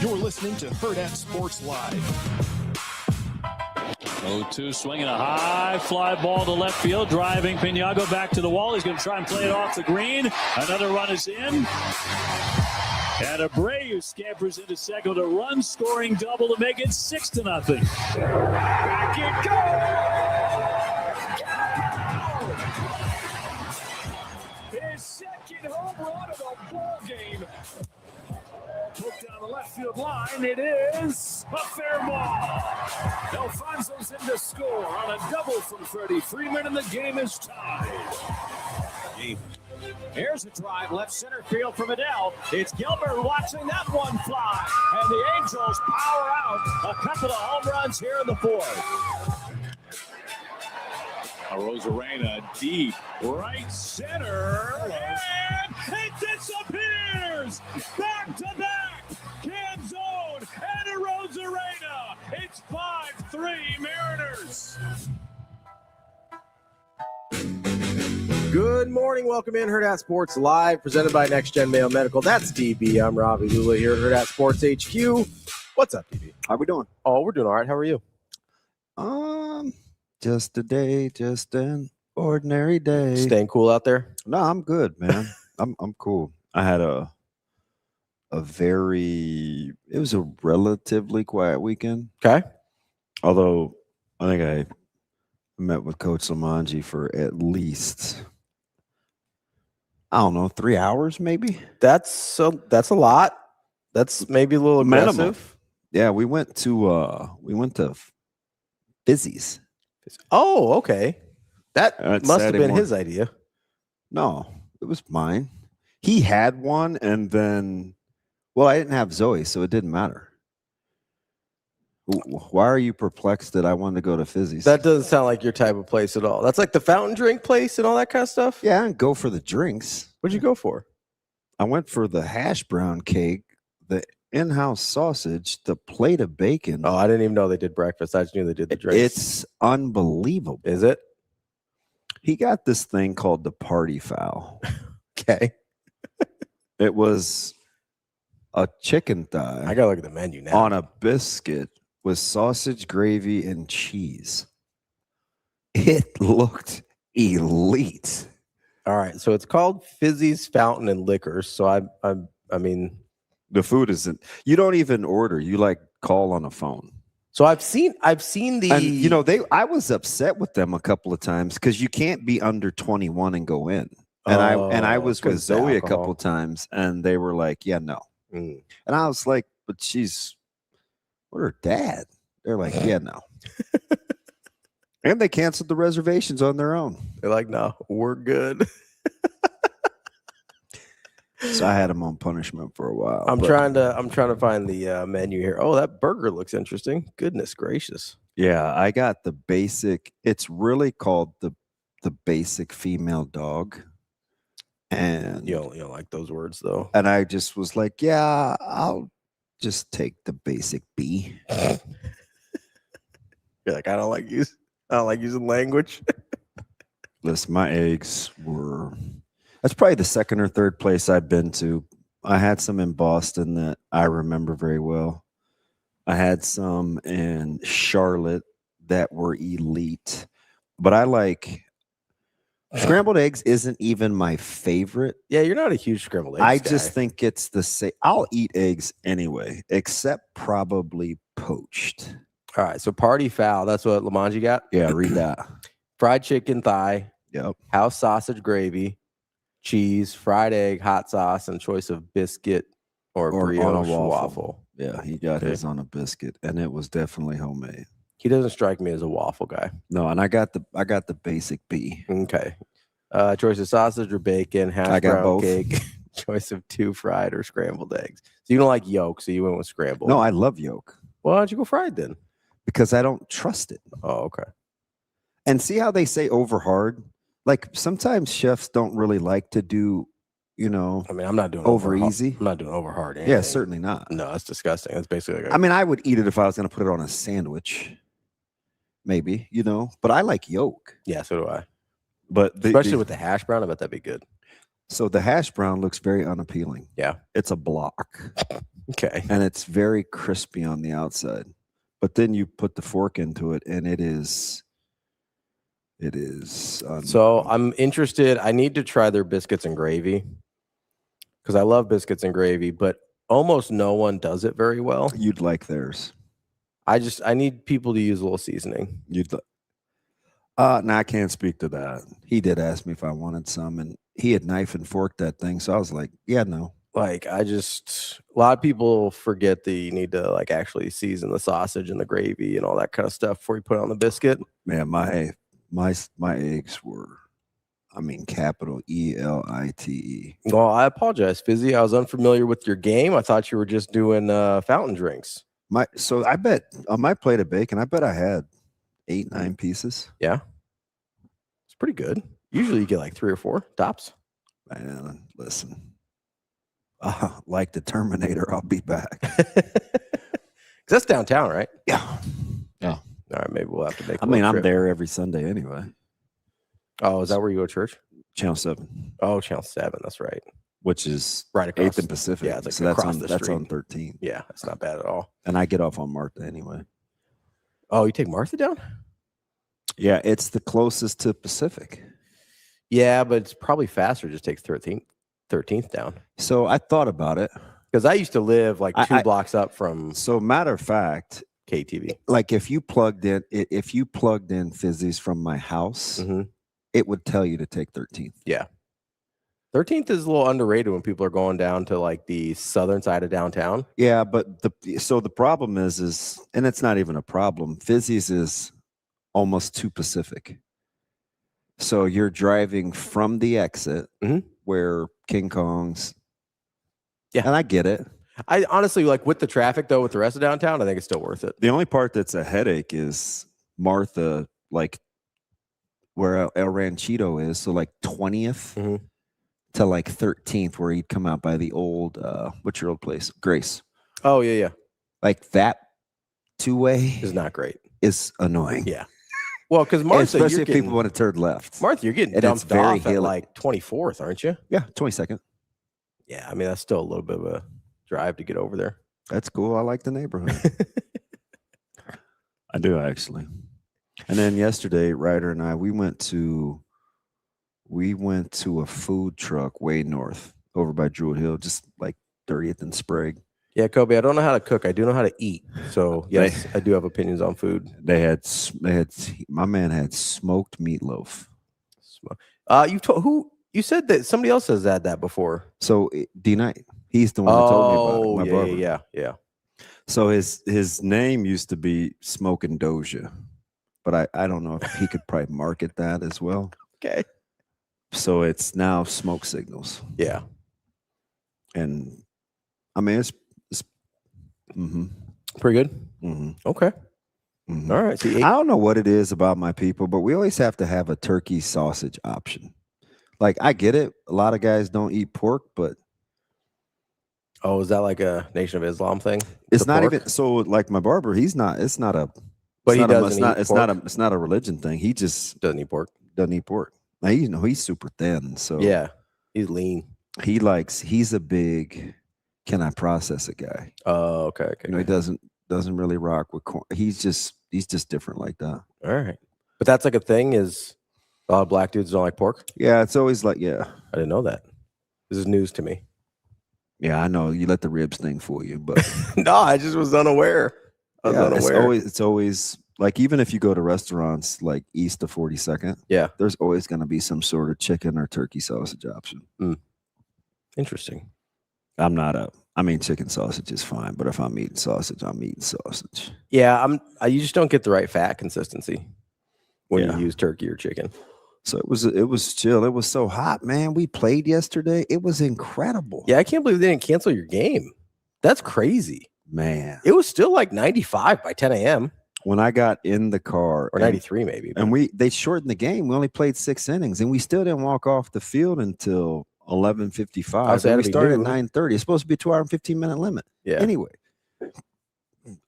You're listening to Hurrdat Sports Live. 0-2 swinging a high fly ball to left field. Driving Pinago back to the wall. He's going to try and play it off the green. Another run is in. And Abreu scampers into second. A run-scoring double to make it 6-0. Back it goes! His second home run of the ball game. Hooked down the left field line. It is a fair ball. Alfonso's in to score on a double from Freddie Freeman, and the game is tied. Here's a drive left center field from Adele. It's Gilbert watching that one fly. And the Angels power out a couple of home runs here in the fourth. Rosarena deep right center. And it disappears. Back to back. Can zone and a Rosarena. It's 5-3 Mariners. Good morning. Welcome in Hurrdat Sports Live, presented by Next Gen Mayo Medical. That's DB. I'm Ravi, Lulla here at Hurrdat Sports HQ. What's up, DB? How we doing? Oh, we're doing all right. How are you? Just a day, just an ordinary day. Staying cool out there? No, I'm good, man. I'm cool. I had it was a relatively quiet weekend. Okay. Although I think I met with Coach Lamanji for at least, I don't know, 3 hours maybe. That's a lot. That's maybe a little aggressive. Minimum. Yeah, we went to Fizzy's. Oh, okay. That must have Saturday been morning. his idea. No, it was mine. He had one, and then, well, I didn't have Zoe, so it didn't matter. Why are you perplexed that I wanted to go to Fizzy's? That doesn't sound like your type of place at all. That's like the fountain drink place and all that kind of stuff? Yeah, and go for the drinks. What'd you go for? I went for the hash brown cake, the in-house sausage, the plate of bacon. Oh, I didn't even know they did breakfast. I just knew they did the drinks. It's unbelievable. Is it? He got this thing called the party foul. Okay. It was a chicken thigh. I gotta look at the menu now. On a biscuit with sausage, gravy, and cheese. It looked elite. All right, so it's called Fizzy's Fountain and Liquors. So I mean, the food isn't. You don't even order. You like call on a phone. So I've seen the. And you know, I was upset with them a couple of times because you can't be under 21 and go in. And I was with Zoe a couple of times, and they were like, "Yeah, no." And I was like, "But she's with her dad." They're like, "Yeah, no." And they canceled the reservations on their own. They're like, "No, we're good." So I had them on punishment for a while. I'm trying to find the menu here. Oh, that burger looks interesting. Goodness gracious. Yeah, I got the basic. It's really called the basic female dog. And you don't like those words though. And I just was like, yeah, I'll just take the basic B. You're like, I don't like using language. Listen, my eggs were. That's probably the second or third place I've been to. I had some in Boston that I remember very well. I had some in Charlotte that were elite. But I like scrambled eggs isn't even my favorite. Yeah, you're not a huge scrambled eggs I guy. just think it's the same. I'll eat eggs anyway, except probably poached. All right, so party foul. That's what Lamanji got? Yeah, read that. Fried chicken thigh. Yep. House sausage gravy. Cheese, fried egg, hot sauce, and choice of biscuit or brioche on a waffle. Yeah, he got his on a biscuit, and it was definitely homemade. He doesn't strike me as a waffle guy. No, and I got the basic B. Okay. Choice of sausage or bacon, hash brown cake, choice of 2 fried or scrambled eggs. So you don't like yolk, so you went with scrambled. No, I love yolk. Well, why don't you go fried then? Because I don't trust it. Oh, okay. And see how they say over hard? Like sometimes chefs don't really like to do, I mean, I'm not doing over easy. I'm not doing over hard. Yeah, certainly not. No, that's disgusting. That's basically. I mean, I would eat it if I was going to put it on a sandwich. Maybe, but I like yolk. Yeah, so do I. But especially with the hash brown, I bet that'd be good. So the hash brown looks very unappealing. Yeah. It's a block. Okay. And it's very crispy on the outside. But then you put the fork into it, and it is. So I'm interested. I need to try their biscuits and gravy because I love biscuits and gravy, but almost no one does it very well. You'd like theirs. I need people to use a little seasoning. No, I can't speak to that. He did ask me if I wanted some, and he had knife and forked that thing. So I was like, yeah, no. Like, a lot of people forget that you need to like actually season the sausage and the gravy and all that kind of stuff before you put it on the biscuit. Man, my eggs were, capital ELITE. Well, I apologize, Fizzy. I was unfamiliar with your game. I thought you were just doing fountain drinks. So I bet on my plate of bacon, I bet I had 8-9 pieces. Yeah. It's pretty good. Usually you get like 3 or 4 tops. Man, listen. Like the Terminator, I'll be back. Because that's downtown, right? Yeah. All right, maybe we'll have to make. I'm there every Sunday anyway. Oh, is that where you go to church? Channel 7. Oh, Channel 7. That's right. Which is right across 8th and Pacific. Yeah, it's like so that's on 13. Yeah, that's not bad at all. And I get off on Martha anyway. Oh, you take Martha down? Yeah, it's the closest to Pacific. Yeah, but it's probably faster. Just takes 13th down. So I thought about it because I used to live like 2 blocks up from. So matter of fact, KTV. Like if you plugged in Fizzies from my house, it would tell you to take 13th. Yeah. 13th is a little underrated when people are going down to like the southern side of downtown. Yeah, but the problem is, and it's not even a problem. Fizzies is almost too Pacific. So you're driving from the exit where King Kong's. Yeah. And I get it. I honestly, like with the traffic though, with the rest of downtown, I think it's still worth it. The only part that's a headache is Martha, like where El Ranchito is. So like 20th to like 13th, where he'd come out by the old, what's your old place? Grace. Oh, yeah. Like that 2-way is not great. Is annoying. Yeah. Well, because Martha, especially if people want to turn left. Martha, you're getting dumped off at like 24th, aren't you? Yeah, 22nd. Yeah, I mean, that's still a little bit of a drive to get over there. That's cool. I like the neighborhood. I do, actually. And then yesterday, Ryder and I, we went to a food truck way north over by Druid Hill, just like 30th and Sprague. Yeah, Kobe, I don't know how to cook. I do know how to eat. So yes, I do have opinions on food. They had my man had smoked meatloaf. You said that somebody else has had that before. So D Knight, he's the one that told me about it. My barber. Yeah. So his name used to be Smoking Doja, but I don't know if he could probably market that as well. Okay. So it's now Smoke Signals. Yeah. And I mean it's pretty good. Okay. All right. So I don't know what it is about my people, but we always have to have a turkey sausage option. Like I get it. A lot of guys don't eat pork, but is that like a Nation of Islam thing? It's not even so. Like my barber, he's not. It's not a. But he doesn't. It's not a religion thing. He just doesn't eat pork. Now he's super thin. So yeah, he's lean. He's a big. Can I process a guy? Oh, okay. You know, he doesn't really rock with corn. He's just different like that. All right, but that's like a thing. Is a lot of black dudes don't like pork? Yeah, it's always like I didn't know that. This is news to me. Yeah, I know you let the ribs thing fool you, but no, I just was unaware. It's always like even if you go to restaurants like east of 42nd, there's always going to be some sort of chicken or turkey sausage option. Interesting. Chicken sausage is fine, but if I'm eating sausage, I'm eating sausage. Yeah, you just don't get the right fat consistency when you use turkey or chicken. So it was chill. It was so hot, man. We played yesterday. It was incredible. Yeah, I can't believe they didn't cancel your game. That's crazy, man. It was still like 95 by 10 a.m. when I got in the car, or 93 maybe. And they shortened the game. We only played 6 innings, and we still didn't walk off the field until 11:55. We started at 9:30. It's supposed to be a 2-hour and 15-minute limit. Yeah. Anyway,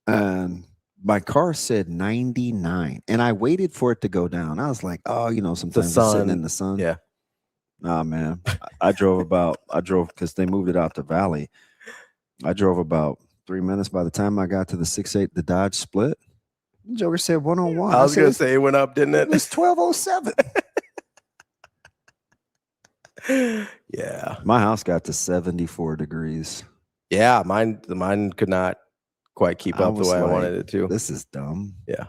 and my car said 99, and I waited for it to go down. I was like, sometimes it's sitting in the sun. Yeah. Nah, man. I drove because they moved it out to Valley. I drove about 3 minutes. By the time I got to the 6-8, the Dodge Split, the Joker said 101. I was going to say it went up, didn't it? It was 1207. Yeah. My house got to 74 degrees. Yeah, mine could not quite keep up the way I wanted it to. This is dumb. Yeah.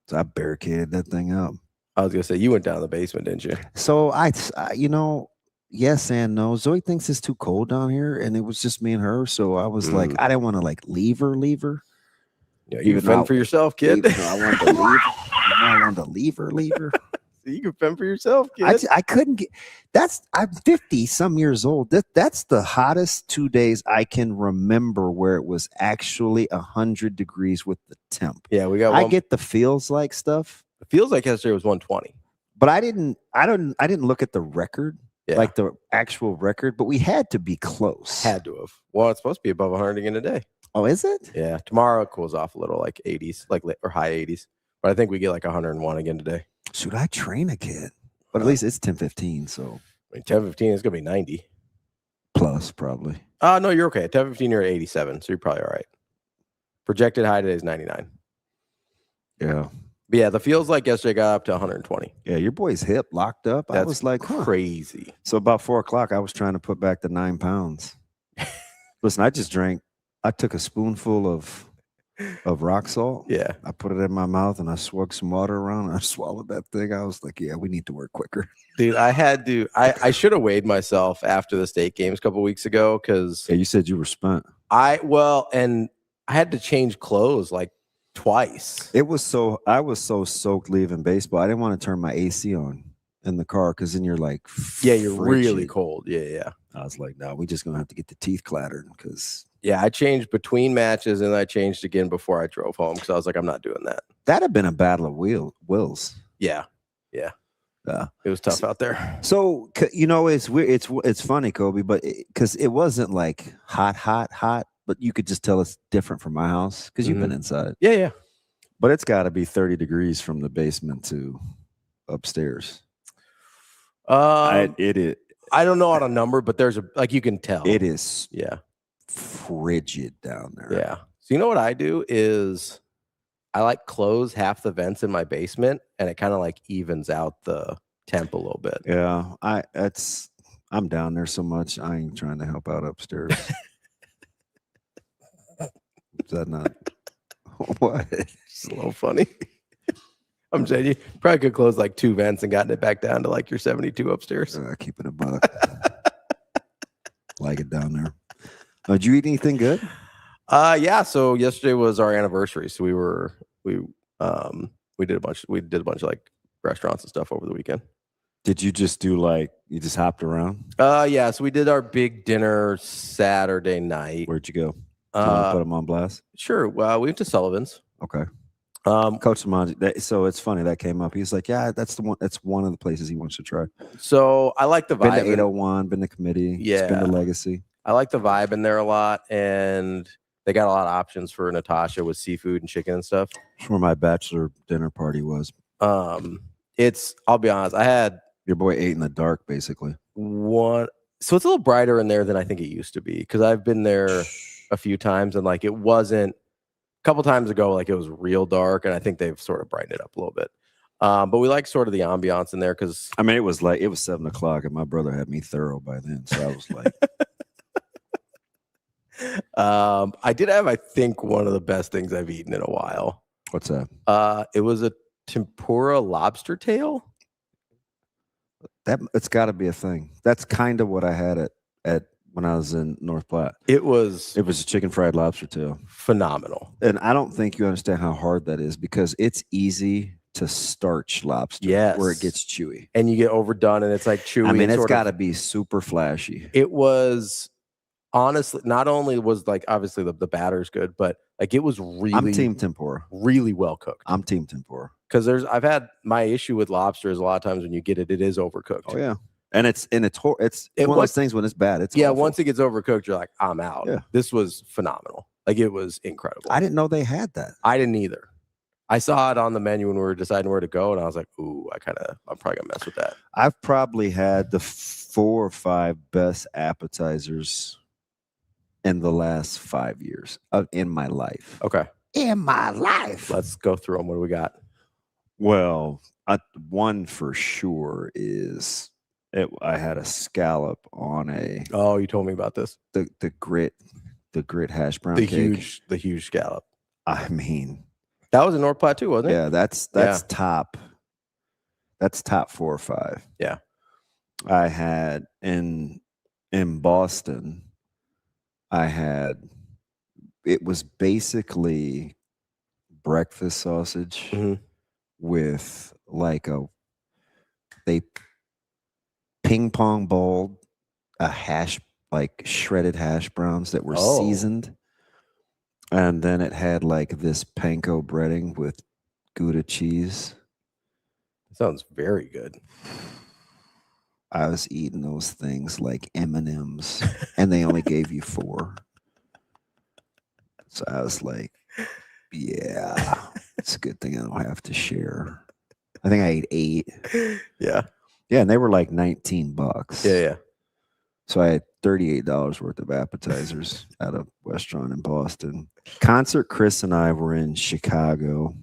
So I barricaded that thing up. I was going to say, you went down the basement, didn't you? So I yes and no. Zoe thinks it's too cold down here, and it was just me and her. So I was like, I didn't want to like leave her. Yeah, you can fend for yourself, kid. I wanted to leave. I wanted to leave her. You can fend for yourself, kid. I couldn't get. I'm 50 some years old. That's the hottest 2 days I can remember where it was actually 100 degrees with the temp. Yeah, we got. I get the feels like stuff. It feels like yesterday was 120, but I didn't look at the record. Yeah. Like the actual record, but we had to be close. Had to have. Well, it's supposed to be above 100 again today. Oh, is it? Yeah. Tomorrow it cools off a little, like 80s, or high 80s. But I think we get like 101 again today. Should I train a kid? But at least it's 10:15, so. I mean, 10:15 is going to be 90. Plus, probably. No, you're okay. At 10:15, you're at 87, so you're probably all right. Projected high today is 99. Yeah. But yeah, the feels like yesterday got up to 120. Yeah, your boy's hip locked up. That's I was like, crazy. So about 4 o'clock, I was trying to put back the 9 pounds. Listen, I took a spoonful of rock salt. Yeah. I put it in my mouth and I swagged some water around and I swallowed that thing. I was like, yeah, we need to work quicker. Dude, I should have weighed myself after the state games a couple weeks ago because you said you were spent. And I had to change clothes like twice. I was so soaked leaving baseball. I didn't want to turn my AC on in the car because then you're like, you're really cold. Yeah. I was like, no, we just gonna have to get the teeth clattered because. Yeah, I changed between matches and I changed again before I drove home because I was like, I'm not doing that. That'd have been a battle of wills. Yeah. It was tough out there. So it's weird. It's funny, Kobe, but because it wasn't like hot. But you could just tell it's different from my house because you've been inside. Yeah. But it's got to be 30 degrees from the basement to upstairs. It is. I don't know on a number, but there's you can tell. It is. Yeah. Frigid down there. Yeah. So you know what I do is I close half the vents in my basement, and it kind of evens out the temp a little bit. Yeah. I'm down there so much. I ain't trying to help out upstairs. Is that not what? It's a little funny. I'm saying you probably could close 2 vents and gotten it back down to your 72 upstairs. Keep it a buck. Like it down there. Did you eat anything good? Yeah. So yesterday was our anniversary. So we did a bunch of restaurants and stuff over the weekend. Did you just do you just hopped around? Yeah. So we did our big dinner Saturday night. Where'd you go? Do you want to put them on blast? Sure. Well, we went to Sullivan's. Okay. Coach Samanji, so it's funny that came up. He's like, yeah, that's one of the places he wants to try. So I like the vibe. Been to 801, been to Committee. Yeah. It's been to Legacy. I like the vibe in there a lot, and they got a lot of options for Natasha with seafood and chicken and stuff. That's where my bachelor dinner party was. I'll be honest, I had your boy ate in the dark, basically. So it's a little brighter in there than I think it used to be because I've been there a few times, and it wasn't. Couple times ago, it was real dark, and I think they've sort of brightened it up a little bit. But we like sort of the ambiance in there because it was 7 o'clock, and my brother had me thorough by then, so I was like, I did have, I think, one of the best things I've eaten in a while. What's that? It was a tempura lobster tail. It's got to be a thing. That's kind of what I had at when I was in North Platte. It was a chicken fried lobster tail. Phenomenal. And I don't think you understand how hard that is because it's easy to starch lobster where it gets chewy. And you get overdone and it's chewy. It's got to be super flashy. It was honestly, not only was obviously the batter's good, but it was really. I'm team tempura. Really well cooked. I'm team tempura. Because I've had my issue with lobster is a lot of times when you get it, it is overcooked. Oh yeah. And it's one of those things when it's bad. It's awful. Once it gets overcooked, you're like, I'm out. Yeah. This was phenomenal. It was incredible. I didn't know they had that. I didn't either. I saw it on the menu when we were deciding where to go, and I was like, "Ooh, I'm probably gonna mess with that." I've probably had the 4 or 5 best appetizers in the last 5 years in my life. Okay, In my life. let's go through them. What do we got? Well, one for sure is I had a scallop on Oh, you told me about this. the grit hash brown The cake. huge scallop. I mean, That was in North Platte, wasn't it? yeah, that's top. That's top 4 or 5. Yeah. I had in Boston. It was basically breakfast sausage with like they ping pong balled like shredded hash browns that were seasoned. And then it had like this panko breading with Gouda cheese. Sounds very good. I was eating those things like M&Ms, and they only gave you 4. So I was like, yeah, it's a good thing I don't have to share. I think I ate 8. Yeah. Yeah, and they were like $19. Yeah. So I had $38 worth of appetizers at a restaurant in Boston. Concert Chris and I were in Chicago,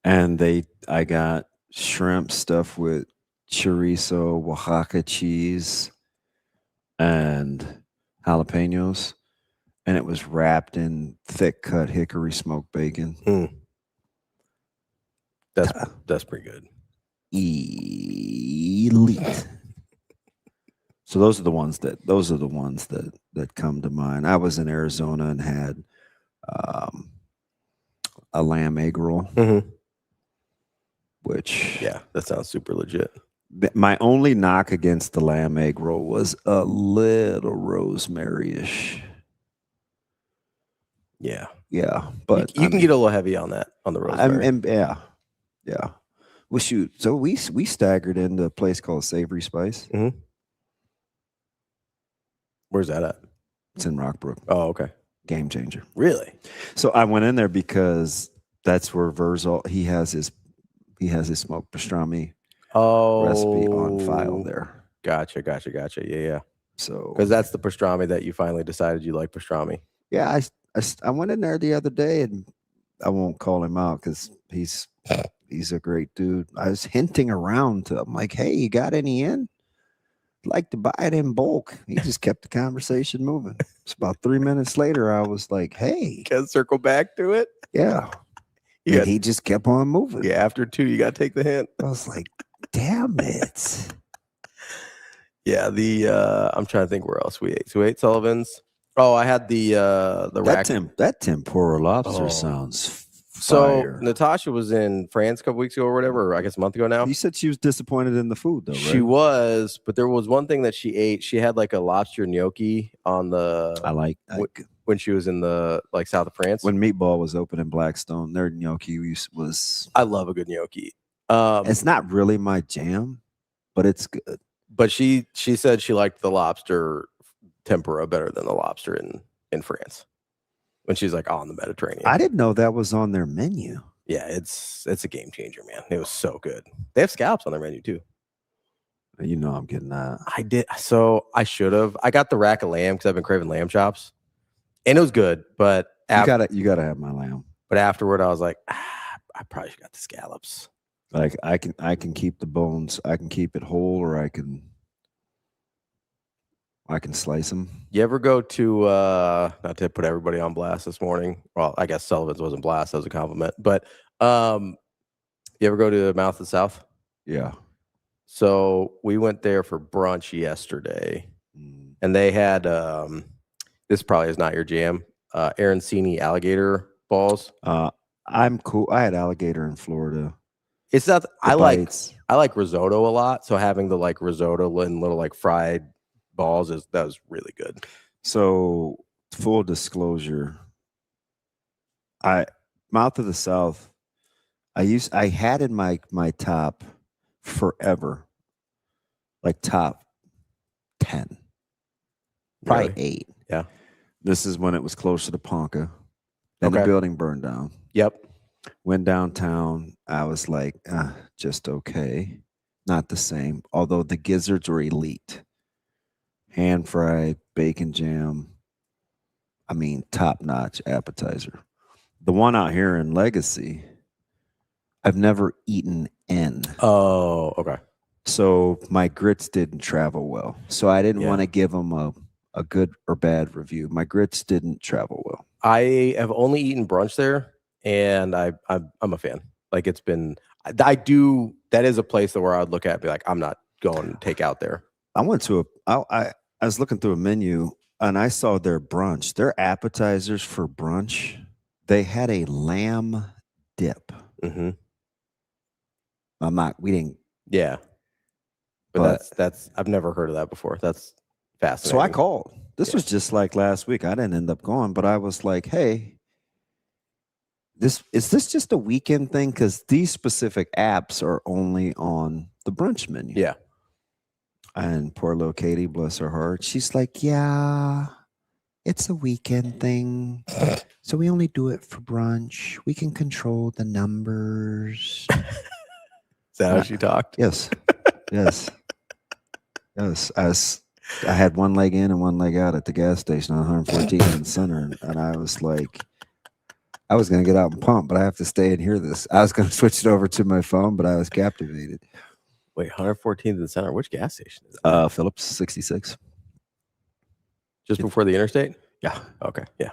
and I got shrimp stuffed with chorizo, Oaxaca cheese, and jalapenos, and it was wrapped in thick cut hickory smoked bacon. That's pretty good. Elite. So those are the ones that come to mind. I was in Arizona and had a lamb egg roll, which that sounds super legit. My only knock against the lamb egg roll was a little rosemary-ish. Yeah, but you can get a little heavy on that on the rosemary. Yeah. Well, shoot. So we staggered into a place called Savory Spice. Where's that at? It's in Rockbrook. Oh, okay. Game changer. Really? So I went in there because that's where Verzal he has his smoked pastrami recipe on file there. Gotcha. Yeah. So because that's the pastrami that you finally decided you like pastrami. Yeah, I went in there the other day, and I won't call him out because he's a great dude. I was hinting around to him like, "Hey, you got any in? I'd like to buy it in bulk." He just kept the conversation moving. It's about 3 minutes later, I was like, "Hey, can I circle back to it?" Yeah. And he just kept on moving. Yeah, after 2, you got to take the hint. I was like, damn it. Yeah, I'm trying to think where else we ate. So we ate Sullivan's. Oh, I had the rack. That tempura lobster sounds so fire. Natasha was in France a couple weeks ago or whatever, or I guess a month ago now. You said she was disappointed in the food, though, right? She was, but there was one thing that she ate. She had like a lobster gnocchi on the. When she was in the south of France. When Meatball was open in Blackstone, their gnocchi was. I love a good gnocchi. It's not really my jam, but it's good. But she said she liked the lobster tempura better than the lobster in France. When she's like on the Mediterranean. I didn't know that was on their menu. Yeah, it's a game changer, man. It was so good. They have scallops on their menu too. You know I'm getting that. I did. So I should have. I got the rack of lamb because I've been craving lamb chops. And it was good, but you gotta have my lamb. But afterward, I was like, I probably should got the scallops. Like I can keep the bones. I can keep it whole, or I can slice them. You ever go to not to put everybody on blast this morning? Well, I guess Sullivan's wasn't blast. That was a compliment. But you ever go to Mouth of the South? Yeah. So we went there for brunch yesterday, and they had this probably is not your jam. Arancini alligator balls. I'm cool. I had alligator in Florida. It's not. I like risotto a lot. So having the risotto and little fried balls that was really good. So full disclosure, Mouth of the South. I had in my top forever, top 10, probably Really? 8. Yeah. This is when it was closer to Ponca. And the building burned down. Yep. Went downtown. I was like, just okay. Not the same. Although the gizzards were elite. Hand fried, bacon jam. I mean, top notch appetizer. The one out here in Legacy, I've never eaten in. Oh, okay. So my grits didn't travel well. So I didn't Yeah. want to give them a good or bad review. My grits didn't travel well. I have only eaten brunch there, and I'm a fan. Like it's been, I do. That is a place that where I'd look at and be like, I'm not going to take out there. I went to I was looking through a menu and I saw their brunch. Their appetizers for brunch, they had a lamb dip. Mm-hmm. We didn't. Yeah. But that's I've never heard of that before. That's fascinating. So I called. This was just like last week. I didn't end up going, but I was like, hey, is this just a weekend thing? Because these specific apps are only on the brunch menu. Yeah. And poor little Katie, bless her heart, she's like, yeah, it's a weekend thing. So we only do it for brunch. We can control the numbers. Is that how she talked? Yes. Yes. Yes. I had one leg in and one leg out at the gas station on 114th and Center. And I was like, I was going to get out and pump, but I have to stay and hear this. I was going to switch it over to my phone, but I was captivated. Wait, 114th and Center. Which gas station is that? Phillips 66. Just before the interstate? Yeah. Okay. Yeah.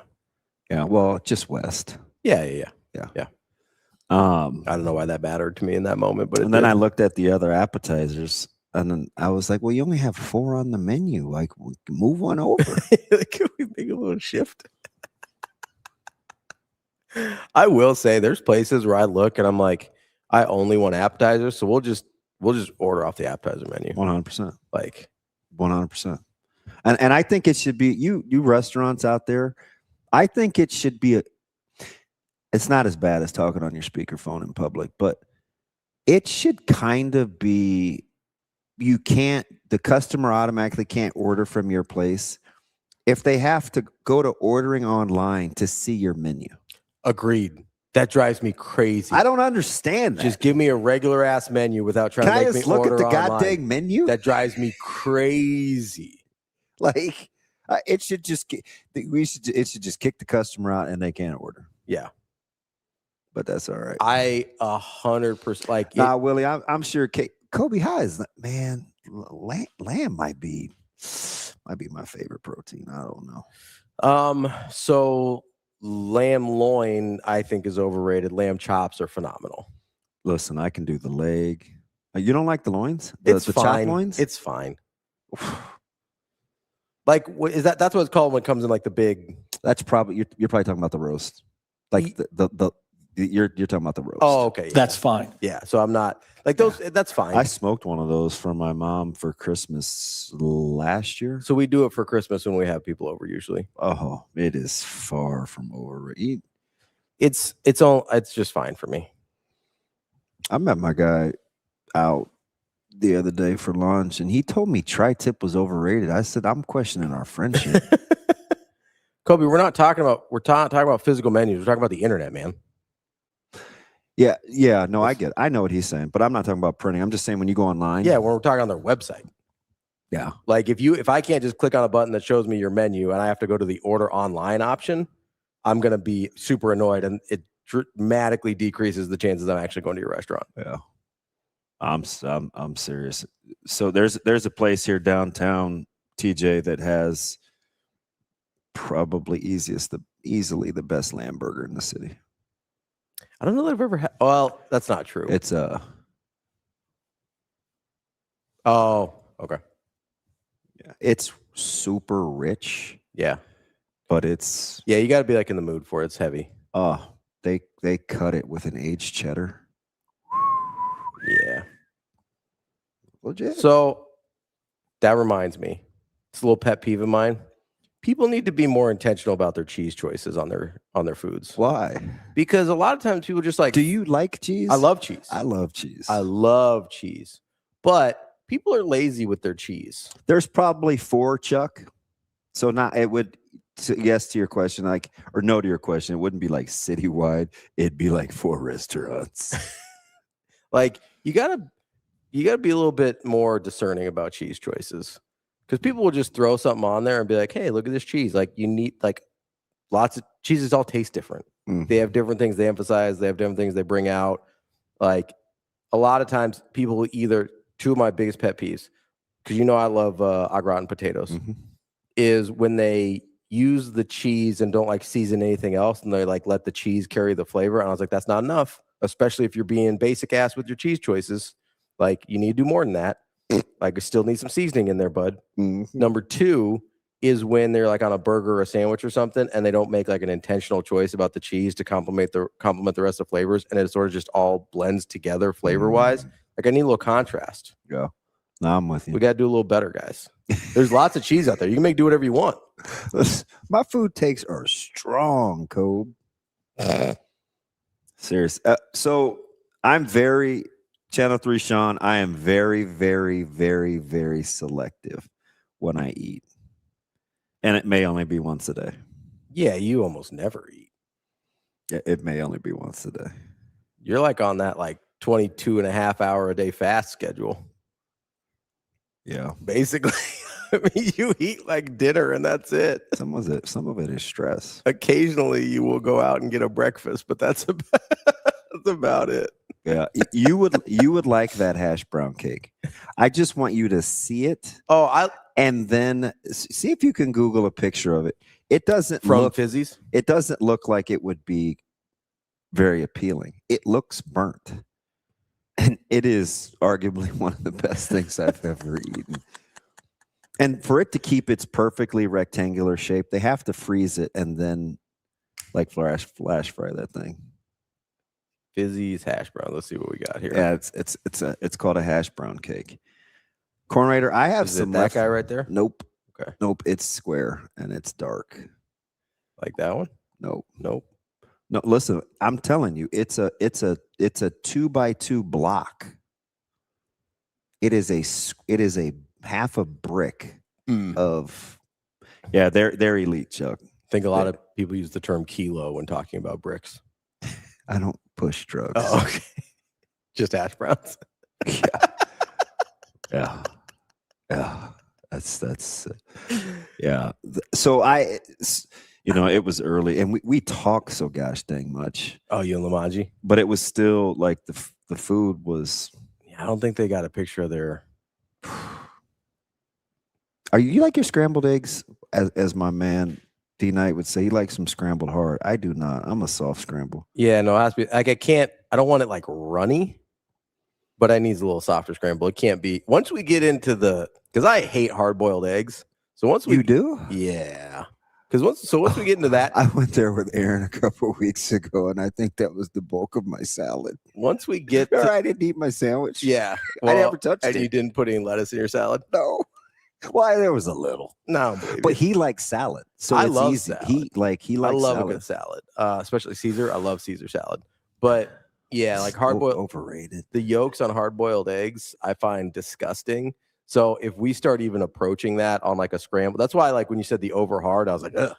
Yeah. Well, just west. Yeah. I don't know why that mattered to me in that moment, but then I looked at the other appetizers, and then I was like, "Well, you only have 4 on the menu. Like, move one over." Can we make a little shift? I will say, there's places where I look and I'm like, I only want appetizers, so we'll just order off the appetizer menu. 100%. Like 100%. And I think it should be you restaurants out there. I think it should be it's not as bad as talking on your speakerphone in public, but it should kind of be the customer automatically can't order from your place if they have to go to ordering online to see your menu. Agreed. That drives me crazy. I don't understand that. Just give me a regular ass menu without trying Can to I make just me look order at the online. goddamn menu? That drives me crazy. Like it should just it should just kick the customer out and they can't order. Yeah. But that's all right. I 100% like. Nah, Willie, I'm sure Kobe High is, man. Lamb might be my favorite protein. I don't know. So lamb loin, I think, is overrated. Lamb chops are phenomenal. Listen, I can do the leg. You don't like the loins? It's the fine. chop loins? It's fine. Like, is that's what it's called when it comes in like the big? That's probably you're probably talking about the roast. Like you're talking about the roast. Oh, okay. Yeah. That's fine. Yeah. So I'm not like those. Yeah. That's fine. I smoked one of those for my mom for Christmas last year. So we do it for Christmas when we have people over usually. Oh, it is far from overrated. It's just fine for me. I met my guy out the other day for lunch, and he told me tri-tip was overrated. I said, I'm questioning our friendship. Kobe, we're talking about physical menus. We're talking about the internet, man. Yeah. No, I get it. I know what he's saying, but I'm not talking about printing. I'm just saying when you go online. Yeah, when we're talking on their website. Yeah. Like if I can't just click on a button that shows me your menu and I have to go to the order online option, I'm going to be super annoyed, and it dramatically decreases the chances I'm actually going to your restaurant. Yeah. I'm serious. So there's a place here downtown, TJ, that has probably easily the best lamb burger in the city. I don't know that I've ever had. Well, that's not true. It's Oh, okay. Yeah, it's super rich. Yeah, but it's you got to be like in the mood for it. It's heavy. They cut it with an aged cheddar. Yeah. Legit. So that reminds me, it's a little pet peeve of mine. People need to be more intentional about their cheese choices on their foods. Why? Because a lot of times people just like. Do you like cheese? I love cheese. I love cheese. I love cheese. But people are lazy with their cheese. There's probably 4, Chuck. So yes to your question, like, or no to your question, it wouldn't be like citywide. It'd be like 4 restaurants. Like you gotta be a little bit more discerning about cheese choices, because people will just throw something on there and be like, hey, look at this cheese. Like you need like lots of cheeses all taste different. They have different things they emphasize. They have different things they bring out. Like a lot of times people either, two of my biggest pet peeves, because I love au gratin potatoes, is when they use the cheese and don't like season anything else, and they like let the cheese carry the flavor. And I was like, that's not enough, especially if you're being basic ass with your cheese choices. Like you need to do more than that. Like you still need some seasoning in there, bud. Number 2 is when they're like on a burger or a sandwich or something, and they don't make like an intentional choice about the cheese to complement the rest of the flavors, and it sort of just all blends together flavor wise. Like I need a little contrast. Yeah. No, I'm with you. We got to do a little better, guys. There's lots of cheese out there. You can do whatever you want. My food takes are strong, Kobe. Serious. So I'm very, Channel 3 Sean, I am very, very, very, very selective when I eat. And it may only be once a day. Yeah, you almost never eat. Yeah, it may only be once a day. You're like on that like 22 and a half hour a day fast schedule. Yeah. Basically. I mean, you eat like dinner and that's it. Some of it is stress. Occasionally you will go out and get a breakfast, but that's about it. Yeah. You would like that hash brown cake. I just want you to see it. And then see if you can Google a picture of it. It doesn't look Fizzy's. It doesn't look like it would be very appealing. It looks burnt. And it is arguably one of the best things I've ever eaten. And for it to keep its perfectly rectangular shape, they have to freeze it and then like flash fry that thing. Fizzy's hash brown. Let's see what we got here. Yeah, it's called a hash brown cake. Corn Raider, I have some. That guy right there? Nope. Okay. Nope. It's square and it's dark. Like that one? Nope. Nope. No, listen, I'm telling you, it's a 2x2 block. It is a half a brick of. Yeah, they're elite, Chuck. I think a lot of people use the term kilo when talking about bricks. I don't push drugs. Oh, okay. Just hash browns. Yeah. That's yeah. So it was early and we talk so gosh dang much. Oh, you and Lamaji? But it was still like the food was. Yeah, I don't think they got a picture of their. Are you like your scrambled eggs? As my man D Knight would say, he likes some scrambled hard. I do not. I'm a soft scramble. Yeah, no, it has to be like I don't want it like runny, but I need a little softer scramble. It can't be once we get into because I hate hard boiled eggs. So once you do, yeah. Because once we get into that, I went there with Aaron a couple of weeks ago, and I think that was the bulk of my salad. Once we get, I didn't eat my sandwich. Yeah, I never touched it. And you didn't put any lettuce in your salad? No. Why there was a little. No, baby. But he likes salad, so I it's love easy. salad. He likes. I love salad. a good salad, especially Caesar. I love Caesar salad, but yeah, like hard boiled overrated. The yolks on hard boiled eggs I find disgusting. So if we start even approaching that on like a scramble, that's why like when you said the over hard, I was like, ugh.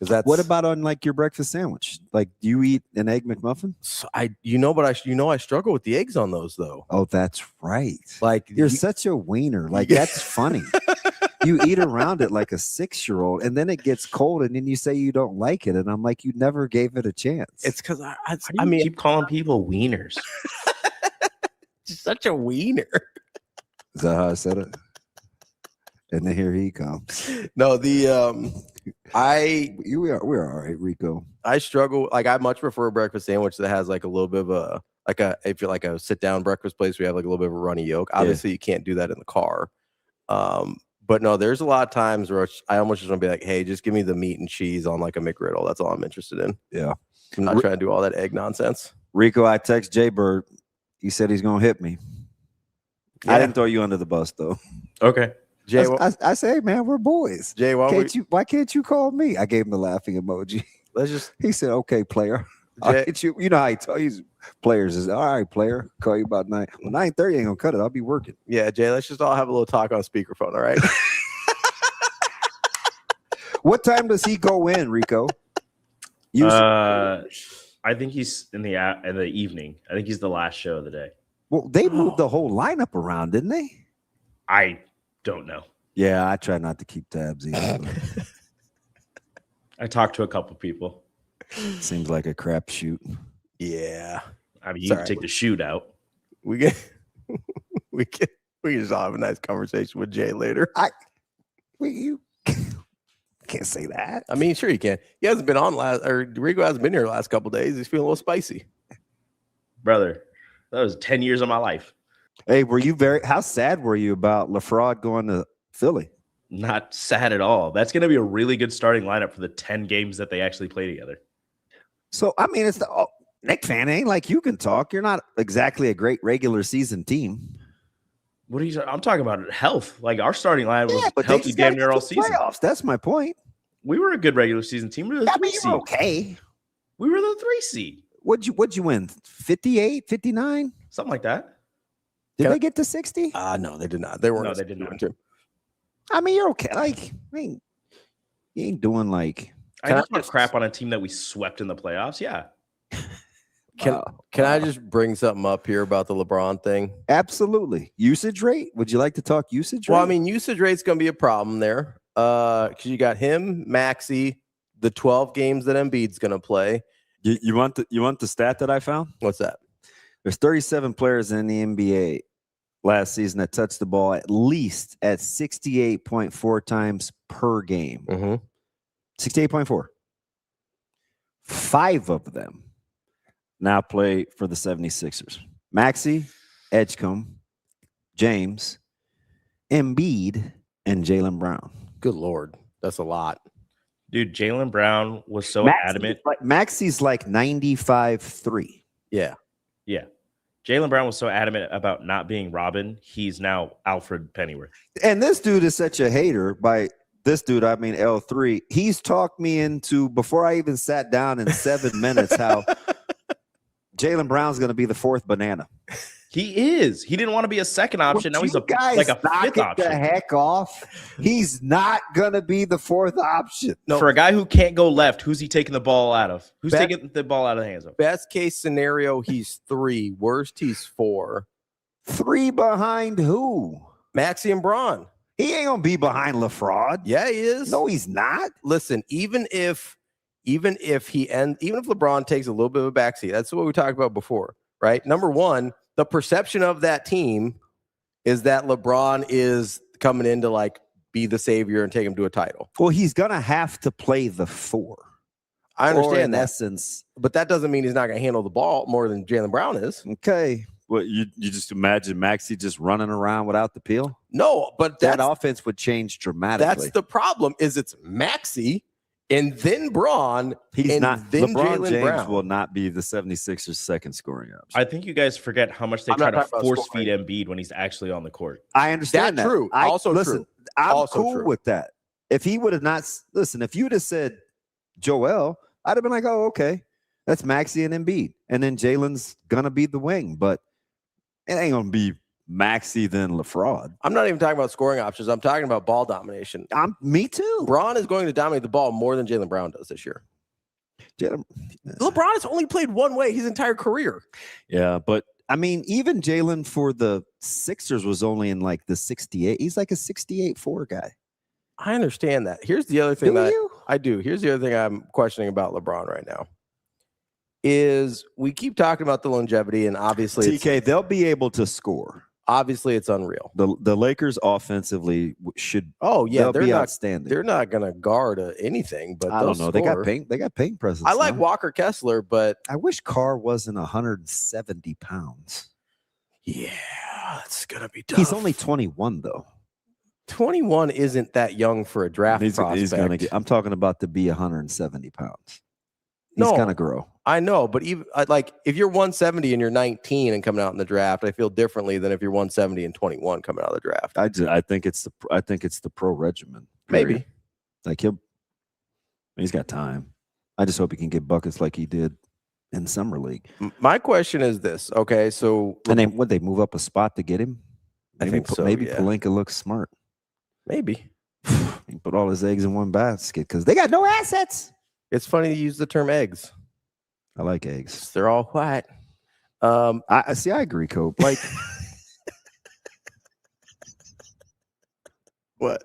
That's what about on like your breakfast sandwich? Like, do you eat an egg McMuffin? So I struggle with the eggs on those though. Oh, that's right. Like you're such a wiener. Like that's funny. You eat around it like a 6-year-old, and then it gets cold, and then you say you don't like it, and I'm like, you never gave it a chance. It's because I mean, keep calling people wieners. Such a wiener. Is that how I said it? And then here he comes. No, we're all right, Rico. I struggle. Like I much prefer a breakfast sandwich that has like a little bit of if you're like a sit down breakfast place, we have like a little bit of a runny yolk. Obviously, you can't do that in the car. But no, there's a lot of times where I almost just want to be like, hey, just give me the meat and cheese on like a McGriddle. That's all I'm interested in. Yeah, I'm not trying to do all that egg nonsense. Rico, I text Jay Bird. He said he's gonna hit me. Yeah. I didn't throw you under the bus though. Okay. Jay, I say, hey, man, we're boys. Jay, why can't you call me? I gave him the laughing emoji. He said, okay, player. I'll hit you. You know how he tells players is all right, player. Call you about 9:30. Ain't gonna cut it. I'll be working. Yeah, Jay, let's just all have a little talk on speakerphone, all right? What time does he go in, Rico? I think he's in the evening. I think he's the last show of the day. Well, they moved the whole lineup around, didn't they? I don't know. Yeah, I try not to keep tabs either. I talked to a couple people. Seems like a crapshoot. Yeah. I mean, you can take the shoot out. We can just have a nice conversation with Jay later. You can't say that. I mean, sure you can. He hasn't been on Rico hasn't been here the last couple of days. He's feeling a little spicy. Brother, that was 10 years of my life. Hey, how sad were you about LaFraud going to Philly? Not sad at all. That's going to be a really good starting lineup for the 10 games that they actually play together. So, I mean, it's Nick fan ain't like you can talk. You're not exactly a great regular season team. What are you? I'm talking about health. Like our starting line was healthy damn near all season. Playoffs. That's my point. We were a good regular season team. We were the 3 seed. Okay. We were the 3 seed. What'd you win? 58, 59? Something like that. Did they get to 60? No, they did not. They weren't. No, they did not. I mean, you're okay. Like, you ain't doing like. I just want crap on a team that we swept in the playoffs. Yeah. Can I just bring something up here about the LeBron thing? Absolutely. Usage rate? Would you like to talk usage rate? Well, I mean, usage rate's going to be a problem there because you got him, Maxey, the 12 games that Embiid's going to play. You want the stat that I found? What's that? There's 37 players in the NBA last season that touched the ball at least at 68.4 times per game. 68.4. 5 of them now play for the 76ers. Maxey, Edgecombe, James, Embiid, and Jaylen Brown. Good Lord. That's a lot. Dude, Jaylen Brown was so adamant. Maxey's like 95.3. Yeah. Yeah. Jaylen Brown was so adamant about not being Robin. He's now Alfred Pennyworth. And this dude is such a hater. By this dude, I mean L3. He's talked me into, before I even sat down in 7 minutes, how Jaylen Brown's going to be the 4th banana. He is. He didn't want to be a second option. Now he's like a 5th option. The heck off. He's not going to be the 4th option. No. For a guy who can't go left, who's he taking the ball out of? Who's taking the ball out of the hands of? Best case scenario, he's 3. Worst, he's 4. 3 behind who? Maxey and Braun. He ain't going to be behind LaFraud. Yeah, he is. No, he's not. Listen, even if LeBron takes a little bit of a backseat, that's what we talked about before, right? Number one, the perception of that team is that LeBron is coming in to like be the savior and take him to a title. Well, he's going to have to play the 4. I understand that. Essence. But that doesn't mean he's not going to handle the ball more than Jaylen Brown is. Okay. Well, you just imagine Maxey just running around without the peel? No, but that offense would change dramatically. That's the problem. Is it's Maxey and then Braun. He's not. Then LeBron James Brown will not be the 76ers' second scoring option. I think you guys forget how much they try to force feed Embiid when he's actually on the court. I understand that's that. True. I'm Also cool true with that. If he would have not listen, if you'd have said Joel, I'd have been like, oh, okay, that's Maxey and Embiid, and then Jaylen's gonna be the wing, but it ain't gonna be Maxey then LaFraud. I'm not even talking about scoring options. I'm talking about ball domination. Me too. Braun is going to dominate the ball more than Jaylen Brown does this year. LeBron has only played one way his entire career. Yeah, but I mean, even Jaylen for the Sixers was only in like the 68. He's like a 68-4 guy. I understand that. Here's the other thing I do. Here's the other thing I'm questioning about LeBron right now. Is we keep talking about the longevity, and obviously TK, they'll be able to score. Obviously, it's unreal. The Lakers offensively should. Oh yeah, they're not outstanding. They're not going to guard anything, but I don't know. Score. They got paint presence. I like Walker Kessler, but I wish Carr wasn't 170 pounds. Yeah, it's gonna be tough. He's only 21 though. 21 isn't that young for a draft prospect. I'm talking about to be 170 pounds. He's gonna grow. I know, but even like if you're 170 and you're 19 and coming out in the draft, I feel differently than if you're 170 and 21 coming out of the draft. I think it's the pro regimen. Maybe. Period. Like he's got time. I just hope he can get buckets like he did in summer league. My question is this. Okay, so and would they move up a spot to get him? I think so. Maybe Pelinka looks smart. Maybe. He put all his eggs in one basket because they got no assets. It's funny to use the term eggs. I like eggs. They're all white. I see. I agree, Cope. Like, what?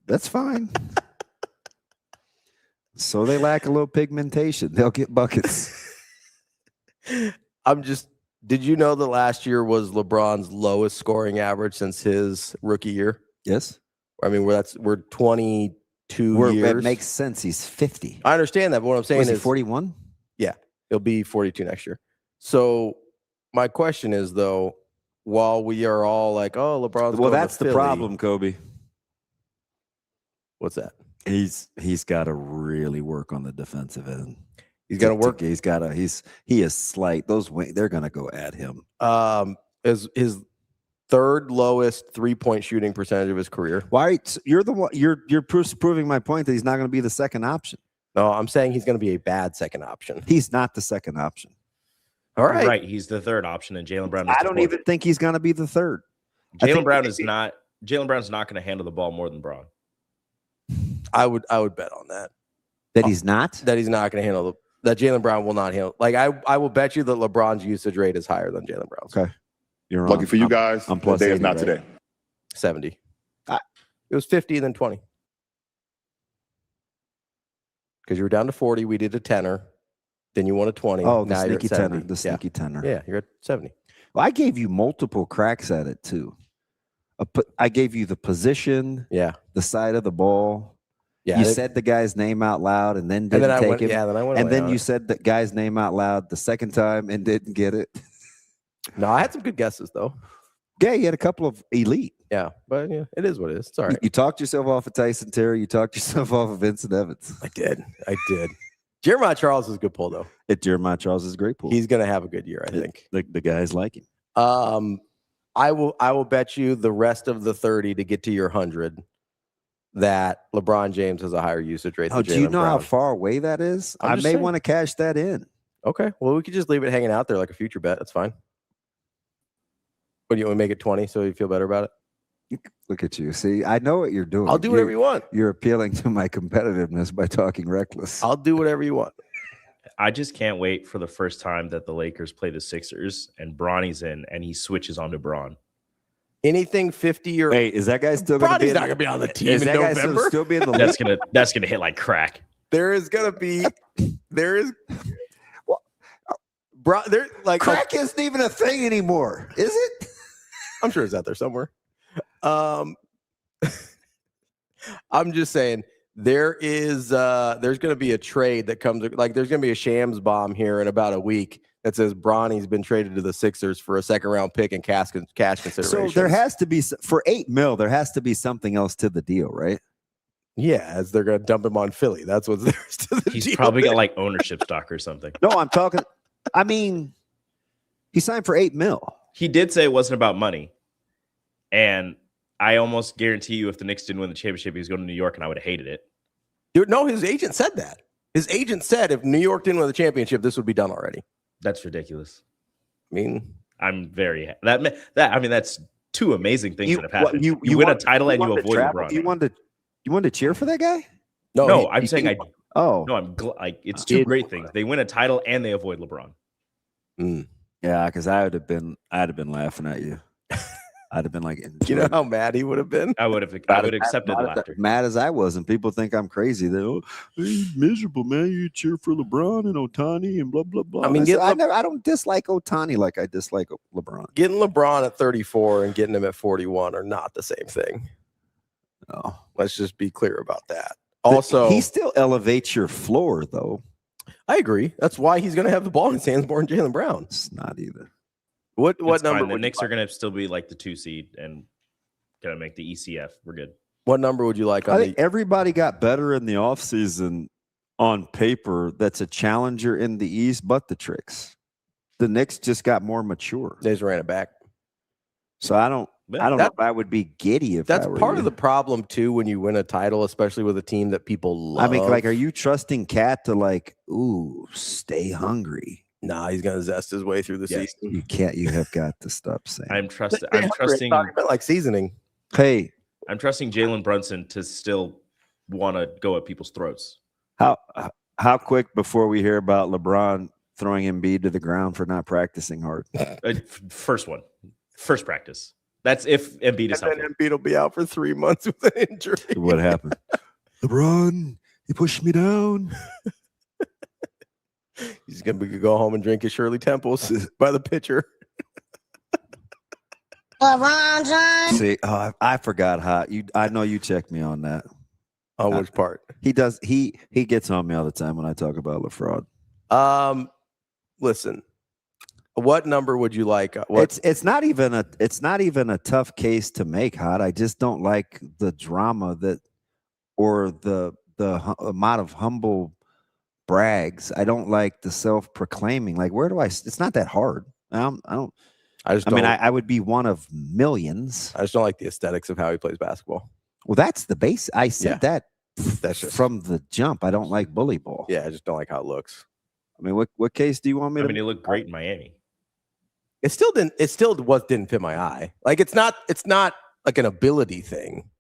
That's fine. So they lack a little pigmentation. They'll get buckets. Did you know that last year was LeBron's lowest scoring average since his rookie year? Yes. I mean, we're 22 years. It makes sense. He's 50. I understand that, but what I'm saying is 41? Yeah, he'll be 42 next year. So my question is, though, while we are all like, oh, LeBron's well, going that's to the Philly, problem, Kobe. What's that? He's got to really work on the defensive end. He's got to work. He is slight. Those wings, they're going to go at him. His third lowest 3-point shooting percentage of his career. Why? You're the one. You're proving my point that he's not going to be the second option. No, I'm saying he's going to be a bad second option. He's not the second option. All right. Right. He's the third option, and Jaylen Brown. I don't even think he's going to be the third. Jaylen Brown's not going to handle the ball more than Braun. I would bet on that. That he's not? That he's not going to handle that Jaylen Brown will not handle. Like I will bet you that LeBron's usage rate is higher than Jaylen Brown's. Okay. You're wrong. Lucky for you guys, I'm the plus day 80, is not right? today. 70. It was 50 and then 20. Because you were down to 40. We did a tenner. Then you won a 20. Oh, the now sneaky you're at 70. tenner. The sneaky tenner. Yeah, you're at 70. Well, I gave you multiple cracks at it, too. I gave you the position, Yeah. the side of the ball. Yeah. You said the guy's name out loud and then didn't take him. Yeah, then I went And away then on you it. said the guy's name out loud the second time and didn't get it. No, I had some good guesses, though. Yeah, you had a couple of elite. Yeah, but yeah, it is what it is. It's all right. You talked yourself off of Tyson Terry. You talked yourself off of Vincent Evans. I did. Jeremiah Charles is a good pull, though. Jeremiah Charles is a great pool. He's going to have a good year, I think. The guys like him. I will bet you the rest of the 30 to get to your 100 that LeBron James has a higher usage rate. Oh, than do you Jaylen know how Brown. far away that is? I'm I just may saying. want to cash that in. Okay, well, we could just leave it hanging out there like a future bet. That's fine. But you want to make it 20 so you feel better about it? Look at you. See, I know what you're doing. I'll do whatever you want. You're appealing to my competitiveness by talking reckless. I'll do whatever you want. I just can't wait for the first time that the Lakers play the Sixers and Bronny's in and he switches onto Braun. Anything 50 or Wait, is that guy still going to be? Bronny's not going to be on the team Is in that guy November. still be in the league? That's gonna hit like crack. There is going to be like Crack isn't even a thing anymore, is it? I'm sure it's out there somewhere. I'm just saying there's going to be a trade that comes, like there's going to be a Shams bomb here in about a week that says Bronny's been traded to the Sixers for a second round pick and cash consideration. So there has to be, for $8 million, there has to be something else to the deal, right? Yeah, as they're going to dump him on Philly. That's what's there to the He's deal. probably got like ownership stock or something. No, I'm talking. I mean, he signed for $8 million. He did say it wasn't about money. And I almost guarantee you if the Knicks didn't win the championship, he was going to New York and I would have hated it. Dude, no, his agent said that. His agent said if New York didn't win the championship, this would be done already. That's ridiculous. I mean, I'm very that's two amazing things that have happened. You win a want- title and you wanted to avoid travel? LeBron. You wanted to cheer for that guy? No, I'm saying I. Oh, No, it's two great things. They win a title and they avoid LeBron. yeah, because I'd have been laughing at you. I'd have been like, you know how mad he would have been? I would have accepted the laughter. Mad as I was, and people think I'm crazy. They he's miserable, man. You cheer for LeBron and Ohtani and blah blah blah. I mean, I don't dislike Ohtani like I dislike LeBron. Getting LeBron at 34 and getting him at 41 are not the same thing. No, Let's just be clear about that. Also, he still elevates your floor, though. I agree. That's why he's going to have the ball in his hands more than Jaylen Brown. It's not either. What It's number? fine. The would Knicks you are going to still be like the 2 seed and going to make the ECF. We're good. What number would you like on I think everybody got better in the offseason on paper. That's a challenger in the East, but the Tricks. The Knicks just got more mature. They just ran it back. So I don't know if I would be giddy if That's I were part you. of the problem too when you win a title, especially with a team that people love. I mean, like, are you trusting Cat to stay hungry? Nah, he's gonna zest his way through the Yes. season. You can't. You have got to stop saying. I'm trusting. Talking about like seasoning. Hey, I'm trusting Jalen Brunson to still want to go at people's throats. How quick before we hear about LeBron throwing Embiid to the ground for not practicing hard? First practice. That's if Embiid is healthy. And then Embiid will be out for 3 months with an injury. What happened? LeBron, he pushed me down. He's going to go home and drink his Shirley Temples by the pitcher. LeBron James. See, I forgot how I know you checked me on that. Oh, which part? He does. He gets on me all the time when I talk about LaFraud. Listen, what number would you like? It's not even a tough case to make, Hot. I just don't like the drama or the amount of humble brags. I don't like the self-proclaiming. Like, where do I? It's not that hard. I mean, I would be one of millions. I just don't like the aesthetics of how he plays basketball. Well, that's the base. I said that that's just from the jump. I don't like bully ball. Yeah, I just don't like how it looks. I mean, what case do you want me to? I mean, he looked great in Miami. It still didn't fit my eye. Like it's not like an ability thing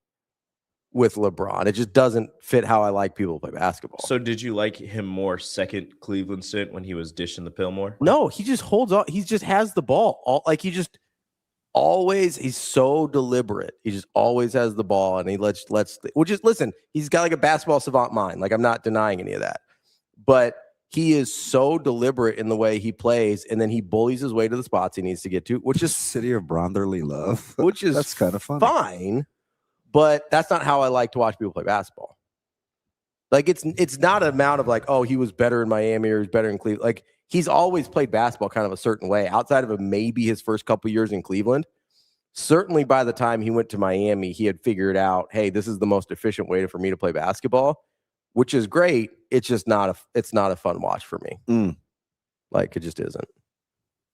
with LeBron. It just doesn't fit how I like people to play basketball. So did you like him more second Cleveland stint when he was dishing the pill more? No, he just holds on. He just has the ball. He's so deliberate. He just always has the ball, and he listen, he's got like a basketball savant mind. Like, I'm not denying any of that. But he is so deliberate in the way he plays, and then he bullies his way to the spots he needs to get to, which is City of Brotherly Love. Which is that's kind of fun. Fine, but that's not how I like to watch people play basketball. Like, it's not an amount of like, oh, he was better in Miami or he's better in Cleveland. Like, he's always played basketball kind of a certain way outside of maybe his first couple years in Cleveland. Certainly by the time he went to Miami, he had figured out, hey, this is the most efficient way for me to play basketball, which is great. It's just not a fun watch for me. Like, it just isn't.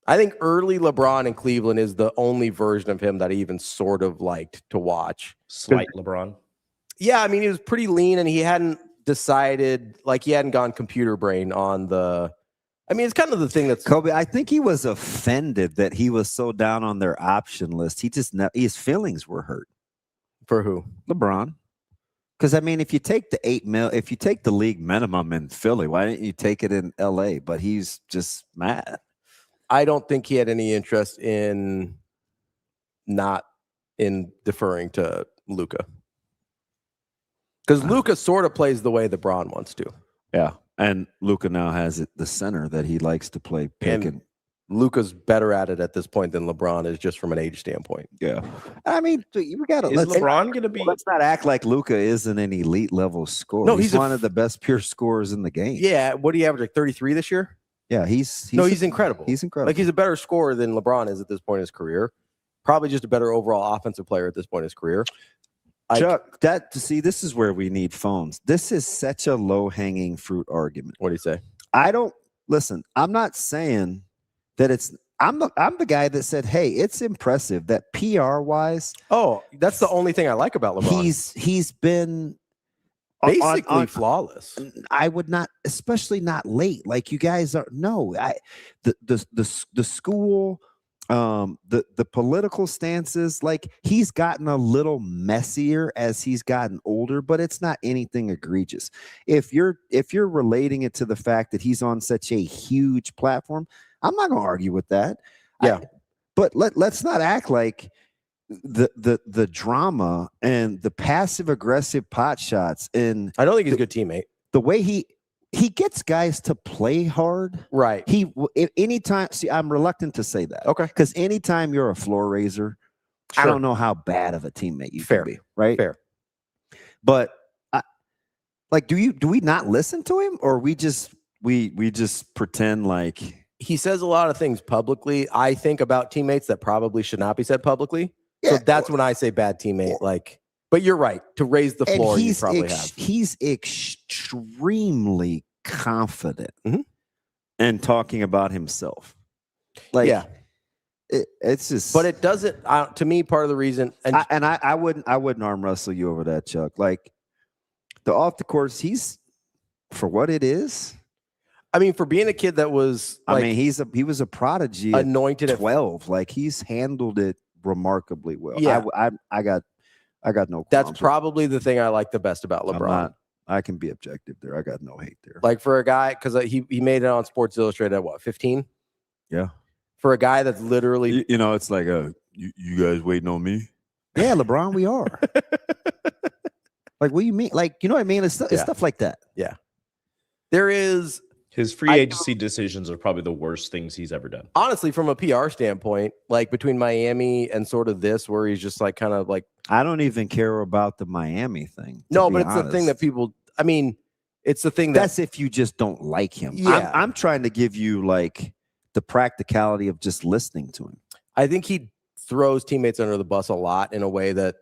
I think early LeBron in Cleveland is the only version of him that I even sort of liked to watch. Slight LeBron. Yeah, I mean, he was pretty lean, and he hadn't decided, like, he hadn't gone computer brain on the. I mean, it's kind of the thing that's Kobe. I think he was offended that he was so down on their option list. His feelings were hurt. For who? LeBron. Because, I mean, if you take the league minimum in Philly, why didn't you take it in LA? But he's just mad. I don't think he had any interest in not in deferring to Luka. Because Luka sort of plays the way that Braun wants to. Yeah. And Luka now has the center that he likes to play pick. And Luka's better at it at this point than LeBron is, just from an age standpoint. Yeah. I mean, we got to. Is LeBron going to be? Let's not act like Luka isn't an elite level scorer. No, he's one of the best pure scorers in the game. Yeah. What do you average? Like 33 this year? Yeah. He's incredible. He's incredible. Like, he's a better scorer than LeBron is at this point in his career. Probably just a better overall offensive player at this point in his career. Chuck, this is where we need phones. This is such a low-hanging fruit argument. What do you say? I'm not saying that it's. I'm the guy that said, hey, it's impressive that PR-wise. Oh, that's the only thing I like about LeBron. He's been basically flawless. I would not, especially not late. Like, you guys are. No, the school. The political stances, like, he's gotten a little messier as he's gotten older, but it's not anything egregious. If you're relating it to the fact that he's on such a huge platform, I'm not going to argue with that. Yeah, but let's not act like the drama and the passive aggressive pot shots. And I don't think he's a good teammate. The way he gets guys to play hard. Right. Anytime, I'm reluctant to say that. Okay. Because anytime you're a floor raiser, sure. I don't know how bad of a teammate you can be. Right. Fair. But do we not listen to him, or we just pretend like he says a lot of things publicly, I think, about teammates that probably should not be said publicly. Yeah. So that's when I say bad teammate. Like, but you're right. To raise the floor, you probably have. He's extremely confident and talking about himself. Like, yeah, it's just. But it doesn't. To me, part of the reason, I wouldn't arm wrestle you over that, Chuck. Like, the off the course, he's, for what it is. I mean, for being a kid that was, like, he was a prodigy, anointed at 12. Like, he's handled it remarkably well. Yeah, I got I got no. That's qualms. probably the thing I like the best about LeBron. I can be objective there. I got no hate there. Like for a guy, because he made it on Sports Illustrated at what, 15? Yeah. For a guy that's literally, it's like you guys waiting on me? Yeah, LeBron, we are. Like, what do you mean? Like, you know what I mean? It's stuff like that. Yeah. There is. His free agency decisions are probably the worst things he's ever done. Honestly, from a PR standpoint, like between Miami and sort of this, where he's just like kind of like. I don't even care about the Miami thing. No, but it's the thing that people, I mean, it's the thing that's if you just don't like him. Yeah. I'm trying to give you like the practicality of just listening to him. I think he throws teammates under the bus a lot in a way that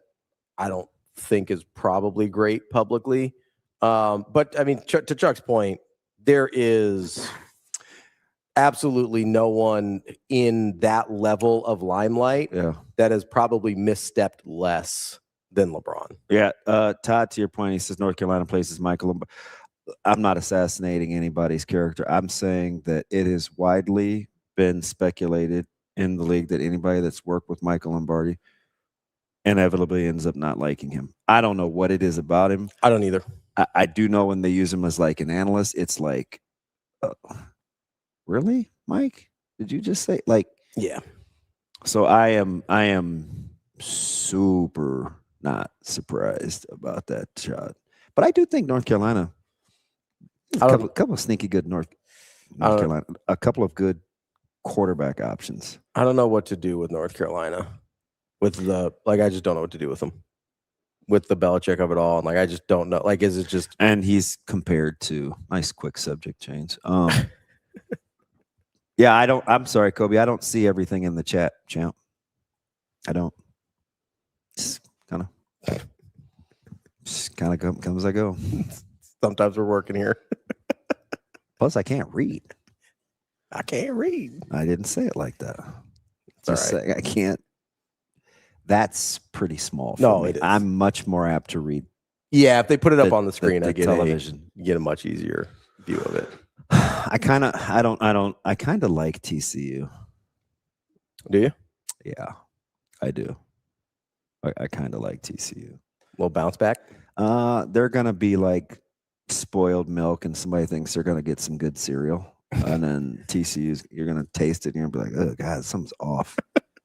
I don't think is probably great publicly. But I mean, to Chuck's point, there is absolutely no one in that level of limelight that has probably misstepped less than LeBron. Yeah. Todd, to your point, he says North Carolina places Michael. I'm not assassinating anybody's character. I'm saying that it has widely been speculated in the league that anybody that's worked with Michael Lombardi inevitably ends up not liking him. I don't know what it is about him. I don't either. I do know when they use him as like an analyst, it's like, really, Mike? Did you just say like? Yeah. So I am super not surprised about that shot, but I do think North Carolina, a couple of sneaky good North Carolina, a couple of good quarterback options. I don't know what to do with North Carolina. I just don't know what to do with them. With the Belichick of it all, and like I just don't know. Like, is it just? And he's compared to nice quick subject change. Yeah, I don't. I'm sorry, Kobe. I don't see everything in the chat, champ. I don't. Just kind of come as I go. Sometimes we're working here. Plus, I can't read. I can't read. I didn't say it like that. Just say I can't. That's pretty small. No, me. it is. I'm much more apt to read. Yeah, if they put it up on the screen, I get television. You get a much easier view of it. I kind of like TCU. Do you? Yeah, I do. I kind of like TCU. Little bounce back. They're gonna be like spoiled milk, and somebody thinks they're gonna get some good cereal, and then TCU's you're gonna taste it, and you're gonna be like, oh God, something's off.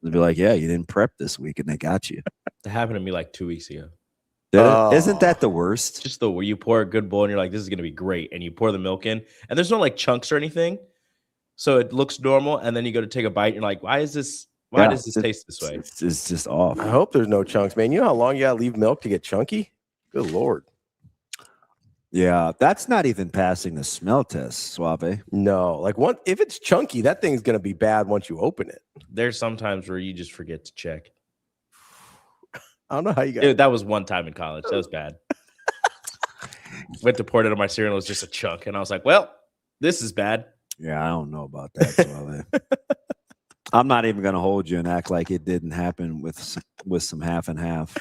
They'll be like, yeah, you didn't prep this week, and they got you. That happened to me like 2 weeks ago. Isn't that the worst? Just where you pour a good bowl and you're like, this is going to be great. And you pour the milk in and there's no like chunks or anything. So it looks normal. And then you go to take a bite and you're like, why does this taste this way? It's just off. I hope there's no chunks, man. You know how long you got to leave milk to get chunky? Good Lord. Yeah, that's not even passing the smell test, Suave. No, like if it's chunky, that thing's going to be bad once you open it. There's sometimes where you just forget to check. I don't know how you got Dude, that was one time in college. That was bad. Went to pour it on my cereal. It was just a chunk. And I was like, well, this is bad. Yeah, I don't know about that, Suave. I'm not even going to hold you and act like it didn't happen with some half and half.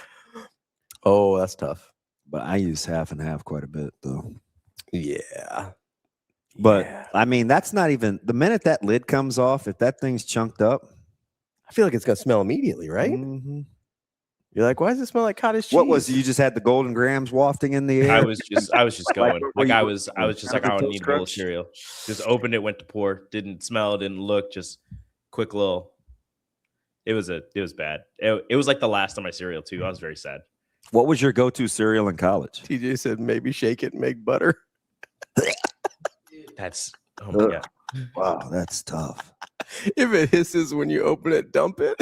Oh, that's tough. But I use half and half quite a bit, though. Yeah. But, I mean, that's not even – the minute that lid comes off, if that thing's chunked up. I feel like it's going to smell immediately, right? Mm-hmm. You're like, why does it smell like cottage cheese? What was it? You just had the golden grams wafting in the air? I was just going. I was just like, I don't need a bowl of cereal. Just opened it, went to pour, didn't smell, didn't look, just quick little. It was bad. It was like the last of my cereal, too. I was very sad. What was your go-to cereal in college? TJ said maybe shake it and make butter. That's oh my God. Wow, that's tough. If it hisses when you open it, dump it.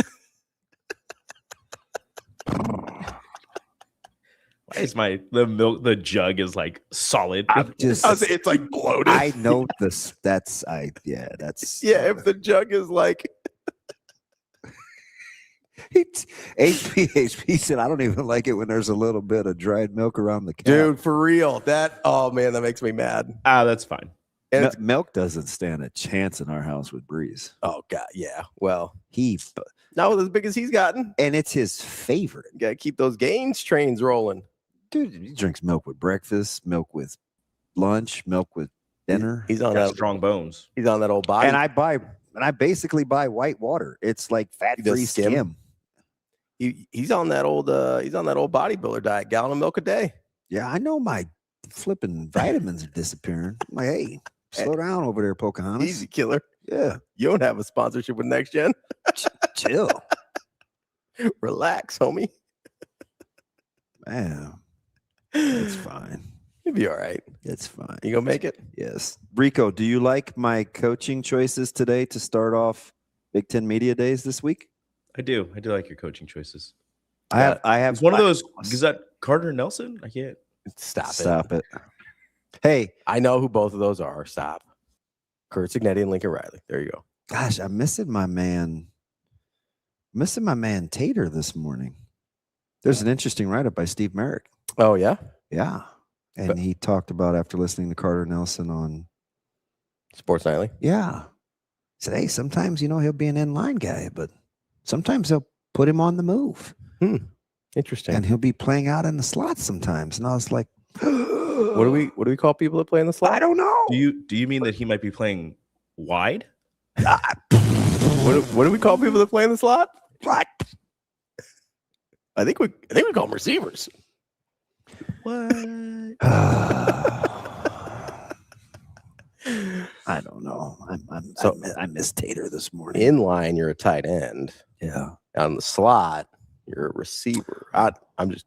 Why is the jug is like solid? It's like bloated. I know this. If the jug is like HP said, I don't even like it when there's a little bit of dried milk around the cap. Dude, for real. That makes me mad. That's fine. And milk doesn't stand a chance in our house with Breeze. Oh God, yeah. Well, not not as big as he's gotten. And it's his favorite. You gotta keep those gains trains rolling. Dude, he drinks milk with breakfast, milk with lunch, milk with dinner. He's on that strong bones. He's on that old body. And I basically buy white water. It's like fat-free skim. he's on that old bodybuilder diet, gallon of milk a day. Yeah, I know my flipping vitamins are disappearing. I'm like, hey, slow down over there, Pocahontas. Easy killer. Yeah. You don't have a sponsorship with Next Gen. Chill. Relax, homie. Man, it's fine. You'll be all right. It's fine. You gonna make it? Yes. Rico, do you like my coaching choices today to start off Big Ten Media Days this week? I do like your coaching choices. I have It's one of those. Is that Carter Nelson? I can't. Stop it. Hey, I know who both of those are. Stop. Kurt Signetti and Lincoln Riley. There you go. gosh, I'm missing my man Tater this morning. There's an interesting write-up by Steve Merrick. Oh, yeah? Yeah. And he talked about after listening to Carter Nelson on Sports Nightly. Yeah. Said, hey, sometimes, he'll be an in-line guy, but sometimes they'll put him on the move. Interesting. And he'll be playing out in the slots sometimes. And I was like, what do we call people that play in the slot? I don't know. Do you mean that he might be playing wide? What do we call people that play in the slot? What? I think we call them receivers. What? I don't know. I miss Tater this morning. In line, you're a tight end. Yeah. On the slot, you're a receiver. I'm just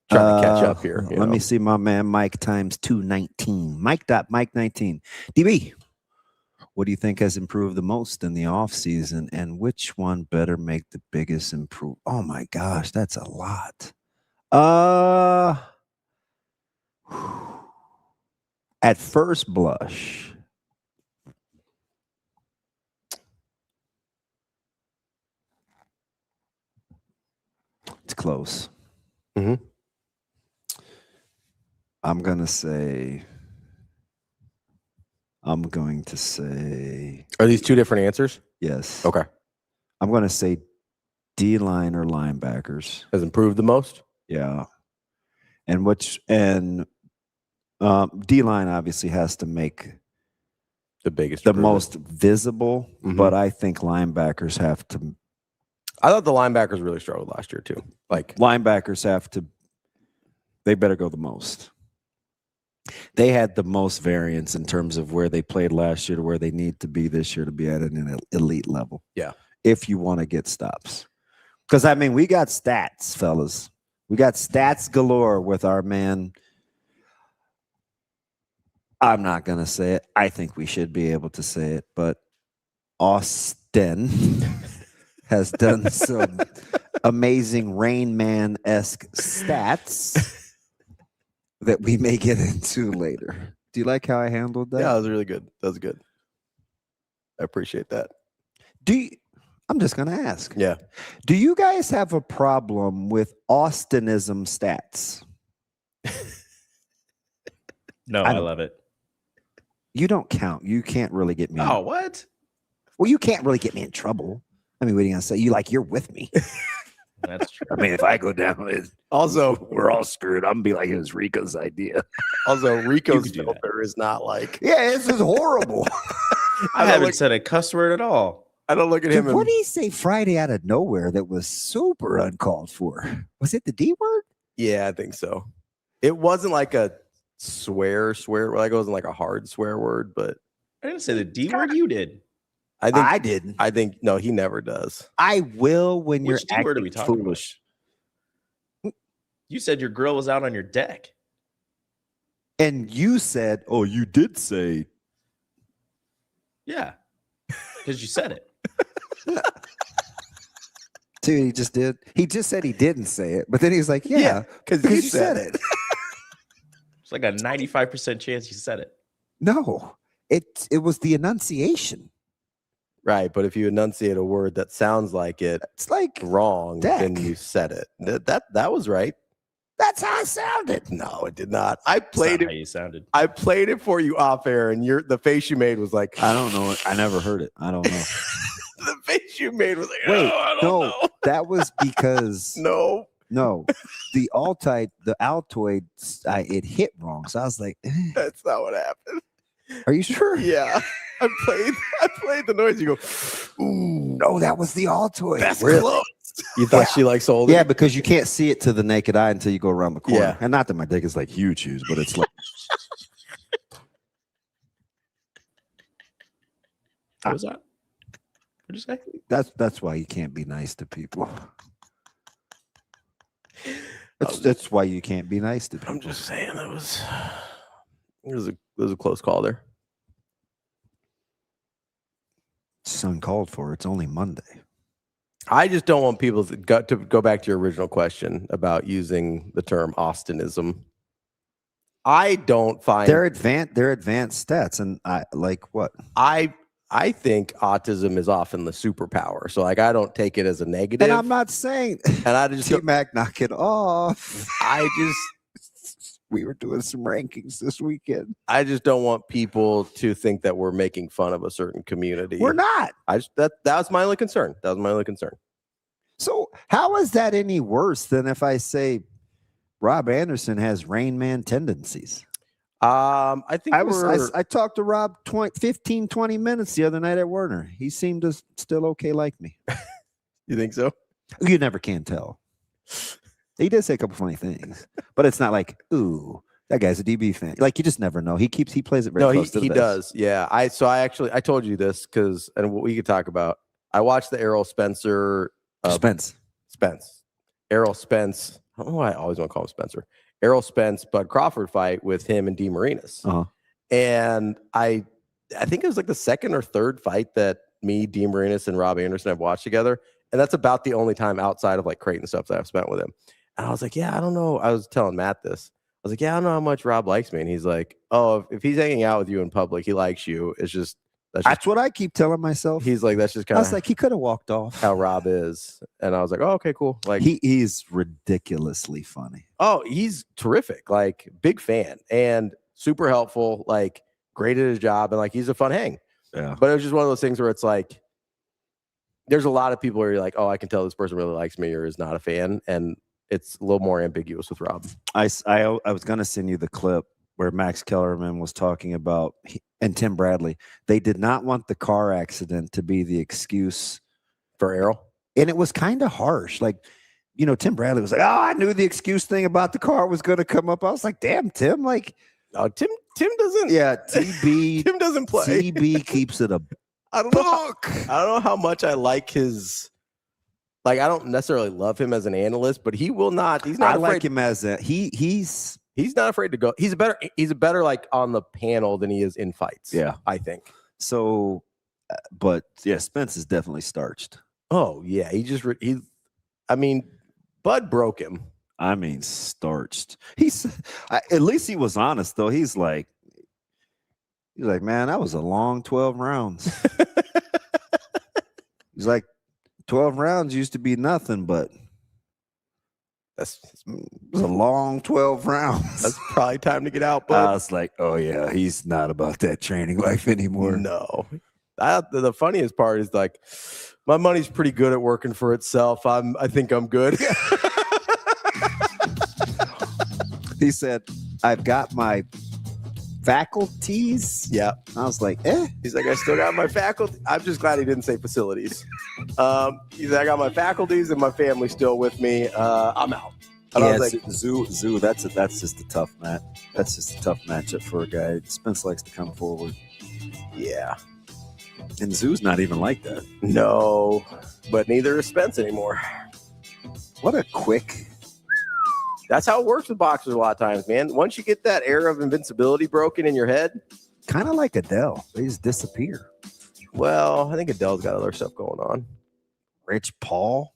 trying to catch up here. Let me see my man Mike times 219. Mike 19. DB, what do you think has improved the most in the offseason, and which one better make the biggest improve? Oh my gosh, that's a lot. At first blush, it's close. Mm-hmm. I'm going to say. Are these two different answers? Yes. Okay. I'm going to say D-line or linebackers. Has improved the most? Yeah. And D-line obviously has to make the most visible, but I think linebackers have to. I thought the linebackers really struggled last year too. Like linebackers they better go the most. They had the most variance in terms of where they played last year to where they need to be this year to be at an elite level. Yeah. If you want to get stops. Because, we got stats, fellas. We got stats galore with our man. I'm not going to say it. I think we should be able to say it. But Austin has done some amazing Rain Man-esque stats that we may get into later. Do you like how I handled that? Yeah, that was really good. That was good. I appreciate that. I'm just going to ask. Yeah. Do you guys have a problem with Austinism stats? No, I love it. You don't count. You can't really get me. Oh, what? Well, you can't really get me in trouble. What are you going to say? You're with me. That's true. If I go down, also we're all screwed. I'm gonna be like, it was Rico's idea. Also, Rico's filter is not like. Yeah, this is horrible. I haven't said a cuss word at all. I don't look at him. What did he say Friday out of nowhere that was super uncalled for? Was it the D word? Yeah, I think so. It wasn't like a swear. Like it wasn't like a hard swear word, but I didn't say the D word. You did. I didn't. I think no, he never does. I will when Which you're D-word are we acting talking foolish. You said your girl was out on your deck. And you said, oh, you did say. Yeah. Because you said it. Dude, he just did. He just said he didn't say it, but then he was like, yeah, because you said it. It's like a 95% chance you said it. No, it was the enunciation. Right, but if you enunciate a word that sounds like it's like wrong, then you said it. That was right. That's how it sounded. No, it did not. I played it. How you sounded. I played it for you off air, and the face you made was like, I don't know. I never heard it. I don't know. The face you made was like, wait, I don't know. That was because no, the Altoid, it hit wrong. So I was like, that's not what happened. Are you sure? Yeah. I played the noise. You go, ooh. No, that was the Altoid. That's close. You thought she like sold it? Yeah, because you can't see it to the naked eye until you go around the corner. Yeah. And not that my dick is like huge, but it's like. What was that? What'd you say? That's why you can't be nice to people. That's why you can't be nice to people. I'm just saying it was a close call there. It's uncalled for. It's only Monday. I just don't want people to go back to your original question about using the term Austinism. I don't find they're advanced stats, and I like what I think autism is often the superpower. So like I don't take it as a negative. And I'm not saying and I just T-Mac knock it off. We were doing some rankings this weekend. I just don't want people to think that we're making fun of a certain community. We're not. That was my only concern. So how is that any worse than if I say Rob Anderson has Rain Man tendencies? I think I talked to Rob 15, 20 minutes the other night at Werner. He seemed to still okay like me. You think so? You never can tell. He did say a couple funny things, but it's not like, ooh, that guy's a DB fan. Like you just never know. He plays it very close to the vest. Does. Yeah. I told you this and what we could talk about. I watched the Errol Spencer. Spence. Errol Spence. I don't know why I always want to call him Spencer. Errol Spence, Bud Crawford fight with him and DeMarinis. Uh-huh. And I think it was like the second or third fight that me, DeMarinis, and Rob Anderson have watched together. And that's about the only time outside of like Creighton stuff that I've spent with him. And I was like, yeah, I don't know. I was telling Matt this. I was like, yeah, I don't know how much Rob likes me. And he's like, oh, if he's hanging out with you in public, he likes you. It's just that's what I keep telling myself. He's like, that's just kind of. I was like, he could have walked off. How Rob is, and I was like, oh, okay, cool. Like he's ridiculously funny. Oh, he's terrific. Like big fan and super helpful. Like great at his job, and like he's a fun hang. Yeah. But it was just one of those things where it's like, there's a lot of people where you're like, oh, I can tell this person really likes me or is not a fan, and it's a little more ambiguous with Rob. I was gonna send you the clip where Max Kellerman was talking about, and Tim Bradley, they did not want the car accident to be the excuse for Errol. And it was kind of harsh. Like, you know, Tim Bradley was like, oh, I knew the excuse thing about the car was going to come up. I was like, damn, Tim, like. Oh, Tim doesn't. Yeah, TB. Tim doesn't play. TB keeps it a I don't know how much I like his. Like, I don't necessarily love him as an analyst, but he will not. He's not. I like him as a He's not afraid to go. He's a better like on the panel than he is in fights. Yeah, I think. So, but yeah, Spence is definitely starched. Oh yeah, I mean, Bud broke him. I mean, starched. At least he was honest though. He's like, man, that was a long 12 rounds. He's like, 12 rounds used to be nothing, but. It's a long 12 rounds. That's probably time to get out, Bud. I was like, oh, yeah, he's not about that training life anymore. No. The funniest part is like, my money's pretty good at working for itself. I think I'm good. He said, I've got my faculties. Yeah. I was like, He's like, I still got my faculty. I'm just glad he didn't say facilities. He's like, I got my faculties and my family still with me. I'm out. And yeah, I was like, Zoo. That's just a tough match. That's just a tough matchup for a guy. Spence likes to come forward. Yeah. And Zoo's not even like that. No, but neither is Spence anymore. What a quick. That's how it works with boxers a lot of times, man. Once you get that air of invincibility broken in your head. Kind of like Adele. They just disappear. Well, I think Adele's got other stuff going on. Rich Paul.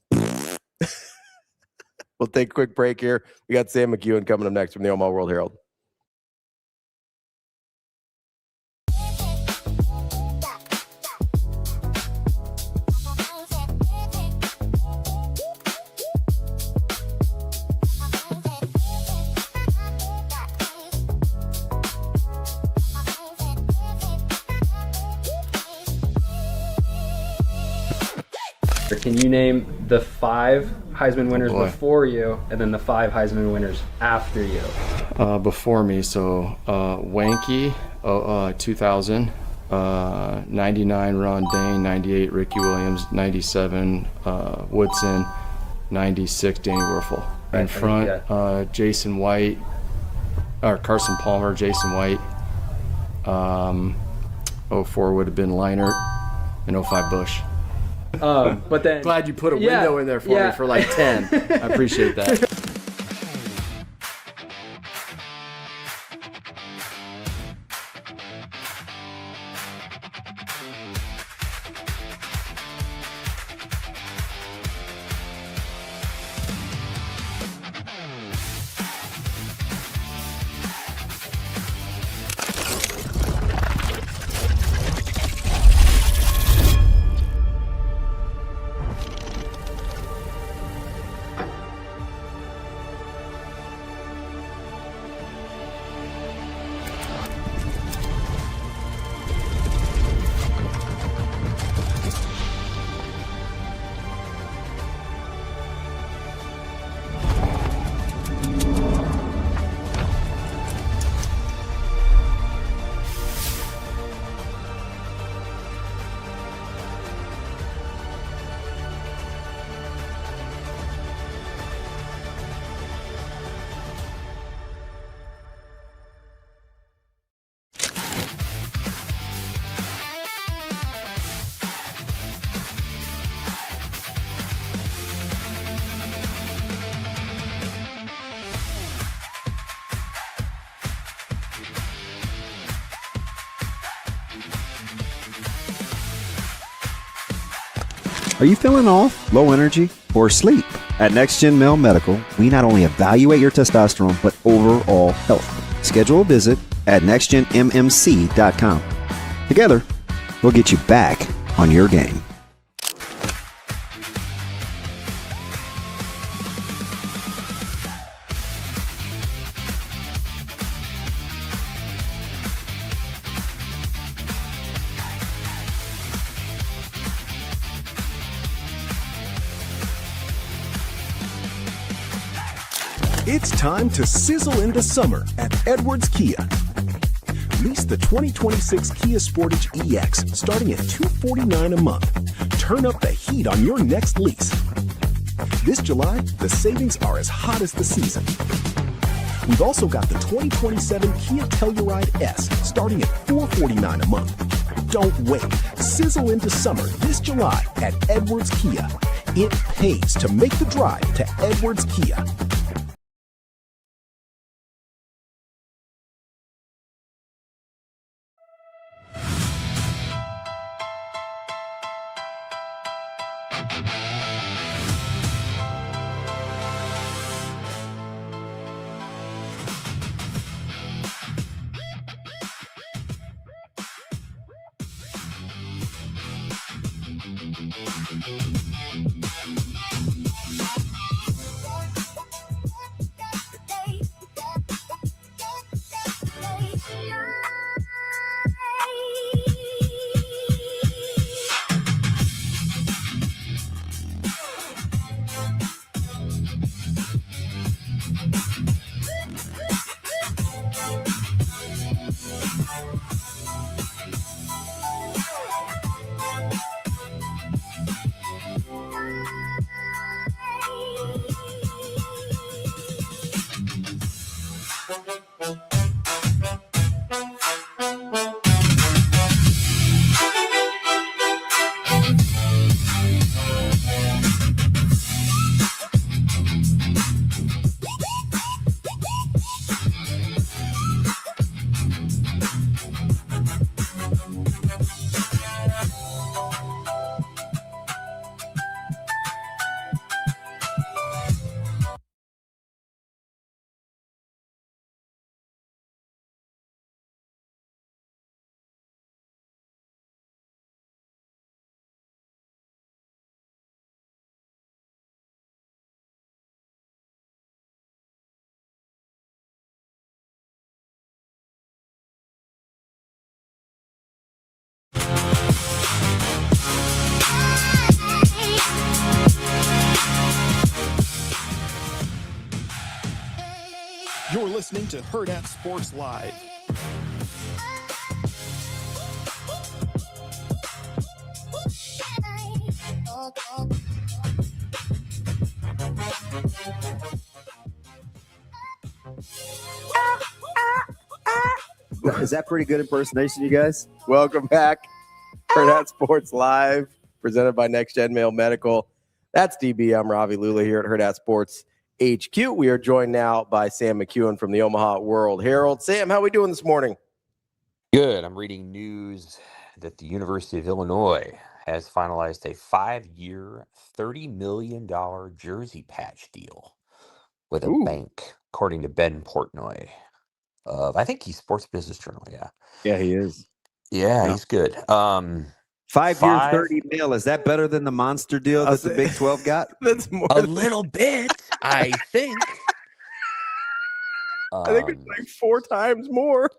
We'll take a quick break here. We got Sam McKEWON coming up next from the Omaha World Herald. Can you name the 5 Heisman winners before you and then the 5 Heisman winners after you? Before me, so Wanky, 2000, 99 Ron Dane, 98 Ricky Williams, 97 Woodson, 96 Danny Werfel. Right, In front, Jason White, or Carson Palmer, Jason White. 04 would have been Leinert, and 05 Bush. But then Glad you put a window in there for me for like 10. I appreciate that. Are you feeling off, low energy, or asleep? At Next Gen Male Medical, we not only evaluate your testosterone, but overall health. Schedule a visit at nextgenmmc.com. Together, we'll get you back on your game. It's time to sizzle into summer at Edwards Kia. Lease the 2026 Kia Sportage EX starting at $249 a month. Turn up the heat on your next lease. This July, the savings are as hot as the season. We've also got the 2027 Kia Telluride S starting at $449 a month. Don't wait. Sizzle into summer this July at Edwards Kia. It pays to make the drive to Edwards Kia. You're listening to Hurrdat Sports Live. Is that pretty good impersonation, you guys? Welcome back. Hurrdat Sports Live, presented by Next Gen Mail Medical. That's DB. I'm Ravi Lulla here at Hurrdat Sports HQ. We are joined now by Sam McKEWON from the Omaha World Herald. Sam, how are we doing this morning? Good. I'm reading news that the University of Illinois has finalized a 5-year, $30 million jersey patch deal with a bank, according to Ben Portnoy. I think he's Sports Business Journal. Yeah. Yeah, he is. Yeah, he's good. 5 years, 30 mil. Is that better than the monster deal that the Big 12 got? That's more a little bit, I think. I think it's like 4 times more.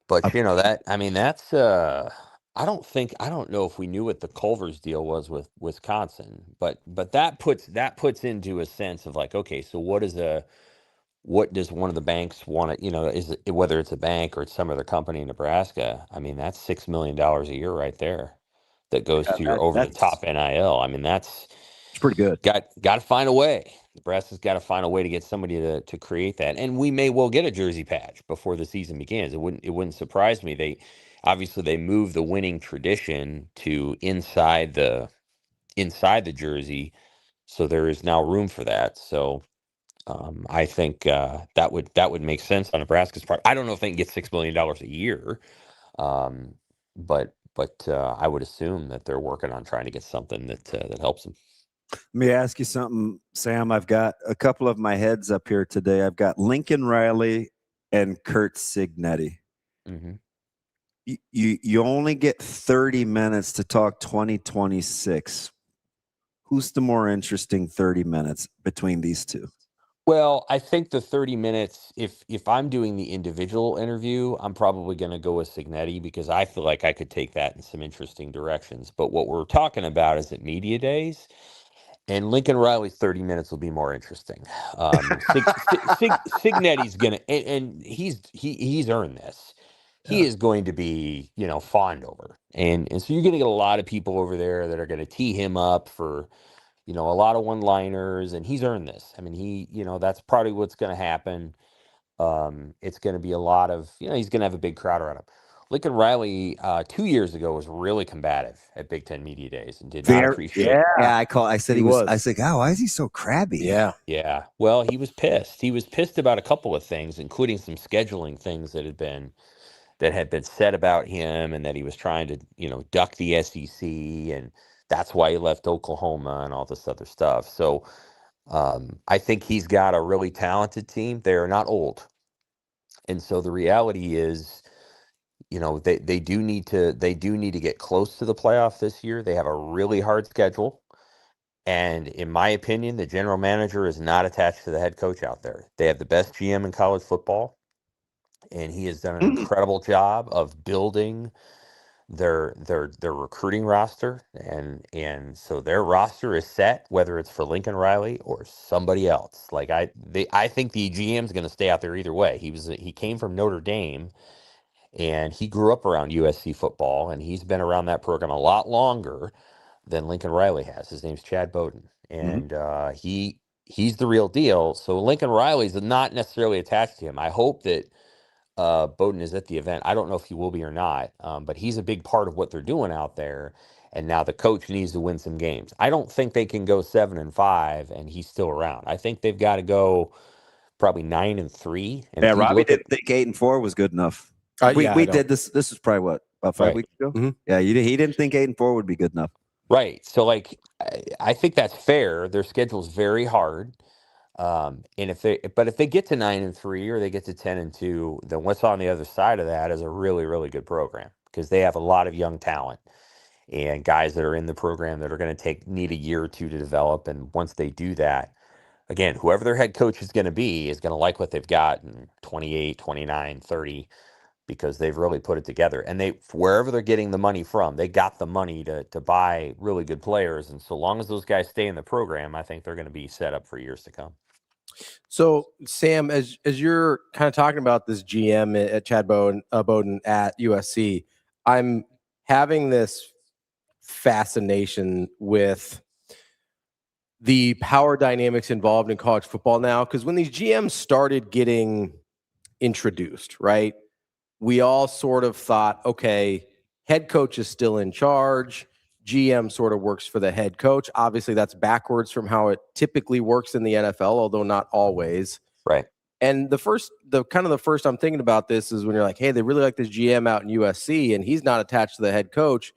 But you know that's I don't know if we knew what the Culver's deal was with Wisconsin, but that puts into a sense of like, okay, so what does one of the banks want to, is it, whether it's a bank or it's some other company in Nebraska? I mean, that's $6 million a year right there that goes to your over the top NIL. I mean, it's pretty good. Got to find a way. Nebraska's got to find a way to get somebody to create that, and we may well get a jersey patch before the season begins. It wouldn't surprise me. They moved the winning tradition to inside the jersey, so there is now room for that. So I think that would make sense on Nebraska's part. I don't know if they can get $6 million a year, but I would assume that they're working on trying to get something that helps them. Let me ask you something, Sam. I've got a couple of my heads up here today. I've got Lincoln Riley and Kurt Signetti. Mm-hmm. You only get 30 minutes to talk 2026. Who's the more interesting 30 minutes between these two? Well, I think the 30 minutes, if I'm doing the individual interview, I'm probably going to go with Signetti because I feel like I could take that in some interesting directions. But what we're talking about is at media days. And Lincoln Riley's 30 minutes will be more interesting. Signetti's gonna, and he's earned this. He is going to be, fawned over, and so you're going to get a lot of people over there that are going to tee him up for, a lot of one-liners, and he's earned this. I mean, that's probably what's going to happen. It's going to be a lot of, he's going to have a big crowd around him. Lincoln Riley 2 years ago was really combative at Big Ten Media Days and did not appreciate it. Yeah, I said he was. I said, "Oh, why is he so crabby?" Yeah. Well, he was pissed. He was pissed about a couple of things, including some scheduling things that had been said about him, and that he was trying to, duck the SEC, and that's why he left Oklahoma and all this other stuff. So I think he's got a really talented team. They're not old, and so the reality is, they do need to get close to the playoff this year. They have a really hard schedule. And in my opinion, the general manager is not attached to the head coach out there. They have the best GM in college football, and he has done an incredible job of building their recruiting roster. And so their roster is set, whether it's for Lincoln Riley or somebody else. Like I think the GM is going to stay out there either way. He came from Notre Dame. And he grew up around USC football, and he's been around that program a lot longer than Lincoln Riley has. His name's Chad Bowden, and he's the real deal. So Lincoln Riley's not necessarily attached to him. I hope that Bowden is at the event. I don't know if he will be or not, but he's a big part of what they're doing out there. And now the coach needs to win some games. I don't think they can go 7-5 and he's still around. I think they've got to go probably 9-3. And Robbie didn't think 8-4 was good enough. We did this. This was probably about 5 weeks ago. Mm-hmm. Yeah, he didn't think 8-4 would be good enough. Right. So I think that's fair. Their schedule's very hard. And if they get to 9-3 or they get to 10-2, then what's on the other side of that is a really, really good program because they have a lot of young talent and guys that are in the program that are going to need a year or two to develop. And once they do that, again, whoever their head coach is going to like what they've got in 28, 29, 30. Because they've really put it together, and wherever they're getting the money from, they got the money to buy really good players. And so long as those guys stay in the program, I think they're going to be set up for years to come. So Sam, as you're kind of talking about this GM at Chad Bowden at USC, I'm having this fascination with the power dynamics involved in college football now. Because when these GMs started getting introduced, right? We all sort of thought, okay, head coach is still in charge. GM sort of works for the head coach. Obviously, that's backwards from how it typically works in the NFL, although not always. Right. And the first I'm thinking about this is when you're like, hey, they really like this GM out in USC, and he's not attached to the head coach.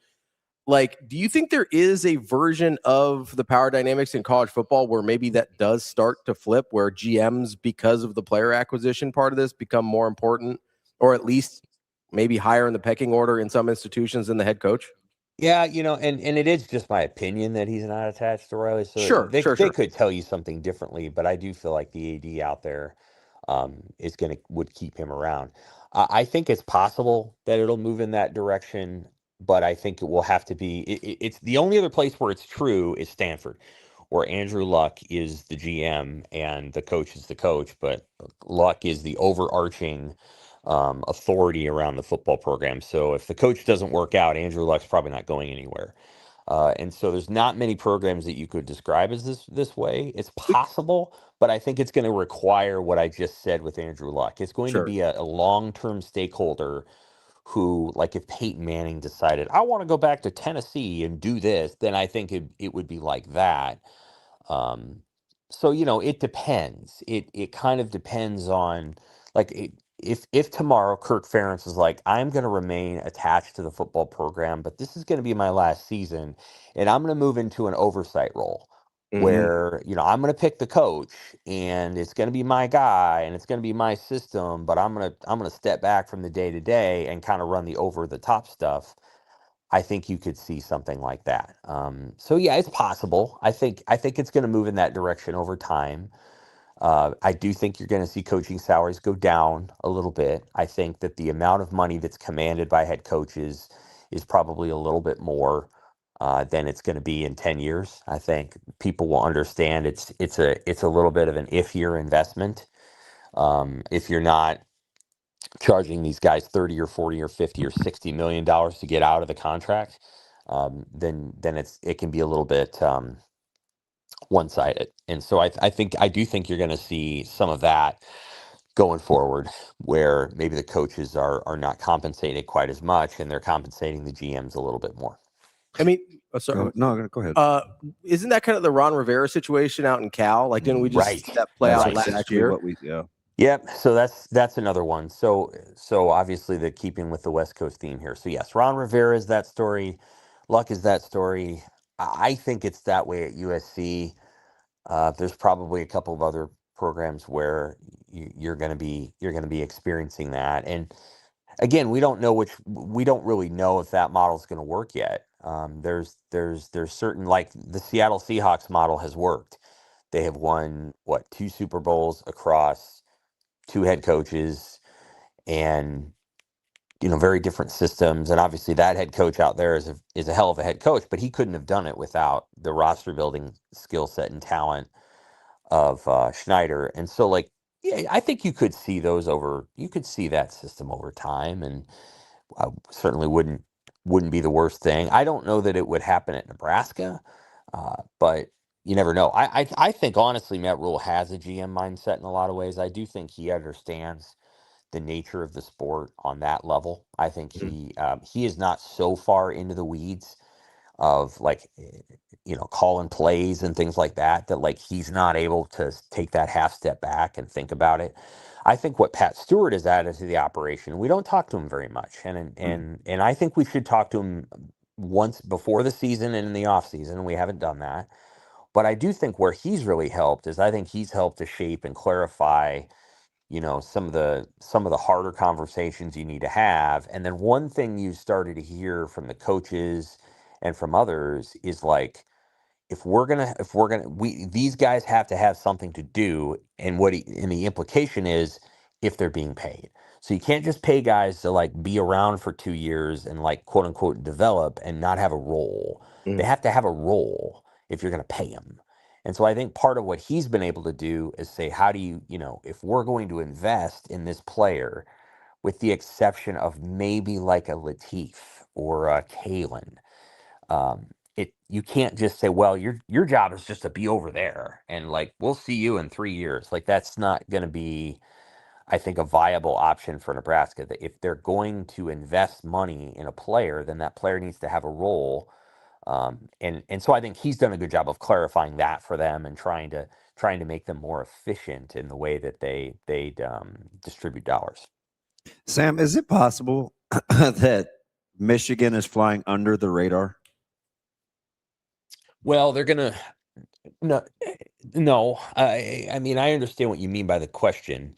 Like, do you think there is a version of the power dynamics in college football where maybe that does start to flip, where GMs, because of the player acquisition part of this, become more important, or at least maybe higher in the pecking order in some institutions than the head coach? Yeah, and it is just my opinion that he's not attached to Riley. So Sure. they could tell you something differently, but I do feel like the AD out there would keep him around. I think it's possible that it'll move in that direction, but I think it will have to be. It's the only other place where it's true is Stanford, where Andrew Luck is the GM and the coach is the coach, but Luck is the overarching authority around the football program. So if the coach doesn't work out, Andrew Luck's probably not going anywhere. And so there's not many programs that you could describe as this way. It's possible, but I think it's going to require what I just said with Andrew Luck. It's going to be a long-term stakeholder who, like if Peyton Manning decided, I want to go back to Tennessee and do this, then I think it would be like that. So, it depends. It kind of depends on, like, if tomorrow Kirk Ferentz is like, I'm going to remain attached to the football program, but this is going to be my last season, and I'm going to move into an oversight role where, I'm going to pick the coach, and it's going to be my guy, and it's going to be my system, but I'm going to step back from the day to day and kind of run the over the top stuff. I think you could see something like that. So yeah, it's possible. I think it's going to move in that direction over time. I do think you're going to see coaching salaries go down a little bit. I think that the amount of money that's commanded by head coaches is probably a little bit more than it's going to be in 10 years. I think people will understand it's a little bit of an if-year investment. If you're not charging these guys 30 or 40 or 50 or 60 million dollars to get out of the contract, then it can be a little bit one-sided. And so I do think you're going to see some of that going forward, where maybe the coaches are not compensated quite as much, and they're compensating the GMs a little bit more. I mean, sorry. Go ahead. Isn't that kind of the Ron Rivera situation out in Cal? Like, didn't we just see that play out last year? Yep. So that's another one. So obviously the keeping with the West Coast theme here. So yes, Ron Rivera is that story. Luck is that story. I think it's that way at USC. There's probably a couple of other programs where you're going to be experiencing that. And again, we don't really know if that model is going to work yet. There's certain, like the Seattle Seahawks model has worked. They have won 2 Super Bowls across 2 head coaches, and very different systems. And obviously that head coach out there is a hell of a head coach, but he couldn't have done it without the roster building skill set and talent of Schneider. And so, like, yeah, I think you could see that system over time, and I certainly wouldn't be the worst thing. I don't know that it would happen at Nebraska, but you never know. I think honestly Matt Rule has a GM mindset in a lot of ways. I do think he understands the nature of the sport on that level. I think he is not so far into the weeds of, like, calling plays and things like that like he's not able to take that half step back and think about it. I think what Pat Stewart has added to the operation, we don't talk to him very much, and I think we should talk to him once before the season and in the off season. We haven't done that, but I do think where he's really helped is I think he's helped to shape and clarify some of the harder conversations you need to have. And then one thing you started to hear from the coaches and from others is, like, these guys have to have something to do, and the implication is if they're being paid. So you can't just pay guys to, like, be around for 2 years and, like, quote unquote develop and not have a role. They have to have a role if you're going to pay them. And so I think part of what he's been able to do is say, how do you, if we're going to invest in this player, with the exception of maybe like a Latif or a Kalen, you can't just say, well, your job is just to be over there and, like, we'll see you in 3 years. Like, that's not going to be I think, a viable option for Nebraska. That if they're going to invest money in a player, then that player needs to have a role. And so I think he's done a good job of clarifying that for them and trying to make them more efficient in the way that they distribute dollars. Sam, is it possible that Michigan is flying under the radar? Well, they're gonna no. I mean, I understand what you mean by the question.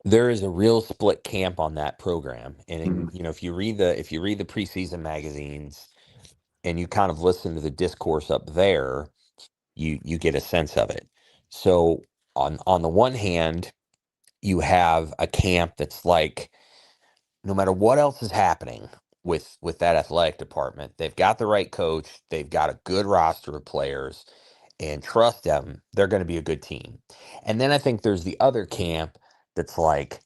There is a real split camp on that program, and if you read the preseason magazines and you kind of listen to the discourse up there, you get a sense of it. So on the one hand, you have a camp that's like, no matter what else is happening with that athletic department, they've got the right coach, they've got a good roster of players, and trust them, they're going to be a good team. And then I think there's the other camp that's like,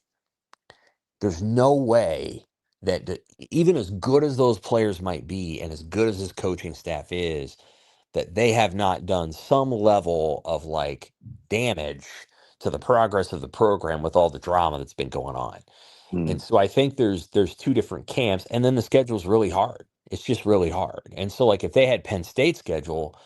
there's no way that even as good as those players might be and as good as this coaching staff is, that they have not done some level of like damage to the progress of the program with all the drama that's been going on. And so I think there's two different camps, and then the schedule's really hard. It's just really hard. And so like if they had Penn State's schedule,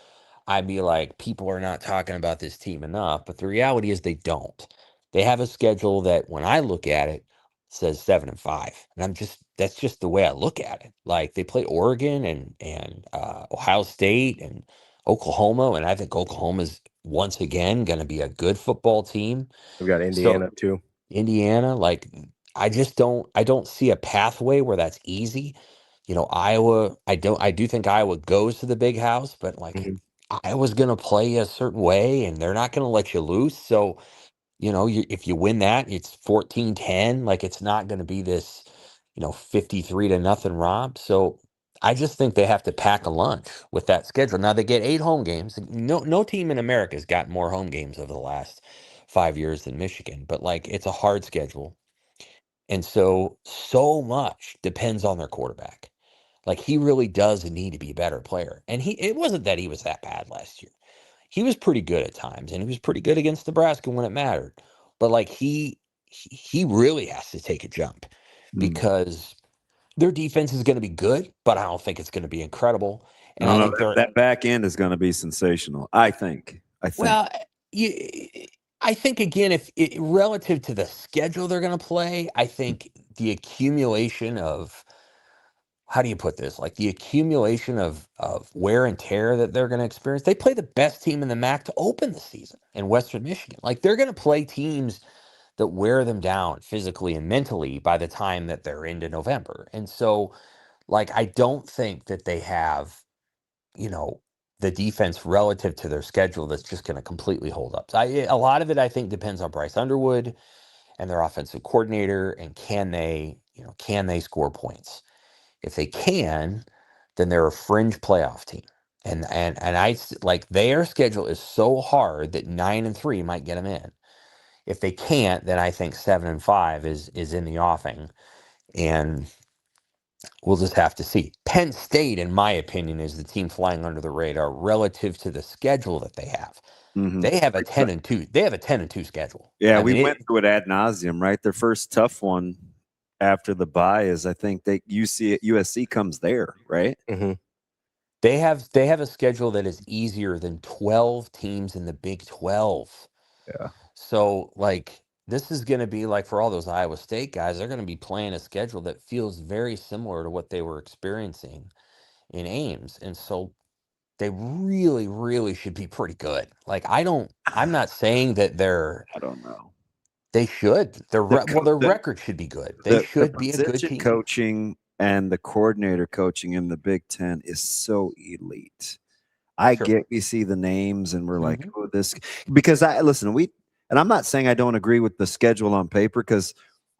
I'd be like, people are not talking about this team enough. But the reality is they don't. They have a schedule that when I look at it says 7-5. And that's just the way I look at it. Like they play Oregon and Ohio State and Oklahoma. And I think Oklahoma's once again going to be a good football team. We've got Indiana too. Indiana, like I don't see a pathway where that's easy. Iowa, I do think Iowa goes to the big house, but like Iowa's going to play a certain way and they're not going to let you loose. So, if you win that, it's 14-10. Like it's not going to be this, 53-0 romp. So I just think they have to pack a lunch with that schedule. Now they get 8 home games. No team in America has got more home games over the last 5 years than Michigan, but like it's a hard schedule. And so much depends on their quarterback. Like he really does need to be a better player. And it wasn't that he was that bad last year. He was pretty good at times, and he was pretty good against Nebraska when it mattered. But like he really has to take a jump because their defense is going to be good, but I don't think it's going to be incredible. And I think that back end is going to be sensational. I think. Well, I think again, if relative to the schedule they're going to play, I think the accumulation of, how do you put this? Like the accumulation of wear and tear that they're going to experience. They play the best team in the MAC to open the season in Western Michigan. Like they're going to play teams that wear them down physically and mentally by the time that they're into November. And so, like, I don't think that they have, the defense relative to their schedule that's just going to completely hold up. So a lot of it, I think, depends on Bryce Underwood and their offensive coordinator, and can they score points? If they can, then they're a fringe playoff team. And I like their schedule is so hard that 9-3 might get them in. If they can't, then I think 7-5 is in the offing, and we'll just have to see. Penn State, in my opinion, is the team flying under the radar relative to the schedule that they have. They have a 10-2. They have a 10-2 schedule. Yeah, we went through it ad nauseum, right? Their first tough one after the bye is, I think, USC comes there, right? They have a schedule that is easier than 12 teams in the Big 12. Yeah. So, like, this is going to be like for all those Iowa State guys, they're going to be playing a schedule that feels very similar to what they were experiencing in Ames. And so they really, really should be pretty good. Like, I'm not saying that I don't know. They should. Their record should be good. They should be a good team. Coaching and the coordinator coaching in the Big Ten is so elite. I get, we see the names and we're like, oh, this, because and I'm not saying I don't agree with the schedule on paper, because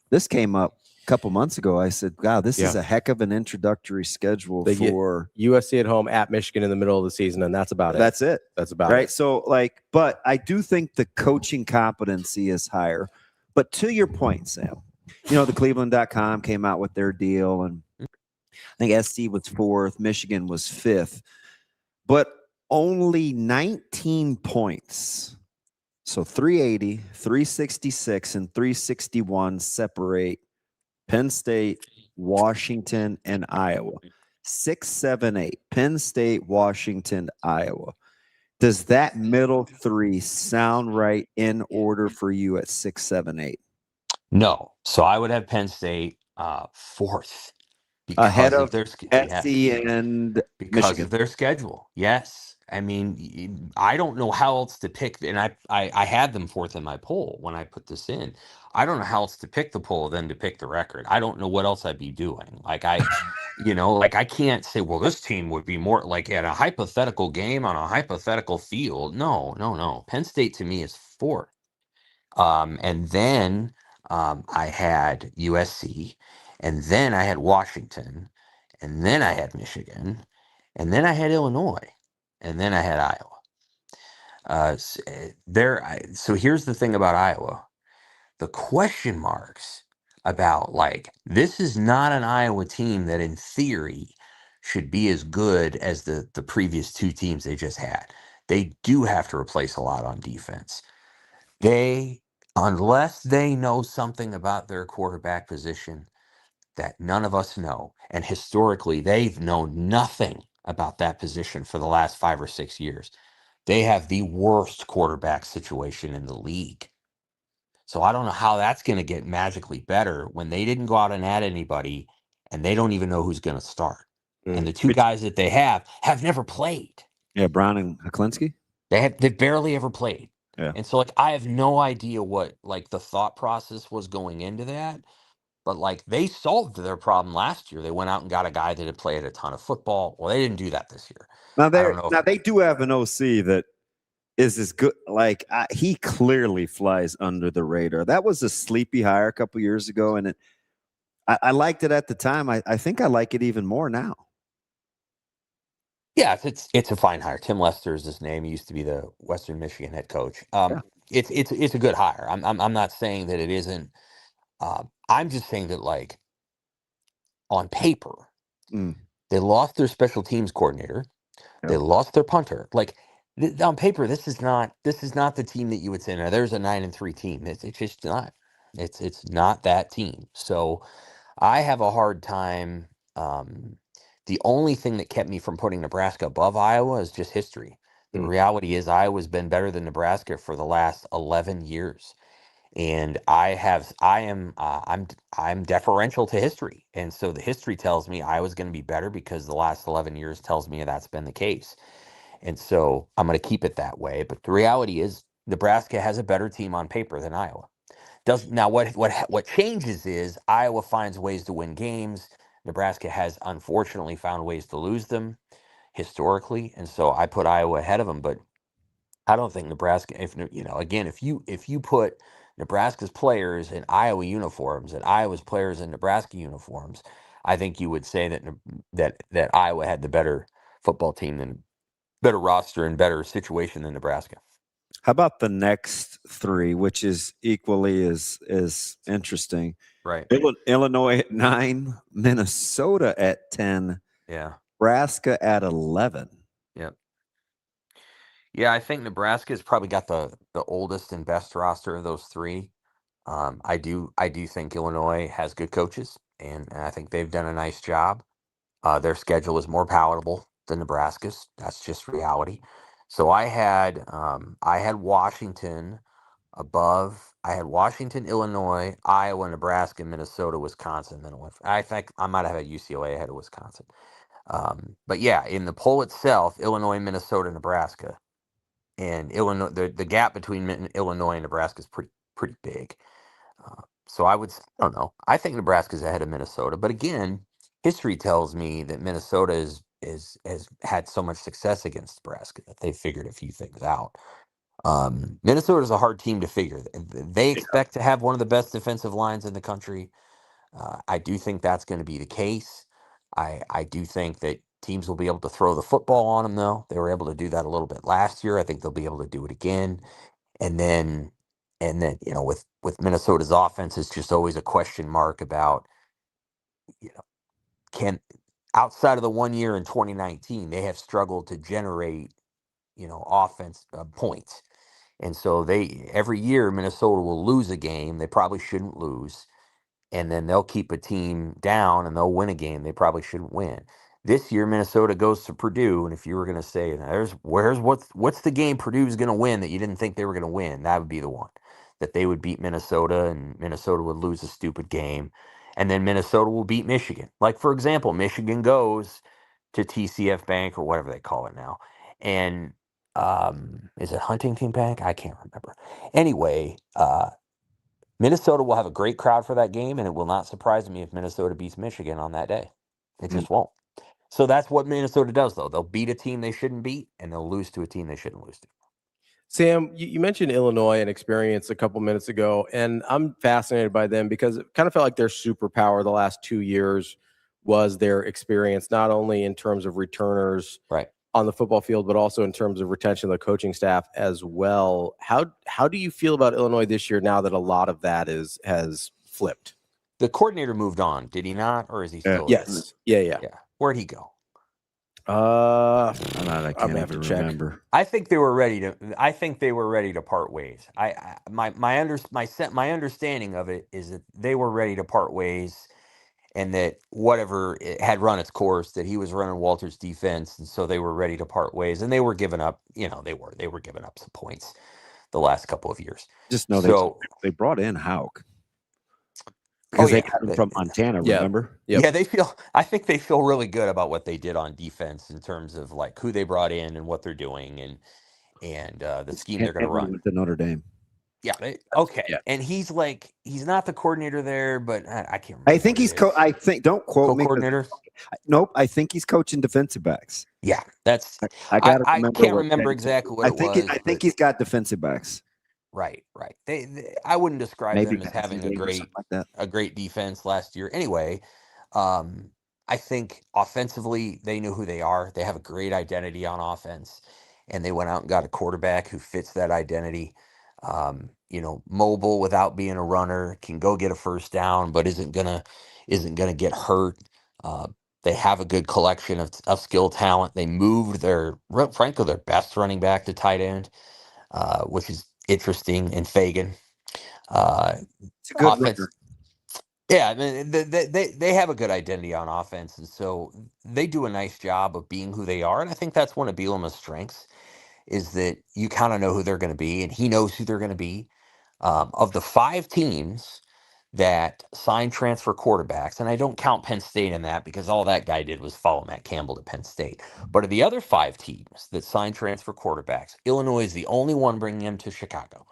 this came up a couple months ago. I said, wow, this is a heck of an introductory schedule for USC at home, at Michigan in the middle of the season, and that's about it. That's it. That's about right. it. So, like, but I do think the coaching competency is higher. But to your point, Sam, the Cleveland.com came out with their deal, and I think SC was 4th, Michigan was 5th, but only 19 points So 380, 366, and 361 separate Penn State, Washington, and Iowa. 6, 7, 8. Penn State, Washington, Iowa. Does that middle three sound right in order for you at 6, 7, 8? No. So I would have Penn State fourth Ahead because of of their SC and because Michigan. of their schedule. Yes. I mean, I don't know how else to pick. And I had them fourth in my poll when I put this in. I don't know how else to pick the poll than to pick the record. I don't know what else I'd be doing. Like I can't say, well, this team would be more like at a hypothetical game on a hypothetical field. No. Penn State to me is fourth. And then I had USC, and then I had Washington, and then I had Michigan, and then I had Illinois, and then I had Iowa. So here's the thing about Iowa. The question marks about, like, this is not an Iowa team that in theory should be as good as the previous two teams they just had. They do have to replace a lot on defense. Unless they know something about their quarterback position that none of us know, and historically they've known nothing about that position for the last 5 or 6 years. They have the worst quarterback situation in the league. So I don't know how that's going to get magically better when they didn't go out and add anybody and they don't even know who's going to start. And the two guys that they have never played. Yeah, Brown and Heklinski? They barely ever played. Yeah. And so, like, I have no idea what, like, the thought process was going into that. But, like, they solved their problem last year. They went out and got a guy that had played a ton of football. Well, they didn't do that this year. Now they do have an OC that is as good. Like, he clearly flies under the radar. That was a sleepy hire a couple years ago, and I liked it at the time. I think I like it even more now. Yeah, it's a fine hire. Tim Lester is his name. He used to be the Western Michigan head coach. It's a good hire. I'm not saying that it isn't. I'm just saying that, like, on paper, they lost their special teams coordinator. They lost their punter. Like, on paper, this is not the team that you would say, now there's a 9-3 team. It's just not. It's not that team. So I have a hard time. The only thing that kept me from putting Nebraska above Iowa is just history. The reality is Iowa's been better than Nebraska for the last 11 years. And I'm deferential to history. And so the history tells me Iowa's going to be better because the last 11 years tells me that's been the case. And so I'm going to keep it that way. But the reality is Nebraska has a better team on paper than Iowa. What changes is Iowa finds ways to win games. Nebraska has unfortunately found ways to lose them historically, and so I put Iowa ahead of them. But I don't think Nebraska. If you put Nebraska's players in Iowa uniforms and Iowa's players in Nebraska uniforms, I think you would say that Iowa had the better football team and better roster and better situation than Nebraska. How about the next three, which is equally as interesting? Right. Illinois at 9, Minnesota at 10, Nebraska at 11. Yep. Yeah, I think Nebraska has probably got the oldest and best roster of those three. I do think Illinois has good coaches, and I think they've done a nice job. Their schedule is more palatable than Nebraska's. That's just reality. So I had Washington above. I had Washington, Illinois, Iowa, Nebraska, Minnesota, Wisconsin. Then I think I might have had UCLA ahead of Wisconsin. But yeah, in the poll itself, Illinois, Minnesota, Nebraska, and Illinois, the gap between Illinois and Nebraska is pretty big. So I don't know. I think Nebraska's ahead of Minnesota, but again, history tells me that Minnesota has had so much success against Nebraska that they figured a few things out. Minnesota is a hard team to figure. They expect to have one of the best defensive lines in the country. I do think that's going to be the case. I do think that teams will be able to throw the football on them, though. They were able to do that a little bit last year. I think they'll be able to do it again. And then with Minnesota's offense, it's just always a question mark about, can outside of the 1 year in 2019, they have struggled to generate, offense points. And so every year Minnesota will lose a game they probably shouldn't lose, and then they'll keep a team down and they'll win a game they probably shouldn't win. This year Minnesota goes to Purdue, and if you were going to say what's the game Purdue's going to win that you didn't think they were going to win, that would be the one that they would beat Minnesota and Minnesota would lose a stupid game, and then Minnesota will beat Michigan. Like, for example, Michigan goes to TCF Bank or whatever they call it now, and is it Huntington Bank? I can't remember. Anyway, Minnesota will have a great crowd for that game, and it will not surprise me if Minnesota beats Michigan on that day. It just won't. So that's what Minnesota does, though. They'll beat a team they shouldn't beat, and they'll lose to a team they shouldn't lose to. Sam, you mentioned Illinois and experience a couple minutes ago, and I'm fascinated by them because it kind of felt like their superpower the last 2 years was their experience, not only in terms of returners on the football field, but also in terms of retention of the coaching staff as well. How do you feel about Illinois this year now that a lot of that has flipped? The coordinator moved on, did he not, or is he still? Yes. Yeah. Where'd he go? I can't even remember. I think they were ready to part ways. My understanding of it is that they were ready to part ways, and that whatever it had run its course, that he was running Walter's defense, and so they were ready to part ways, and they were giving up. They were giving up some points the last couple of years. Just know they brought in Houck. Because they got him from Montana, remember? Yeah, I think they feel really good about what they did on defense in terms of like who they brought in and what they're doing and the scheme they're going to run. Went to Notre Dame. Yeah. Okay. Yeah. And he's not the coordinator there, but I can't remember. I think he's don't quote me. Co-coordinator? Nope. I think he's coaching defensive backs. Yeah, that's. I can't remember exactly what it was. I think he's got defensive backs. Right. I wouldn't describe them as having a great defense last year. Anyway, I think offensively they knew who they are. They have a great identity on offense, and they went out and got a quarterback who fits that identity. Mobile without being a runner, can go get a first down, but isn't gonna get hurt. They have a good collection of skill talent. They moved their best running back to tight end, which is interesting, and Fagan. It's a good offense. Yeah, I mean, they have a good identity on offense, and so they do a nice job of being who they are. And I think that's one of Bielema's strengths, is that you kind of know who they're going to be, and he knows who they're going to be. Of the 5 teams that signed transfer quarterbacks, and I don't count Penn State in that because all that guy did was follow Matt Campbell to Penn State. But of the other 5 teams that signed transfer quarterbacks, Illinois is the only one bringing him to Chicago.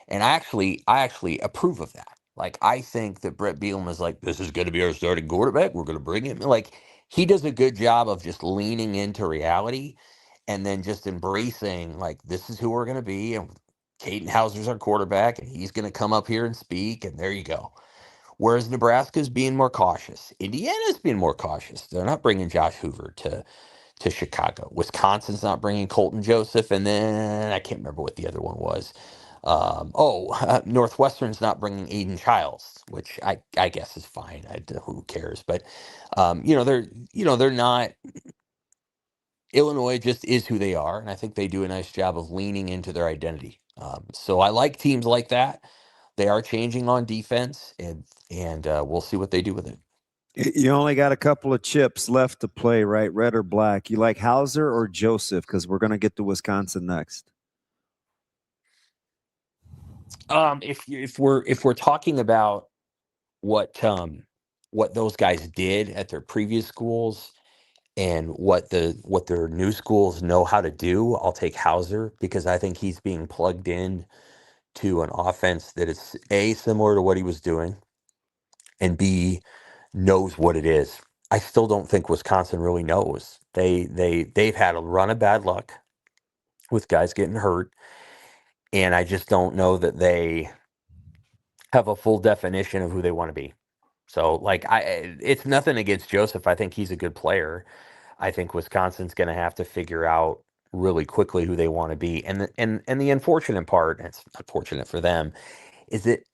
And I actually approve of that. Like, I think that Brett Bielema is like, this is going to be our starting quarterback. We're going to bring him. Like, he does a good job of just leaning into reality and then just embracing, like, this is who we're going to be. And Caden Hauser's our quarterback, and he's going to come up here and speak, and there you go. Whereas Nebraska's being more cautious. Indiana's being more cautious. They're not bringing Josh Hoover to Chicago. Wisconsin's not bringing Colton Joseph, and then I can't remember what the other one was. Northwestern's not bringing Aiden Childs, which I guess is fine. Who cares? But they're not. Illinois just is who they are, and I think they do a nice job of leaning into their identity. So I like teams like that. They are changing on defense, and we'll see what they do with it. You only got a couple of chips left to play, right? Red or black. You like Hauser or Joseph? Because we're going to get to Wisconsin next. If we're talking about what those guys did at their previous schools and what their new schools know how to do, I'll take Hauser, because I think he's being plugged in to an offense that is A, similar to what he was doing, and B, knows what it is. I still don't think Wisconsin really knows. They've had a run of bad luck with guys getting hurt, and I just don't know that they have a full definition of who they want to be. So, it's nothing against Joseph. I think he's a good player. I think Wisconsin's going to have to figure out really quickly who they want to be. And the unfortunate part, and it's unfortunate for them, is that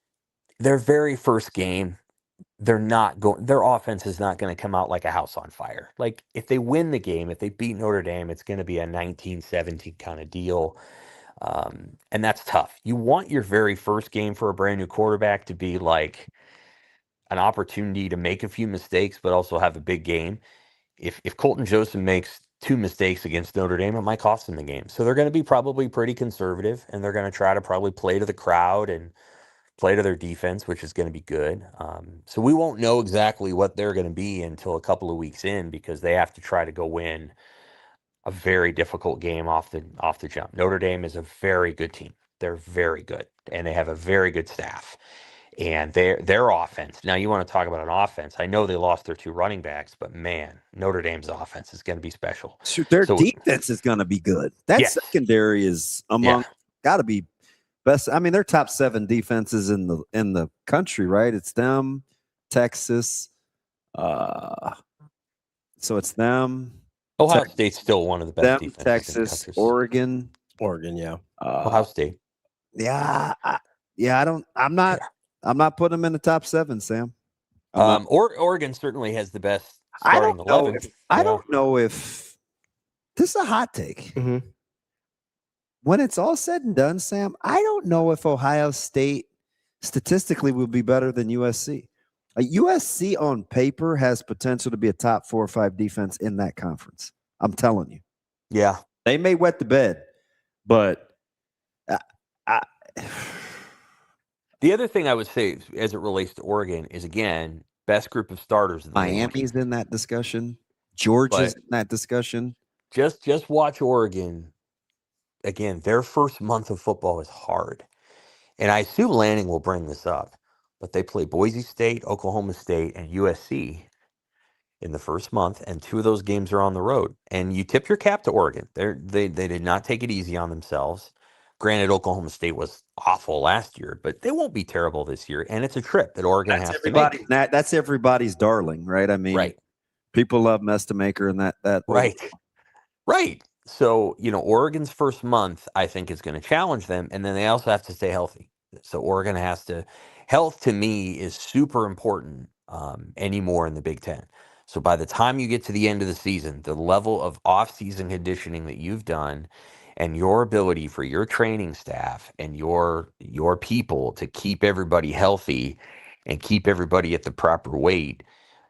their very first game, their offense is not going to come out like a house on fire. Like, if they win the game, if they beat Notre Dame, it's going to be a 19-17 kind of deal. And that's tough. You want your very first game for a brand new quarterback to be like an opportunity to make a few mistakes, but also have a big game. If Colton Joseph makes 2 mistakes against Notre Dame, it might cost them the game. So they're going to be probably pretty conservative, and they're going to try to probably play to the crowd and play to their defense, which is going to be good. So we won't know exactly what they're going to be until a couple of weeks in, because they have to try to go win a very difficult game off the jump. Notre Dame is a very good team. They're very good, and they have a very good staff. And their offense. Now, you want to talk about an offense. I know they lost their 2 running backs, but man, Notre Dame's offense is going to be special. Shoot, their defense is going to be good. That secondary is got to be best. I mean, they're top 7 defenses in the country, right? It's them, Texas. So it's them. Ohio State's still one of the best defenses. Texas, in the Oregon, yeah. Ohio State. I'm not putting them in the top 7, Sam. Oregon certainly has the best starting 11. I don't know if this is a hot take. Mm-hmm. When it's all said and done, Sam, I don't know if Ohio State statistically will be better than USC. USC on paper has potential to be a top 4 or 5 defense in that conference. I'm telling you. Yeah. They may wet the bed, but the other thing I would say as it relates to Oregon is, again, best group of starters. Miami's in that discussion. Georgia's in that discussion. Just watch Oregon. Again, their first month of football is hard. And I assume Lanning will bring this up, but they play Boise State, Oklahoma State, and USC in the first month, and 2 of those games are on the road. And you tip your cap to Oregon. They did not take it easy on themselves. Granted, Oklahoma State was awful last year, but they won't be terrible this year. And it's a trip that Oregon has to make. That's everybody's darling, right? I mean, people love Mestamaker and that. Right. So, Oregon's first month, I think, is going to challenge them. And then they also have to stay healthy. So Oregon has to. Health to me is super important anymore in the Big Ten. So by the time you get to the end of the season, the level of off-season conditioning that you've done, and your ability for your training staff and your people to keep everybody healthy and keep everybody at the proper weight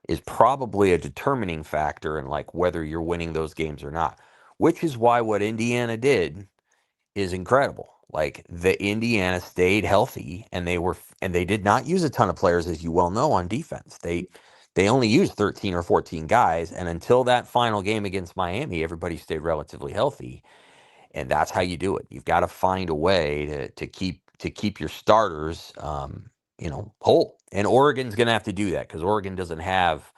is probably a determining factor in like whether you're winning those games or not, which is why what Indiana did is incredible. Like the Indiana stayed healthy, and they did not use a ton of players, as you well know, on defense. They only used 13 or 14 guys, and until that final game against Miami, everybody stayed relatively healthy. And that's how you do it. You've got to find a way to keep your starters, whole. And Oregon's going to have to do that, because Oregon doesn't have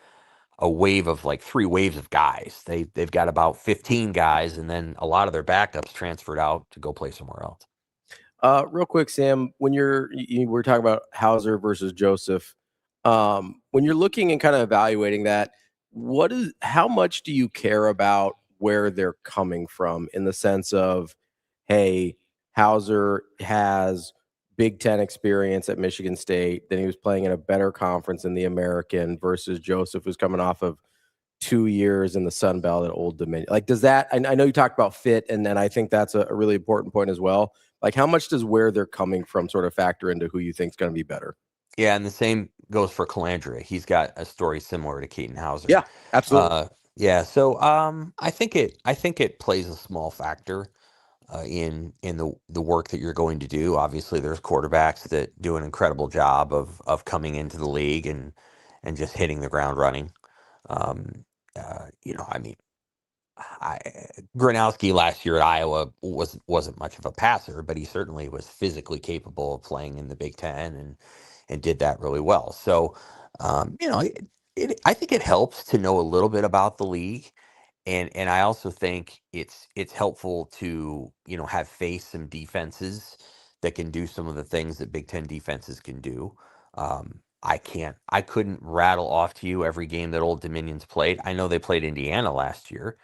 a wave of like 3 waves of guys. They've got about 15 guys, and then a lot of their backups transferred out to go play somewhere else. Real quick, Sam, when we're talking about Hauser versus Joseph, when you're looking and kind of evaluating that, how much do you care about where they're coming from, in the sense of, hey, Hauser has Big Ten experience at Michigan State, then he was playing in a better conference in the American, versus Joseph, who's coming off of 2 years in the Sun Belt at Old Dominion? Like, does that, I know you talked about fit, and I think that's a really important point as well. Like, how much does where they're coming from sort of factor into who you think is going to be better? Yeah, and the same goes for Calandria. He's got a story similar to Keaton Hauser. Yeah, absolutely. So I think it plays a small factor in the work that you're going to do. Obviously, there's quarterbacks that do an incredible job of coming into the league and just hitting the ground running. Gronowski last year at Iowa wasn't much of a passer, but he certainly was physically capable of playing in the Big Ten and did that really well. So, I think it helps to know a little bit about the league, and I also think it's helpful to have faced some defenses that can do some of the things that Big Ten defenses can do. I couldn't rattle off to you every game that Old Dominion's played. I know they played Indiana last year,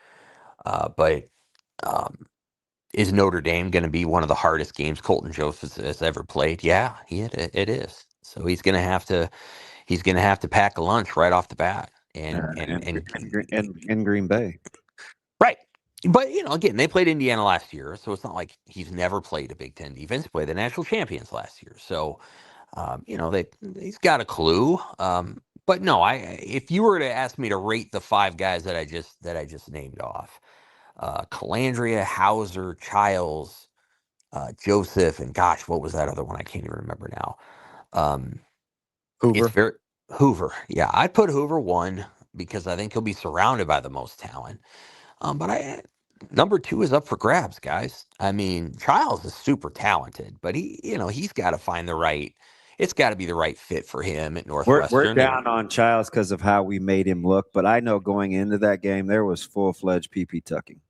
but is Notre Dame going to be one of the hardest games Colton Joseph has ever played? Yeah, it is. So he's going to have to pack a lunch right off the bat, and in Green Bay. Right. But, again, they played Indiana last year, so it's not like he's never played a Big Ten defense. He played the national champions last year. So, he's got a clue. But no, if you were to ask me to rate the 5 guys that I just named off, Calandria, Hauser, Childs, Joseph, and gosh, what was that other one? I can't even remember now. Hoover. Hoover. Yeah, I'd put Hoover 1 because I think he'll be surrounded by the most talent. But number 2 is up for grabs, guys. I mean, Childs is super talented, but he's got to find it's got to be the right fit for him at Northwestern. We're down on Childs because of how we made him look, but I know going into that game, there was full-fledged PP tucking.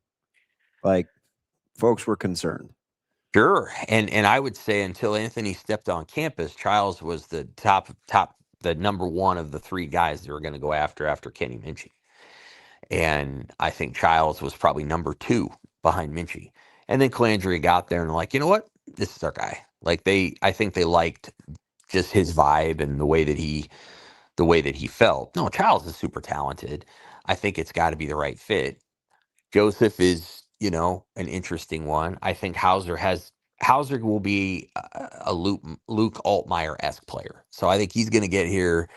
Like, folks were concerned. Sure. And I would say until Anthony stepped on campus, Childs was the the number 1 of the 3 guys that were going to go after Kenny Minchey. And I think Childs was probably number 2 behind Minchey. And then Calandria got there and like, you know what? This is our guy. Like I think they liked just his vibe and the way that he felt. No, Childs is super talented. I think it's got to be the right fit. Joseph is, an interesting one. I think Hauser will be a Luke Altmaier-esque player. So I think he's going to get here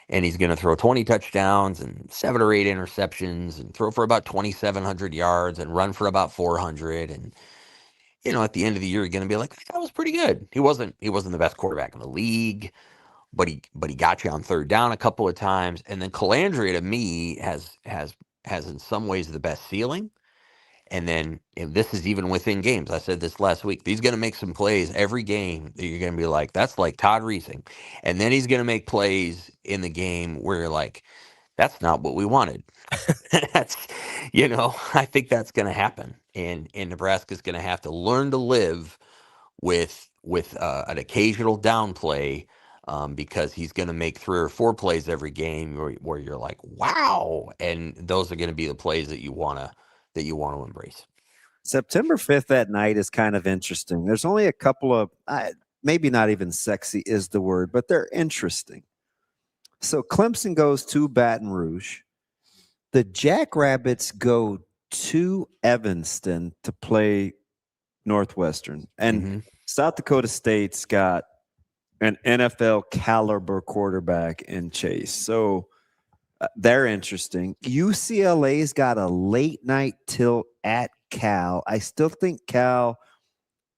and he's going to throw 20 touchdowns and 7 or 8 interceptions and throw for about 2,700 yards and run for about 400. And, at the end of the year, you're going to be like, that was pretty good. He wasn't the best quarterback in the league, but he got you on third down a couple of times. And then Calandria, to me, has in some ways the best ceiling. And then this is even within games. I said this last week. He's going to make some plays every game that you're going to be like, that's like Todd Reesing. And then he's going to make plays in the game where you're like, that's not what we wanted. That's, I think that's going to happen. And Nebraska's going to have to learn to live with an occasional down play because he's going to make 3 or 4 plays every game where you're like, wow. And those are going to be the plays that you want to embrace. September 5th that night is kind of interesting. There's only a couple of, maybe not even sexy is the word, but they're interesting. So Clemson goes to Baton Rouge. The Jackrabbits go to Evanston to play Northwestern. And South Dakota State's got an NFL caliber quarterback in Chase. So they're interesting. UCLA's got a late night tilt at Cal. I still think Cal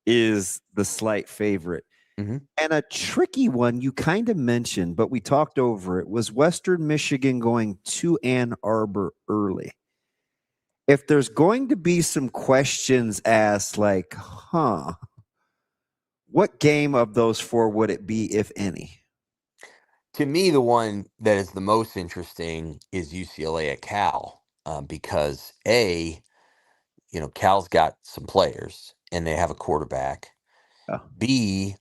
is the slight favorite. And a tricky one you kind of mentioned, but we talked over it, was Western Michigan going to Ann Arbor early. If there's going to be some questions asked like, what game of those 4 would it be, if any? To me, the one that is the most interesting is UCLA at Cal because Cal's got some players and they have a quarterback. B,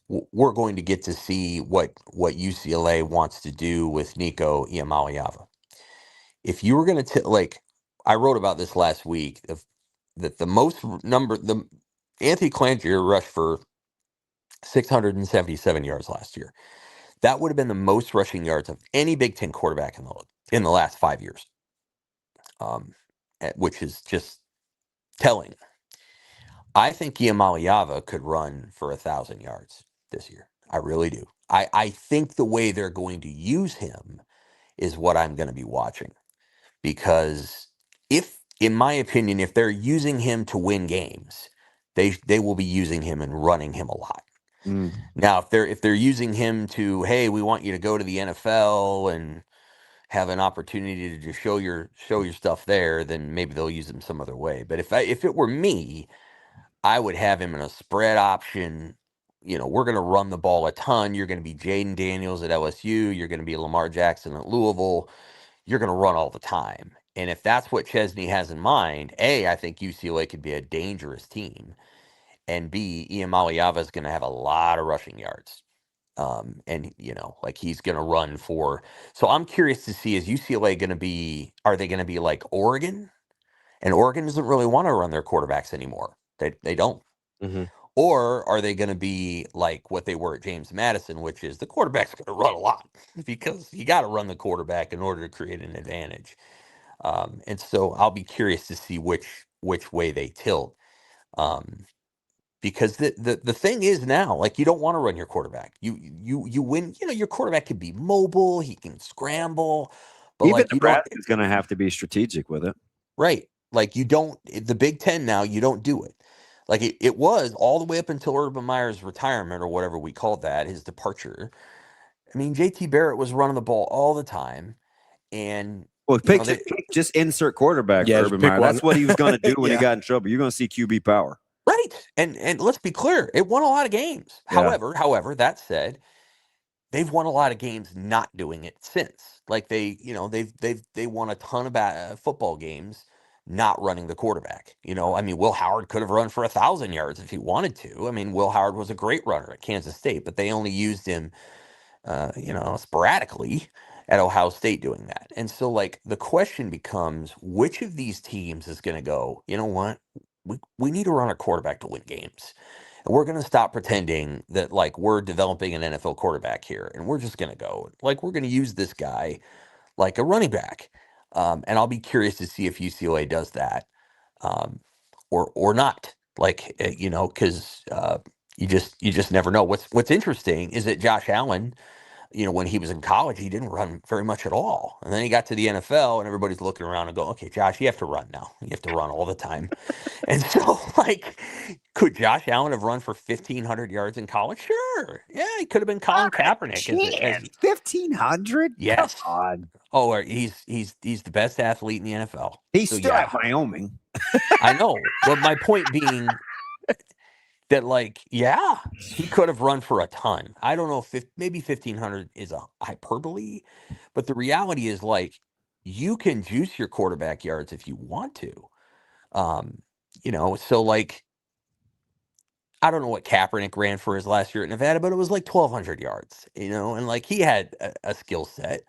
we're going to get to see what UCLA wants to do with Nico Iamaleava. If you were going to I wrote about this last week that the Anthony Calandria rushed for 677 yards last year. That would have been the most rushing yards of any Big Ten quarterback in the last 5 years, which is just telling. I think Iamaleava could run for 1,000 yards this year. I really do. I think the way they're going to use him is what I'm going to be watching. Because in my opinion, if they're using him to win games, they will be using him and running him a lot. Now, if they're using him to, hey, we want you to go to the NFL and have an opportunity to just show your stuff there, then maybe they'll use him some other way. But if it were me, I would have him in a spread option. We're going to run the ball a ton. You're going to be Jaden Daniels at LSU. You're going to be Lamar Jackson at Louisville. You're going to run all the time. And if that's what Chesney has in mind, A, I think UCLA could be a dangerous team. And B, Iamaleava is going to have a lot of rushing yards. And, he's going to run for. So I'm curious to see, is UCLA going to be, are they going to be like Oregon? And Oregon doesn't really want to run their quarterbacks anymore. They don't. Or are they going to be like what they were at James Madison, which is the quarterback's going to run a lot because you got to run the quarterback in order to create an advantage. And so I'll be curious to see which way they tilt. Because the thing is now, like, you don't want to run your quarterback. You win. Your quarterback can be mobile. He can scramble. But even like, you don't. Nebraska's going to have to be strategic with it. Right. Like, you don't. The Big Ten now, you don't do it. Like, it was all the way up until Urban Meyer's retirement, or whatever we called that, his departure. I mean, JT Barrett was running the ball all the time. And just insert quarterback for Urban Meyer. That's what he was going to do when he got in trouble. You're going to see QB power. Right. And let's be clear, it won a lot of games. Yeah. However, that said, they've won a lot of games not doing it since. Like, they won a ton of football games not running the quarterback. I mean, Will Howard could have run for 1,000 yards if he wanted to. I mean, Will Howard was a great runner at Kansas State, but they only used him sporadically at Ohio State doing that. And so, like, the question becomes, which of these teams is going to go, you know what? We need to run a quarterback to win games. And we're going to stop pretending that, like, we're developing an NFL quarterback here. And we're just going to go, like, we're going to use this guy like a running back. And I'll be curious to see if UCLA does that or not. Like, because you just never know. What's interesting is that Josh Allen, when he was in college, he didn't run very much at all. And then he got to the NFL and everybody's looking around and go, okay, Josh, you have to run now. You have to run all the time. And so, like, could Josh Allen have run for 1,500 yards in college? Sure. Yeah, he could have been Colin Kaepernick. 1,500? Yes. Come on. Oh, he's the best athlete in the NFL. He's still at Wyoming. I know. But my point being that, like, yeah, he could have run for a ton. I don't know if maybe 1,500 is a hyperbole, but the reality is, like, you can juice your quarterback yards if you want to. So, like, I don't know what Kaepernick ran for his last year at Nevada, but it was like 1,200 yards, and, like, he had a skill set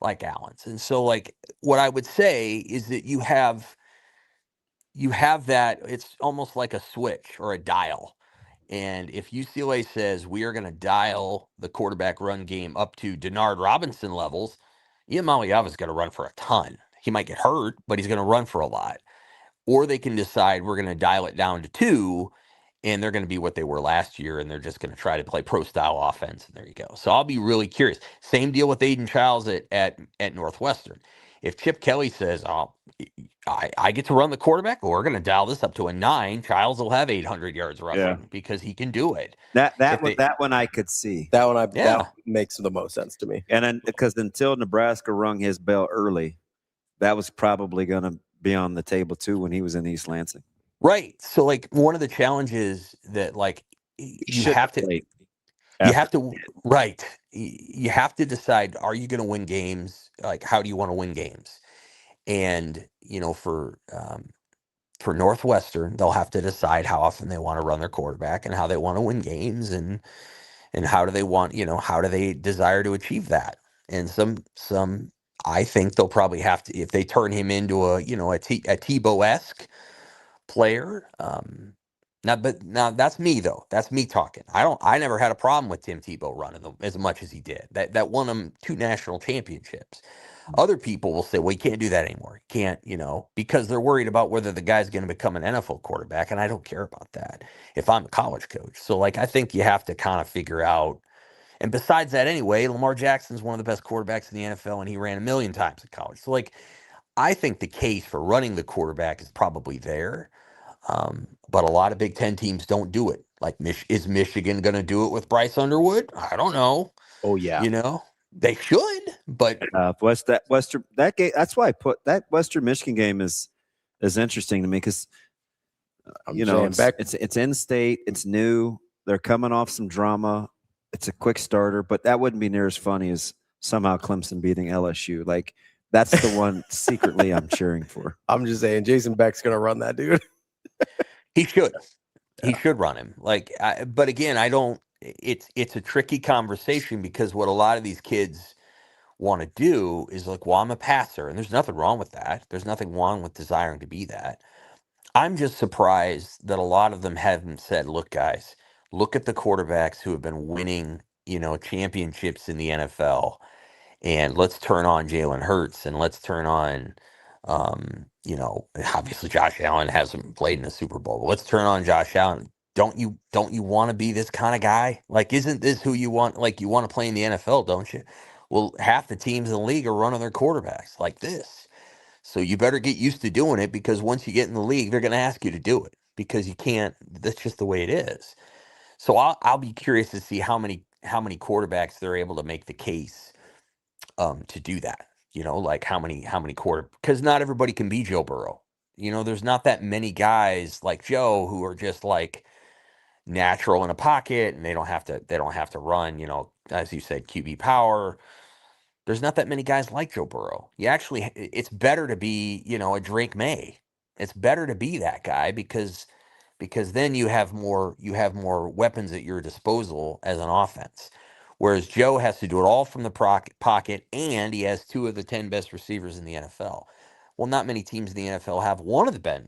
like Allen's. And so, like, what I would say is that you have that, it's almost like a switch or a dial. And if UCLA says we are going to dial the quarterback run game up to Denard Robinson levels, Ian Maliava's going to run for a ton. He might get hurt, but he's going to run for a lot. Or they can decide we're going to dial it down to 2, and they're going to be what they were last year, and they're just going to try to play pro-style offense, and there you go. So I'll be really curious. Same deal with Aiden Childs at Northwestern. If Chip Kelly says, I get to run the quarterback, we're going to dial this up to a 9, Childs will have 800 yards rushing because he can do it. That one I could see. That makes the most sense to me. And then, because until Nebraska rung his bell early, that was probably going to be on the table too when he was in East Lansing. Right. So, like, one of the challenges that, like, you have to decide, are you going to win games? Like, how do you want to win games? And, for Northwestern, they'll have to decide how often they want to run their quarterback and how they want to win games and how do they want, how do they desire to achieve that? And some, I think they'll probably have to, if they turn him into a Tebow-esque player. Now that's me though. That's me talking. I never had a problem with Tim Tebow running them as much as he did. That won him 2 national championships. Other people will say, well, you can't do that anymore. You can't, because they're worried about whether the guy's going to become an NFL quarterback. And I don't care about that if I'm a college coach. So, like, I think you have to kind of figure out. And besides that, anyway, Lamar Jackson's one of the best quarterbacks in the NFL, and he ran 1,000,000 times in college. So, like, I think the case for running the quarterback is probably there. But a lot of Big Ten teams don't do it. Like, is Michigan going to do it with Bryce Underwood? I don't know. Oh, yeah. They should, but that game. That's why I put that Western Michigan game is interesting to me because it's in state, it's new, they're coming off some drama, it's a quick starter, but that wouldn't be near as funny as somehow Clemson beating LSU. Like, that's the one secretly I'm cheering for. I'm just saying, Jason Beck's gonna run that dude. He should. He should run him. Like, but again, I don't. It's a tricky conversation because what a lot of these kids want to do is like, well, I'm a passer, and there's nothing wrong with that. There's nothing wrong with desiring to be that. I'm just surprised that a lot of them haven't said, look, guys, look at the quarterbacks who have been winning, championships in the NFL, and let's turn on Jalen Hurts, and let's turn on You know, obviously Josh Allen hasn't played in the Super Bowl. But let's turn on Josh Allen. Don't you want to be this kind of guy? Like, isn't this who you want? Like, you want to play in the NFL, don't you? Well, half the teams in the league are running their quarterbacks like this. So you better get used to doing it, because once you get in the league, they're going to ask you to do it, because you can't. That's just the way it is. So I'll be curious to see how many quarterbacks they're able to make the case to do that. You know, like how many because not everybody can be Joe Burrow. You know, there's not that many guys like Joe who are just like natural in a pocket, and they don't have to run, you know, as you said, QB power. There's not that many guys like Joe Burrow. It's better to be, you know, a Drake May. It's better to be that guy, because then you have more weapons at your disposal as an offense. Whereas Joe has to do it all from the pocket, and he has 2 of the 10 best receivers in the NFL. Well, not many teams in the NFL have one of the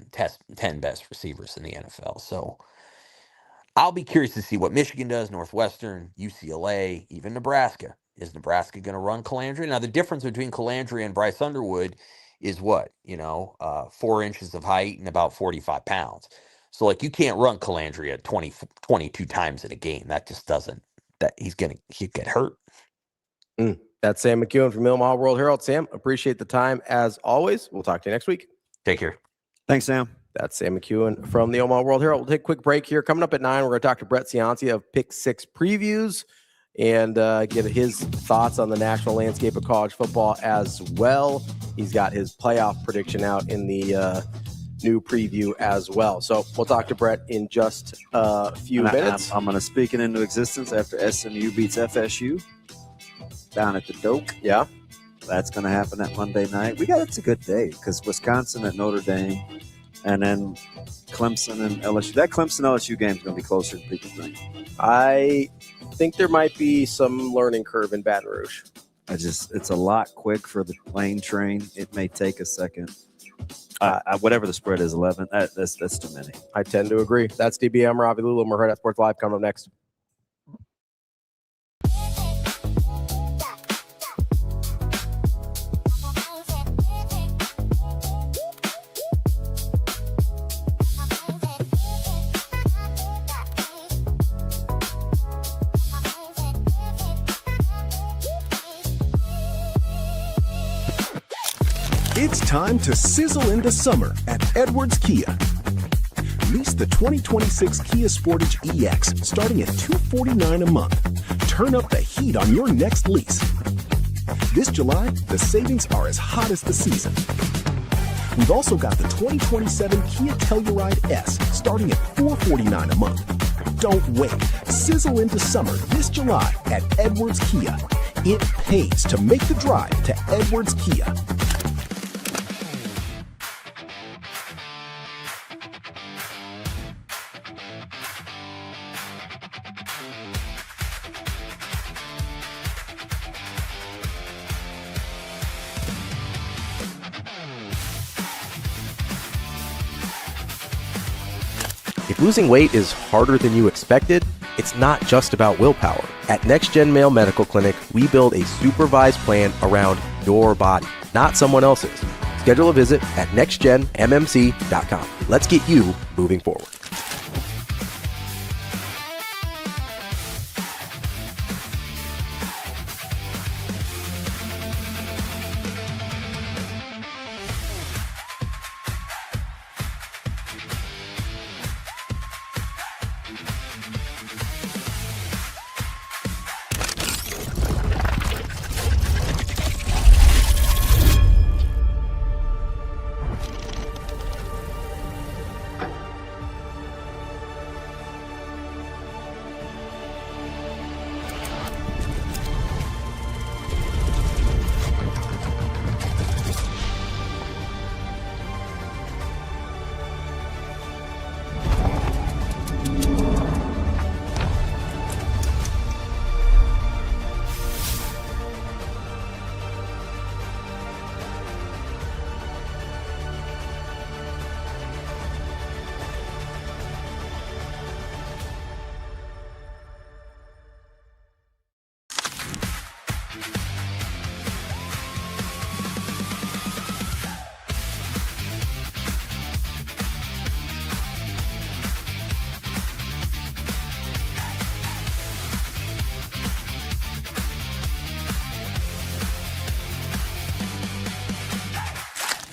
10 best receivers in the NFL. So I'll be curious to see what Michigan does, Northwestern, UCLA, even Nebraska. Is Nebraska going to run Calandria? Now, the difference between Calandria and Bryce Underwood is what? 4 inches of height and about 45 pounds. So, like, you can't run Calandria 22 times in a game. That just doesn't. He'd get hurt. That's Sam McKEWON from the Omaha World Herald. Sam, appreciate the time as always. We'll talk to you next week. Take care. Thanks, Sam. That's Sam McKEWON from the Omaha World Herald. We'll take a quick break here. Coming up at 9, we're going to talk to Brett Cianci of Pick 6 Previews and get his thoughts on the national landscape of college football as well. He's got his playoff prediction out in the new preview as well. So we'll talk to Brett in just a few minutes. I'm going to speak it into existence after SMU beats FSU down at the Doak. Yeah. That's going to happen that Monday night. It's a good day because Wisconsin at Notre Dame and then Clemson and LSU. That Clemson-LSU game is going to be closer than people think. I think there might be some learning curve in Baton Rouge. It's a lot quick for the plane train. It may take a second. Whatever the spread is, 11. That's too many. I tend to agree. That's DBM, Ravi, Lulla, Hurrdat Sports Live coming up next. It's time to sizzle into summer at Edwards Kia. Lease the 2026 Kia Sportage EX starting at $249 a month. Turn up the heat on your next lease. This July, the savings are as hot as the season. We've also got the 2027 Kia Telluride S starting at $449 a month. Don't wait. Sizzle into summer this July at Edwards Kia. It pays to make the drive to Edwards Kia. If losing weight is harder than you expected, it's not just about willpower. At Next Gen Male Medical Clinic, we build a supervised plan around your body, not someone else's. Schedule a visit at nextgenmmc.com. Let's get you moving forward.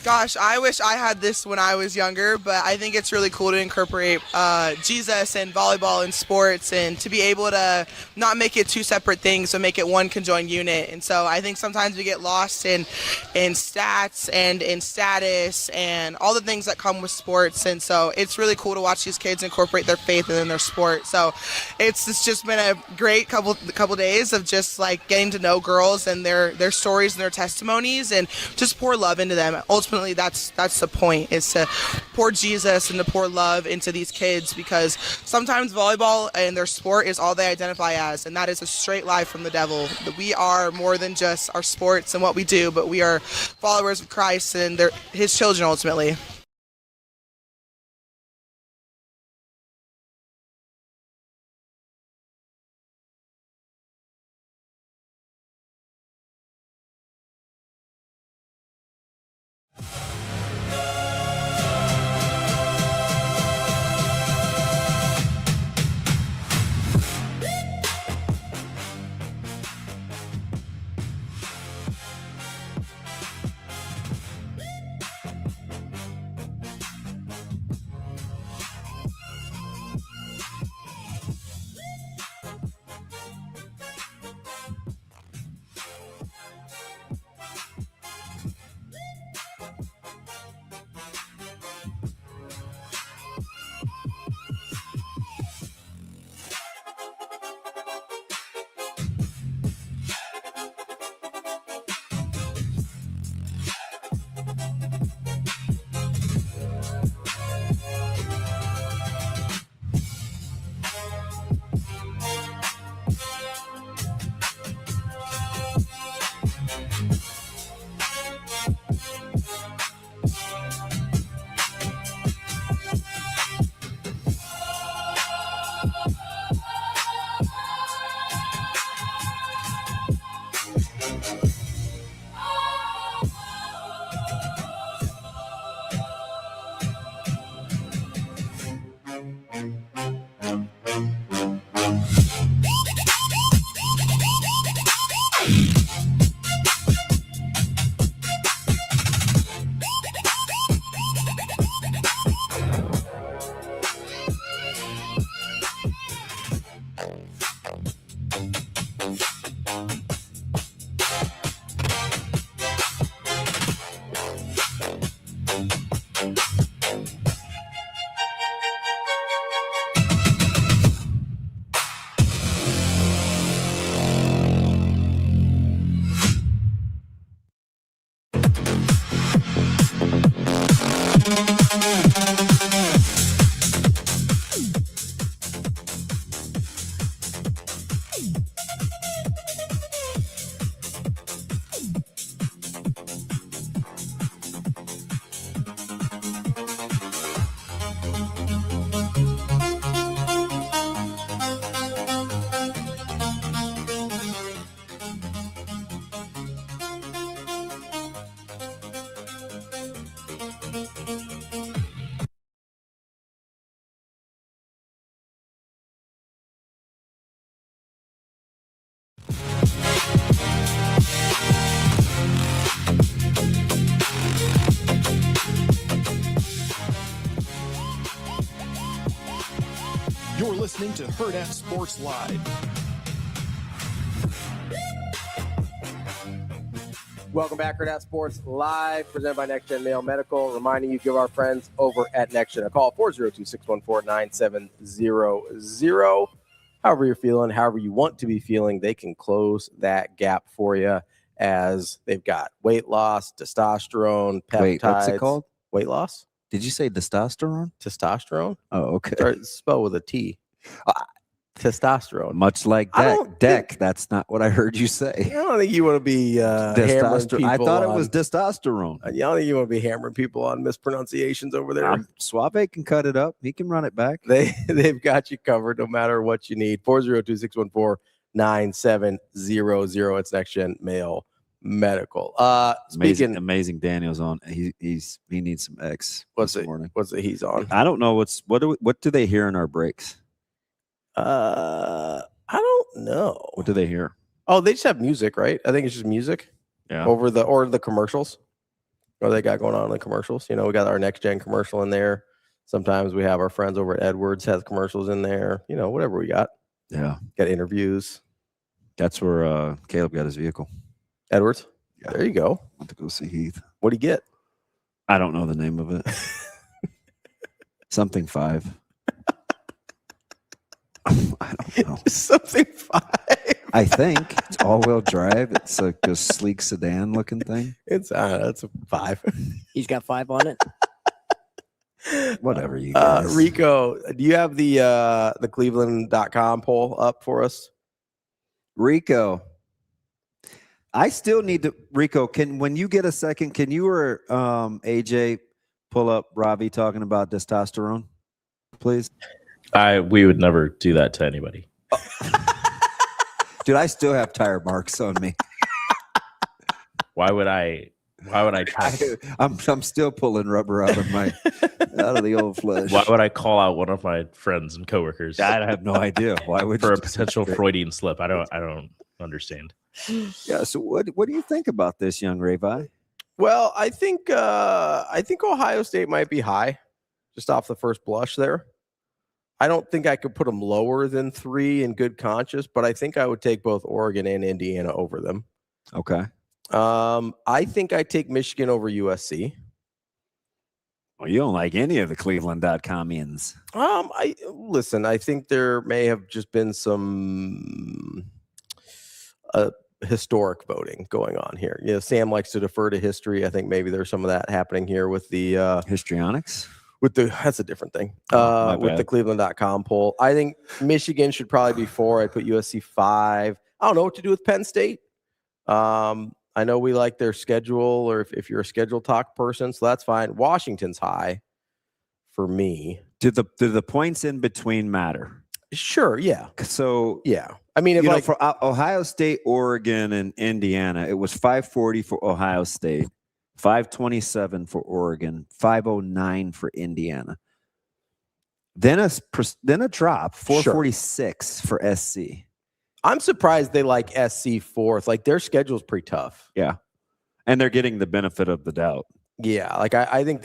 Gosh, I wish I had this when I was younger, but I think it's really cool to incorporate Jesus and volleyball and sports, and to be able to not make it two separate things, but make it one conjoined unit. And so I think sometimes we get lost in stats and in status and all the things that come with sports. And so it's really cool to watch these kids incorporate their faith in their sport. So it's just been a great couple days of just like getting to know girls and their stories and their testimonies, and just pour love into them. Ultimately, that's the point, is to pour Jesus and to pour love into these kids, because sometimes volleyball and their sport is all they identify as, and that is a straight lie from the devil. We are more than just our sports and what we do, but we are followers of Christ and his children ultimately. You're listening to Hurrdat Sports Live. Welcome back, Hurrdat Sports Live, presented by Next Gen Mail Medical. Reminding you, give our friends over at Next Gen a call, 402-614-9700. However you're feeling, however you want to be feeling, they can close that gap for you, as they've got weight loss, testosterone, peptides. Wait, what's it called? Weight loss? Did you say testosterone? Testosterone? Oh, okay. Start spell with a T. Testosterone. Much like deck. That's not what I heard you say. I don't think you want to be hammering people. I thought it was testosterone. I don't think you want to be hammering people on mispronunciations over there. Suave can cut it up. He can run it back. They've got you covered no matter what you need. 402-614-9700. It's Next Gen Mail Medical. Amazing Daniel's on. He needs some X. What's it he's on? I don't know what do they hear in our breaks? I don't know. What do they hear? Oh, they just have music, right? I think it's just music. Yeah. Or the commercials. what they got going on in the commercials. We got our next gen commercial in there. Sometimes we have our friends over at Edwards has commercials in there. Whatever we got. Yeah. Got interviews. That's where Caleb got his vehicle. Edwards? Yeah. There you go. Went to go see Heath. What'd he get? I don't know the name of it. Something 5. I don't know. Something 5. I think it's all-wheel drive. It's like a sleek sedan looking thing. It's a 5. He's got 5 on it. Whatever you guys. Rico, do you have the Cleveland.com poll up for us? Rico, I still need to. Rico, when you get a second, can you or AJ pull up Ravi talking about testosterone, please? We would never do that to anybody. Dude, I still have tire marks on me. Why would I try? I'm still pulling rubber out of the old flesh. Why would I call out one of my friends and coworkers? I have no idea. Why would for a potential Freudian slip? I don't understand. Yeah. So what do you think about this, young Ravi? Well, I think Ohio State might be high, just off the first blush there. I don't think I could put them lower than 3 in good conscience, but I think I would take both Oregon and Indiana over them. Okay. I think I take Michigan over USC. Well, you don't like any of the Cleveland.comians. I think there may have just been some historic voting going on here. Sam likes to defer to history. I think maybe there's some of that happening here with the histrionics. That's a different thing. With the Cleveland.com poll. I think Michigan should probably be 4. I'd put USC 5. I don't know what to do with Penn State. I know we like their schedule, or if you're a schedule talk person, so that's fine. Washington's high for me. Do the points in between matter? Sure, yeah. So yeah, I mean, if for Ohio State, Oregon, and Indiana, it was 540 for Ohio State, 527 for Oregon, 509 for Indiana. Then a drop, 446 for SC. I'm surprised they like SC 4th. Like, their schedule's pretty tough. Yeah. And they're getting the benefit of the doubt. Yeah. Like, I think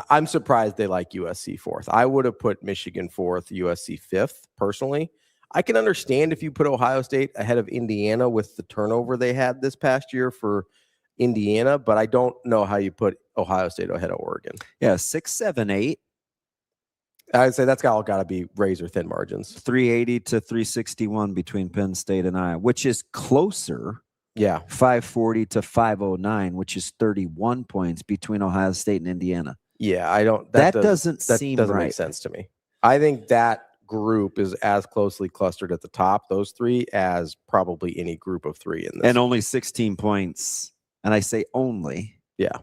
I'm surprised they like USC 4th. I would have put Michigan 4th, USC 5th, personally. I can understand if you put Ohio State ahead of Indiana with the turnover they had this past year for Indiana, but I don't know how you put Ohio State ahead of Oregon. Yeah, 6, 7, 8. I'd say that's all got to be razor thin margins. 380 to 361 between Penn State and Iowa, which is closer. Yeah. 540 to 509, which is 31 points between Ohio State and Indiana. Yeah, I don't. That doesn't seem doesn't right. make sense to me. I think that group is as closely clustered at the top, those 3, as probably any group of 3 in this. And only 16 points. And I say only. Yeah.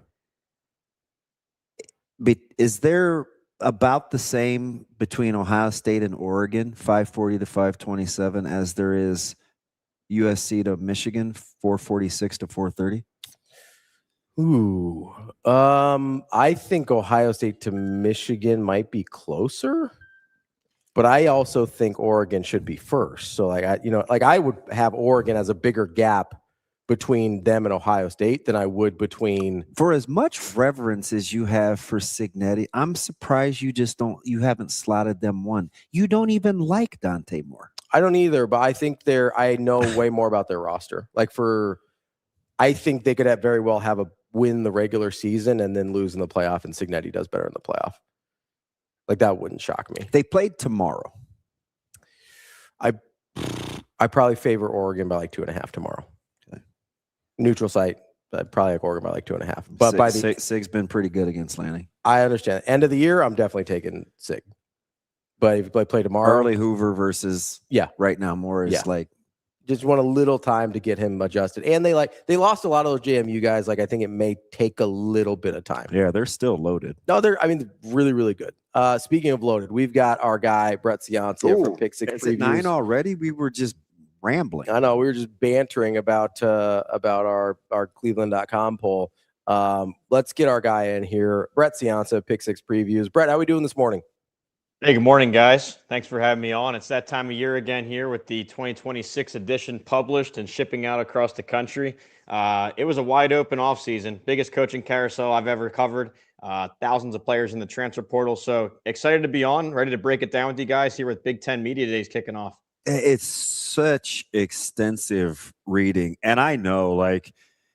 Is there about the same between Ohio State and Oregon, 540 to 527, as there is USC to Michigan, 446 to 430? Ooh. I think Ohio State to Michigan might be closer, but I also think Oregon should be first. So I would have Oregon as a bigger gap between them and Ohio State than I would between. For as much reverence as you have for Cignetti, I'm surprised you haven't slotted them 1. You don't even like Dante Moore. I don't either, but I think I know way more about their roster. I think they could very well have win the regular season and then lose in the playoff, and Cignetti does better in the playoff. That wouldn't shock me. They played tomorrow. I probably favor Oregon by 2.5 tomorrow. Neutral site, but probably Oregon by 2.5. But Sig's been pretty good against Lanning. I understand. End of the year, I'm definitely taking Sig. But if I play tomorrow, Harley Hoover versus right now Moore is just want a little time to get him adjusted. And they lost a lot of those JMU guys. I think it may take a little bit of time. Yeah, they're still loaded. No, they're really, really good. Speaking of loaded, we've got our guy Brett Ciancia from Pick Six Previews. 9 already? We were just rambling. I know, we were just bantering about our Cleveland.com poll. Let's get our guy in here. Brett Ciancia, Pick Six Previews. Brett, how we doing this morning? Hey, good morning, guys. Thanks for having me on. It's that time of year again here with the 2026 edition published and shipping out across the country. It was a wide open offseason, biggest coaching carousel I've ever covered. Thousands of players in the transfer portal. So excited to be on, ready to break it down with you guys here with Big Ten Media Days kicking off. It's such extensive reading. And I know, like,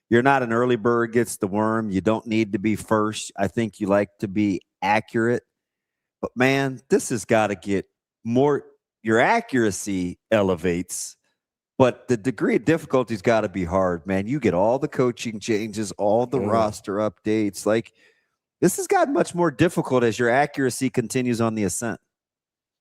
you're not an early bird gets the worm. You don't need to be first. I think you like to be accurate. But, man, this has got to get more. Your accuracy elevates, but the degree of difficulty's got to be hard, man. You get all the coaching changes, all the roster updates. Like, this has gotten much more difficult as your accuracy continues on the ascent.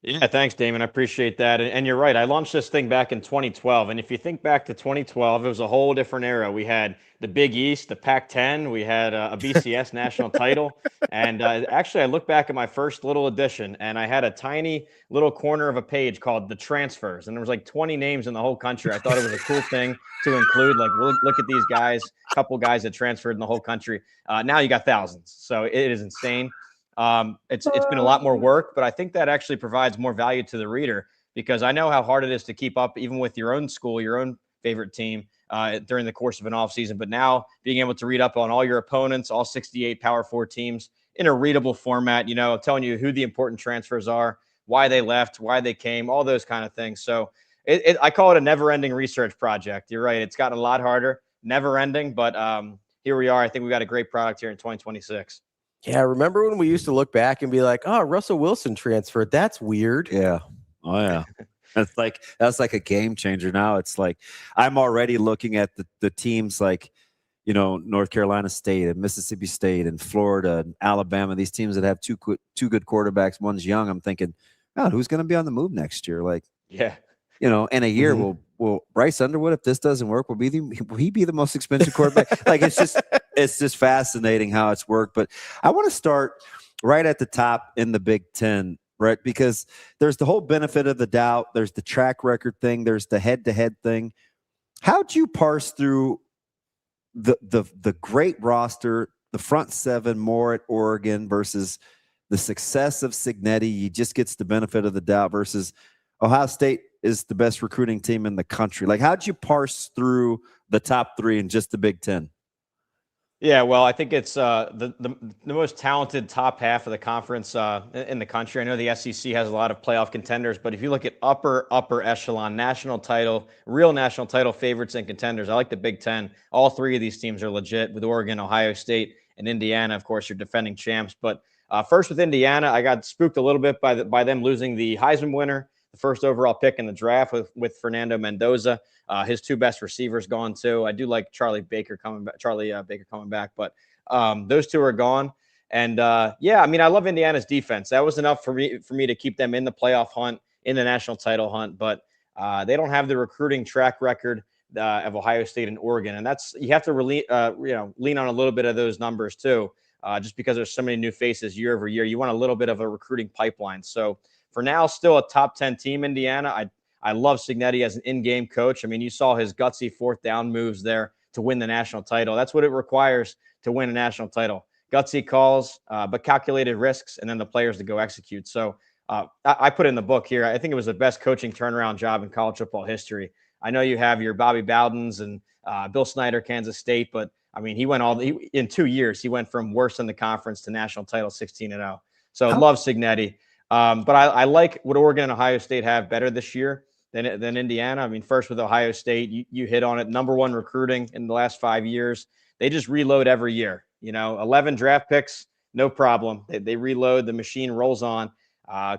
Yeah, thanks, Damon. I appreciate that. And you're right. I launched this thing back in 2012. And if you think back to 2012, it was a whole different era. We had the Big East, the Pac-10. We had a BCS national title. And actually, I look back at my first little edition, and I had a tiny little corner of a page called The Transfers. And there was like 20 names in the whole country. I thought it was a cool thing to include. Like, look at these guys, a couple guys that transferred in the whole country. Now you got thousands. So it is insane. It's been a lot more work, but I think that actually provides more value to the reader because I know how hard it is to keep up even with your own school, your own favorite team during the course of an offseason. But now being able to read up on all your opponents, all 68 Power 4 teams in a readable format, telling you who the important transfers are, why they left, why they came, all those kind of things. So I call it a never-ending research project. You're right. It's gotten a lot harder, never-ending, but here we are. I think we got a great product here in 2026. Yeah, remember when we used to look back and be like, "Oh, Russell Wilson transferred. That's weird." Yeah. Oh yeah. That's like a game changer. Now it's like I'm already looking at the teams like, North Carolina State and Mississippi State and Florida and Alabama, these teams that have two good quarterbacks, one's young. I'm thinking, God, who's going to be on the move next year? Like, yeah. In a year, will Bryce Underwood, if this doesn't work, will he be the most expensive quarterback? Like, it's just fascinating how it's worked. But I want to start right at the top in the Big Ten, right? Because there's the whole benefit of the doubt. There's the track record thing. There's the head-to-head thing. How'd you parse through the great roster, the front seven more at Oregon versus the success of Cignetti? He just gets the benefit of the doubt versus Ohio State is the best recruiting team in the country. Like, how'd you parse through the top three in just the Big Ten? Yeah, well, I think it's the most talented top half of the conference in the country. I know the SEC has a lot of playoff contenders, but if you look at upper echelon, national title, real national title favorites and contenders, I like the Big Ten. All three of these teams are legit with Oregon, Ohio State, and Indiana. Of course, you're defending champs. But first with Indiana, I got spooked a little bit by them losing the Heisman winner, the first overall pick in the draft with Fernando Mendoza. His two best receivers gone too. I do like Charlie Baker coming back, but those two are gone. And yeah, I mean, I love Indiana's defense. That was enough for me to keep them in the playoff hunt, in the national title hunt. But they don't have the recruiting track record of Ohio State and Oregon, and you have to really lean on a little bit of those numbers too, just because there's so many new faces year over year. You want a little bit of a recruiting pipeline. So for now, still a top 10 team, Indiana. I love Cignetti as an in-game coach. I mean, you saw his gutsy fourth down moves there to win the national title. That's what it requires to win a national title. Gutsy calls, but calculated risks, and then the players to go execute. So I put in the book here. I think it was the best coaching turnaround job in college football history. I know you have your Bobby Bowdens and Bill Snyder, Kansas State, but I mean, in 2 years, he went from worst in the conference to national title 16-0. So love Cignetti. But I like what Oregon and Ohio State have better this year than Indiana. I mean, first with Ohio State, you hit on it. Number one recruiting in the last 5 years. They just reload every year. 11 draft picks, no problem. They reload. The machine rolls on.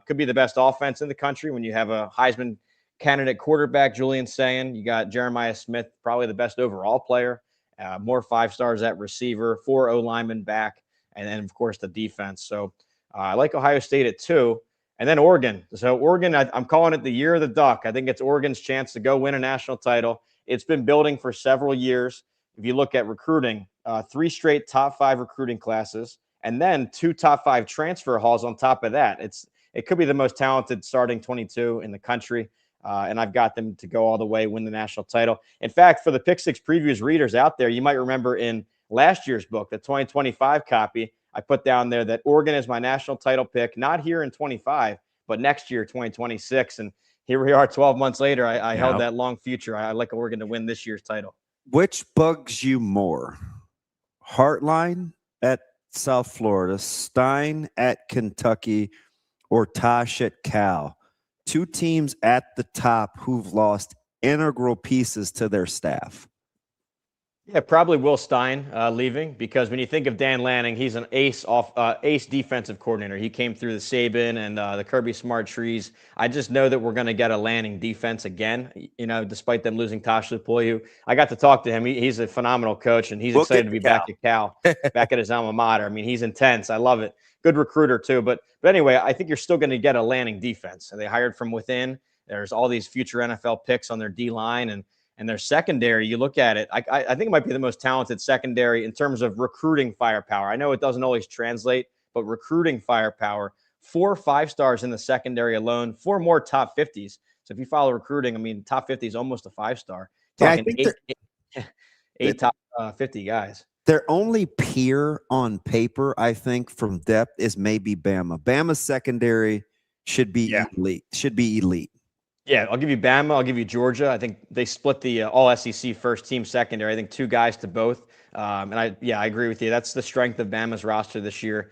Could be the best offense in the country when you have a Heisman candidate quarterback, Julian Sayin. You got Jeremiah Smith, probably the best overall player. More 5 stars at receiver, 4 O-linemen back, and then, of course, the defense. So I like Ohio State at 2. And then Oregon. So Oregon, I'm calling it the year of the duck. I think it's Oregon's chance to go win a national title. It's been building for several years. If you look at recruiting, 3 straight top 5 recruiting classes, and then 2 top 5 transfer hauls on top of that. It could be the most talented starting 22 in the country. And I've got them to go all the way, win the national title. In fact, for the Pick Six Previews readers out there, you might remember in last year's book, the 2025 copy, I put down there that Oregon is my national title pick, not here in 25, but next year, 2026. And here we are 12 months later. I held that long future. I like Oregon to win this year's title. Which bugs you more? Hartline at South Florida, Stein at Kentucky, or Tosh at Cal? Two teams at the top who've lost integral pieces to their staff. Yeah, probably Will Stein leaving, because when you think of Dan Lanning, he's an ace defensive coordinator. He came through the Saban and the Kirby Smart trees. I just know that we're going to get a Lanning defense again, despite them losing Tosh Lupoyu. I got to talk to him. He's a phenomenal coach, and he's excited to be back at Cal, back at his alma mater. I mean, he's intense. I love it. Good recruiter too. But anyway, I think you're still going to get a Lanning defense. And they hired from within. There's all these future NFL picks on their D-line, and their secondary, you look at it, I think it might be the most talented secondary in terms of recruiting firepower. I know it doesn't always translate, but recruiting firepower, 4 5-stars in the secondary alone, 4 more top 50s. So if you follow recruiting, I mean, top 50 is almost a 5-star. Yeah, I think eight top 50 guys. Their only peer on paper, I think, from depth is maybe Bama. Bama's secondary should be elite. Yeah, I'll give you Bama. I'll give you Georgia. I think they split the all-SEC first-team secondary. I think 2 guys to both. And I agree with you. That's the strength of Bama's roster this year.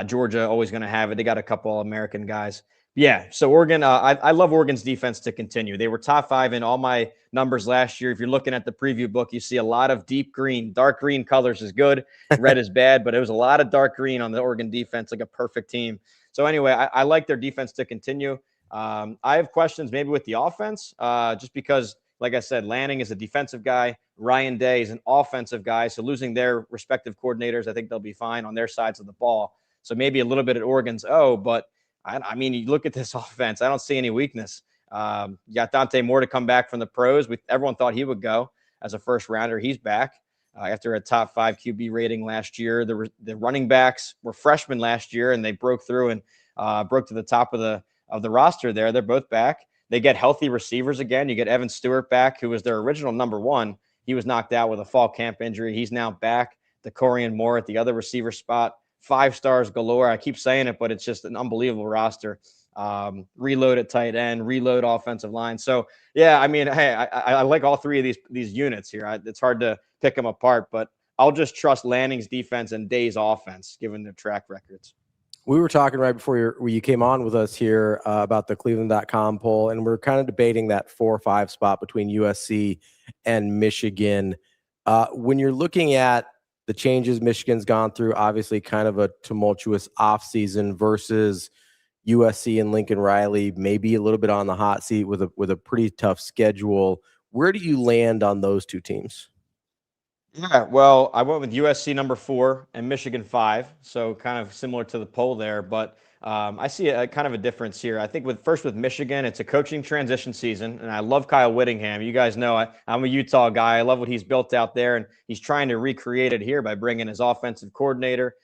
Georgia always going to have it. They got a couple All-American guys. Yeah, so Oregon, I love Oregon's defense to continue. They were top 5 in all my numbers last year. If you're looking at the preview book, you see a lot of deep green. Dark green colors is good. Red is bad, but it was a lot of dark green on the Oregon defense, like a perfect team. So anyway, I like their defense to continue. I have questions maybe with the offense, just because, like I said, Lanning is a defensive guy. Ryan Day is an offensive guy. So losing their respective coordinators, I think they'll be fine on their sides of the ball. So maybe a little bit at Oregon's but I mean, you look at this offense, I don't see any weakness. You got Dante Moore to come back from the pros. Everyone thought he would go as a first rounder. He's back after a top 5 QB rating last year. The running backs were freshmen last year, and they broke through and broke to the top of the roster there. They're both back. They get healthy receivers again. You get Evan Stewart back, who was their original number 1. He was knocked out with a fall camp injury. He's now back. DeCorian Moore at the other receiver spot. 5 stars galore. I keep saying it, but it's just an unbelievable roster. Reload at tight end, reload offensive line. So, yeah, I mean, hey, I like all 3 of these units here. It's hard to pick them apart, but I'll just trust Lanning's defense and Day's offense, given their track records. We were talking right before you came on with us here about the Cleveland.com poll, and we're kind of debating that 4 or 5 spot between USC and Michigan. When you're looking at the changes Michigan's gone through, obviously kind of a tumultuous offseason versus USC and Lincoln Riley, maybe a little bit on the hot seat with a pretty tough schedule. Where do you land on those 2 teams? Yeah, well, I went with USC number 4 and Michigan 5, so kind of similar to the poll there. But I see a kind of a difference here. I think with Michigan, it's a coaching transition season, and I love Kyle Whittingham. You guys know I'm a Utah guy. I love what he's built out there, and he's trying to recreate it here by bringing his offensive coordinator,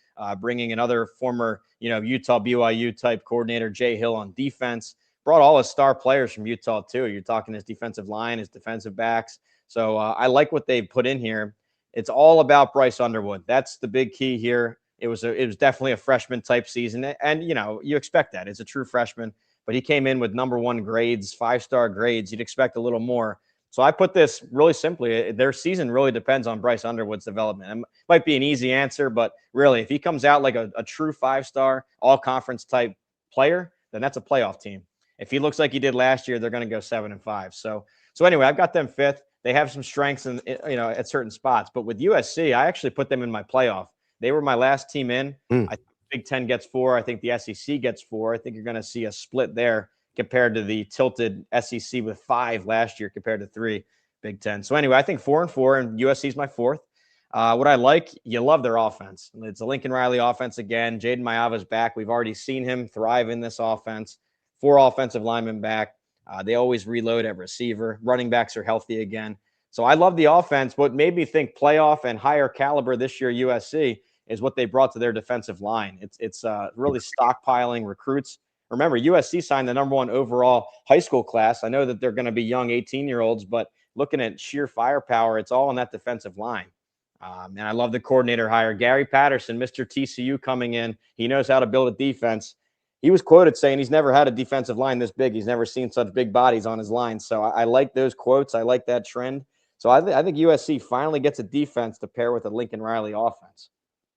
bringing another former Utah BYU type coordinator, Jay Hill, on defense. Brought all his star players from Utah too. You're talking his defensive line, his defensive backs. So I like what they've put in here. It's all about Bryce Underwood. That's the big key here. It was definitely a freshman type season. And, you expect that. It's a true freshman. But he came in with number 1 grades, 5-star grades. You'd expect a little more. So I put this really simply. Their season really depends on Bryce Underwood's development. It might be an easy answer, but really, if he comes out like a true 5-star, all-conference type player, then that's a playoff team. If he looks like he did last year, they're going to go 7-5. So anyway, I've got them 5th. They have some strengths at certain spots, but with USC, I actually put them in my playoff. They were my last team in. I think Big Ten gets 4. I think the SEC gets 4. I think you're going to see a split there compared to the tilted SEC with 5 last year compared to 3 Big Ten. So anyway, I think 4 and 4, and USC is my 4th. What I like, you love their offense. It's a Lincoln Riley offense again. Jaden Mayava's back. We've already seen him thrive in this offense. 4 offensive linemen back. They always reload at receiver. Running backs are healthy again. So I love the offense. What made me think playoff and higher caliber this year, USC, is what they brought to their defensive line. It's really stockpiling recruits. Remember, USC signed the number 1 overall high school class. I know that they're going to be young 18-year-olds, but looking at sheer firepower, it's all on that defensive line. And I love the coordinator hire. Gary Patterson, Mr. TCU coming in. He knows how to build a defense. he was quoted saying he's never had a defensive line this big. He's never seen such big bodies on his line. So I like those quotes. I like that trend. So I think USC finally gets a defense to pair with a Lincoln Riley offense.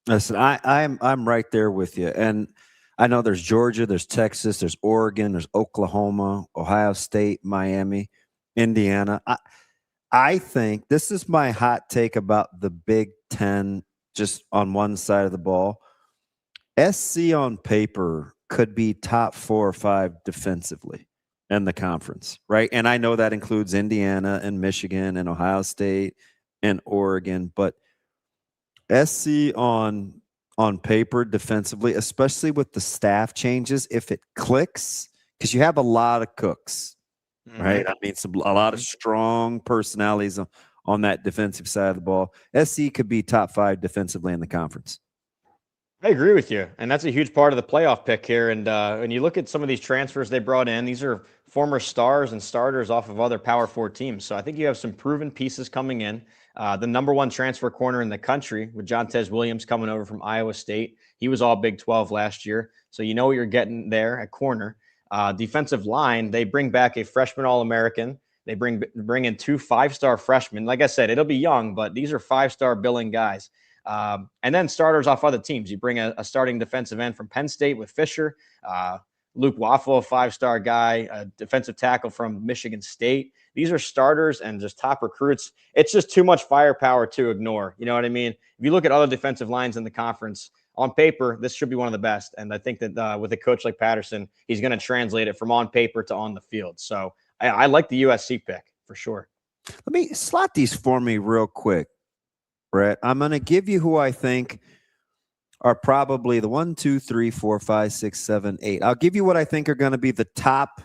Listen, I'm right there with you. And I know there's Georgia, there's Texas, there's Oregon, there's Oklahoma, Ohio State, Miami, Indiana. I think this is my hot take about the Big Ten just on one side of the ball. SC on paper could be top 4 or 5 defensively in the conference, right? And I know that includes Indiana and Michigan and Ohio State and Oregon, but SC on paper defensively, especially with the staff changes, if it clicks, because you have a lot of cooks, right? I mean, a lot of strong personalities on that defensive side of the ball. SC could be top 5 defensively in the conference. I agree with you, and that's a huge part of the playoff pick here. And when you look at some of these transfers they brought in, these are former stars and starters off of other Power 4 teams. So I think you have some proven pieces coming in. The number 1 transfer corner in the country with Jontez Williams coming over from Iowa State. He was all Big 12 last year, so you know what you're getting there at corner. Defensive line, they bring back a freshman All-American. They bring in 2 5-star freshmen. Like I said, it'll be young, but these are 5-star billing guys. And then starters off other teams. You bring a starting defensive end from Penn State with Fisher, Luke Waffle, a 5-star guy, a defensive tackle from Michigan State. These are starters and just top recruits. It's just too much firepower to ignore. You know what I mean? If you look at other defensive lines in the conference, on paper, this should be one of the best. And I think that with a coach like Patterson, he's going to translate it from on paper to on the field. So I like the USC pick for sure. Let me slot these for me real quick, Brett. I'm going to give you who I think are probably the 1, 2, 3, 4, 5, 6, 7, 8. I'll give you what I think are going to be the top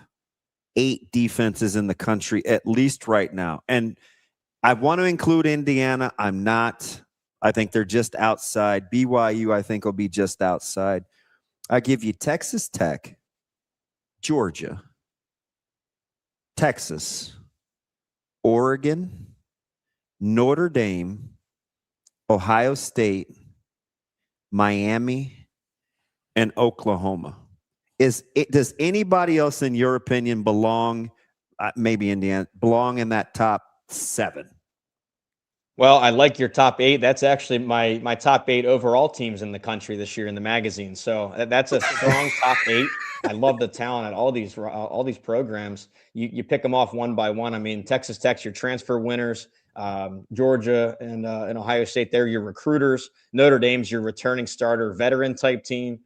8 defenses in the country, at least right now. And I want to include Indiana. I'm not. I think they're just outside. BYU, I think, will be just outside. I give you Texas Tech, Georgia, Texas, Oregon, Notre Dame, Ohio State, Miami, and Oklahoma. Does anybody else, in your opinion, belong, maybe Indiana, belong in that top 7? Well, I like your top 8. That's actually my top 8 overall teams in the country this year in the magazine. So that's a strong top 8. I love the talent at all these programs. You pick them off one by one. I mean, Texas Tech's your transfer winners. Georgia and Ohio State, they're your recruiters. Notre Dame's your returning starter, veteran type team.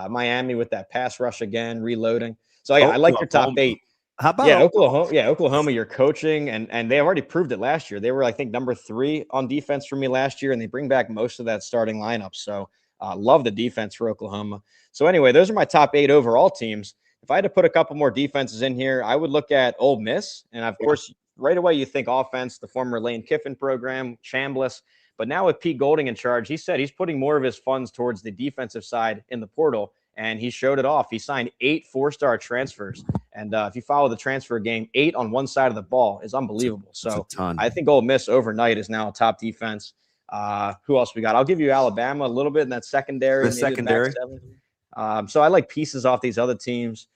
Miami with that pass rush again, reloading. So I like your top 8. How about Oklahoma? Yeah, Oklahoma, you're coaching, and they already proved it last year. They were, I think, number 3 on defense for me last year, and they bring back most of that starting lineup. So love the defense for Oklahoma. So anyway, those are my top 8 overall teams. If I had to put a couple more defenses in here, I would look at Ole Miss. And, of course, right away you think offense, the former Lane Kiffin program, Chambliss. But now with Pete Golding in charge, he said he's putting more of his funds towards the defensive side in the portal, and he showed it off. He signed 8 4-star transfers. And if you follow the transfer game, 8 on one side of the ball is unbelievable. So I think Ole Miss overnight is now a top defense. Who else we got? I'll give you Alabama a little bit in that secondary. So I like pieces off these other teams.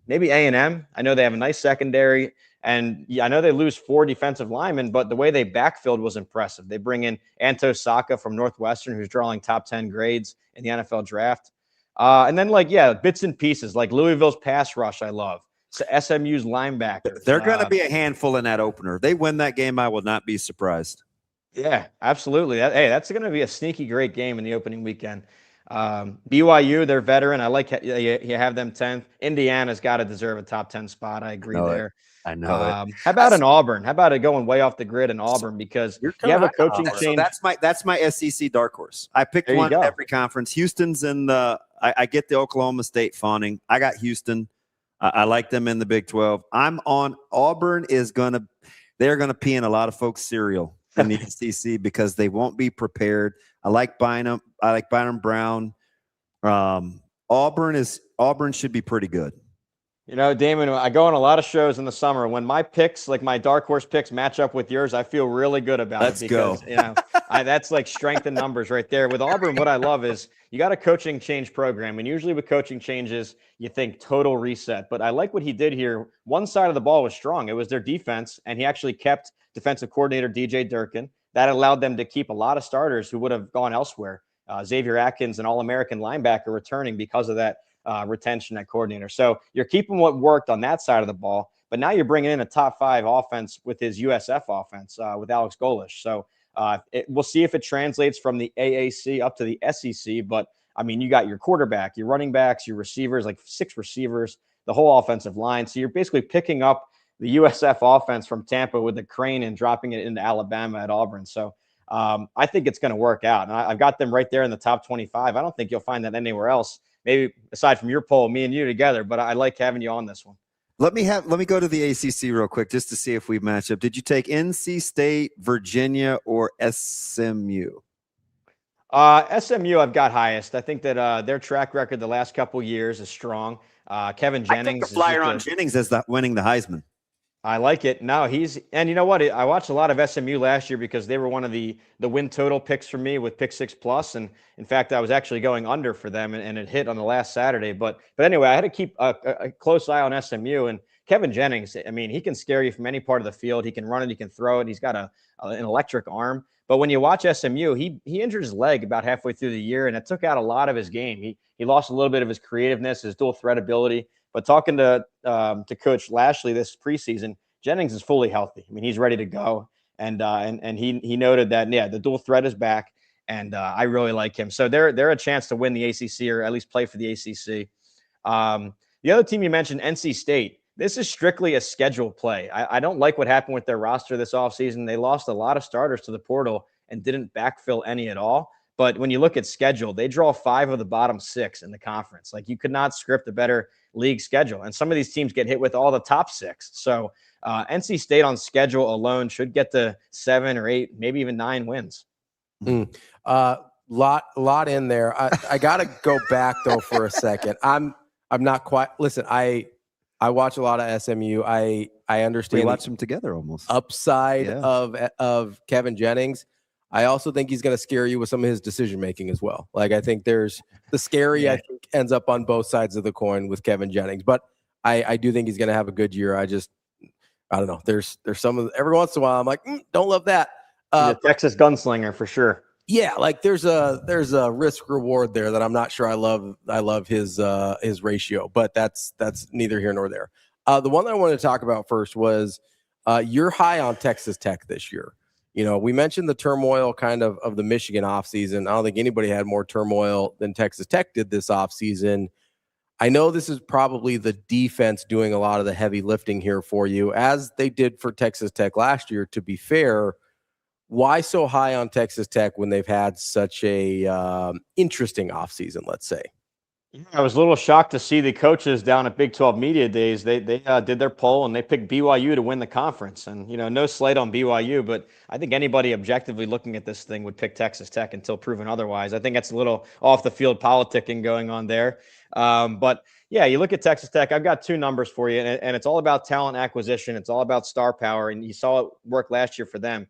Maybe A&M. I know they have a nice secondary. And I know they lose 4 defensive linemen, but the way they backfilled was impressive. They bring in Anto Saka from Northwestern, who's drawing top 10 grades in the NFL draft. And then, bits and pieces, like Louisville's pass rush, I love. So SMU's linebackers. They're going to be a handful in that opener. If they win that game, I will not be surprised. Yeah, absolutely. That's going to be a sneaky great game in the opening weekend. BYU, they're veteran. I like you have them 10th. Indiana's got to deserve a top 10 spot. I agree there. I know. How about an Auburn? How about it going way off the grid in Auburn? Because you have a coaching change. So that's my SEC dark horse. I picked one in every conference. Houston's in the. I get the Oklahoma State fawning. I got Houston. I like them in the Big 12. I'm on Auburn. They're gonna pee in a lot of folks' cereal in the SEC because they won't be prepared. I like Bynum. I like Byron Brown. Auburn should be pretty good. You know, Damon, I go on a lot of shows in the summer. When my picks, like my dark horse picks, match up with yours, I feel really good about Let's it because, go. you know, that's like strength in numbers right there. With Auburn, what I love is you got a coaching change program. And usually with coaching changes, you think total reset. But I like what he did here. One side of the ball was strong. It was their defense. And he actually kept defensive coordinator DJ Durkin. That allowed them to keep a lot of starters who would have gone elsewhere. Xavier Atkins, an All-American linebacker, returning because of that retention at coordinator. So you're keeping what worked on that side of the ball, but now you're bringing in a top 5 offense with his USF offense with Alex Golish. So we'll see if it translates from the AAC up to the SEC. But I mean, you got your quarterback, your running backs, your receivers, like 6 receivers, the whole offensive line. So you're basically picking up the USF offense from Tampa with the crane and dropping it into Alabama at Auburn. So I think it's going to work out. And I've got them right there in the top 25. I don't think you'll find that anywhere else. Maybe aside from your poll, me and you together, but I like having you on this one. Let me go to the ACC real quick just to see if we match up. Did you take NC State, Virginia, or SMU? SMU I've got highest. I think that their track record the last couple years is strong. Kevin Jennings. I took the flyer on Jennings as winning the Heisman. I like it. No, and you know what? I watched a lot of SMU last year because they were one of the win total picks for me with pick 6+. And in fact, I was actually going under for them and it hit on the last Saturday. But anyway, I had to keep a close eye on SMU and Kevin Jennings. I mean, he can scare you from any part of the field. He can run it. He can throw it. He's got an electric arm. But when you watch SMU, he injured his leg about halfway through the year, and it took out a lot of his game. He lost a little bit of his creativeness, his dual threat ability. But talking to Coach Lashley this preseason, Jennings is fully healthy. I mean, he's ready to go, and he noted that the dual threat is back, and I really like him. So they're a chance to win the ACC or at least play for the ACC. The other team you mentioned, NC State. This is strictly a schedule play. I don't like what happened with their roster this offseason. They lost a lot of starters to the portal and didn't backfill any at all. But when you look at schedule, they draw 5 of the bottom 6 in the conference. Like, you could not script a better league schedule. And some of these teams get hit with all the top 6. So NC State on schedule alone should get to 7 or 8, maybe even 9 wins. Lot in there. I got to go back though for a second. I'm not quite. Listen, I watch a lot of SMU. I understand. We watch them together almost. Upside of Kevin Jennings. I also think he's going to scare you with some of his decision making as well. Like, I think there's the scary. I think ends up on both sides of the coin with Kevin Jennings, but I do think he's going to have a good year. I don't know. There's some of every once in a while I'm like, don't love that. Texas gunslinger for sure. Yeah, like there's a risk reward there that I'm not sure I love his ratio, but that's neither here nor there. The one that I wanted to talk about first was you're high on Texas Tech this year. You know, we mentioned the turmoil kind of the Michigan offseason. I don't think anybody had more turmoil than Texas Tech did this offseason. I know this is probably the defense doing a lot of the heavy lifting here for you, as they did for Texas Tech last year, to be fair. Why so high on Texas Tech when they've had such a interesting offseason, let's say? I was a little shocked to see the coaches down at Big 12 Media Days. They did their poll and they picked BYU to win the conference. And, you know, no slight on BYU, but I think anybody objectively looking at this thing would pick Texas Tech until proven otherwise. I think that's a little off the field politicking going on there. But yeah, you look at Texas Tech. I've got 2 numbers for you, and it's all about talent acquisition. It's all about star power, and you saw it work last year for them.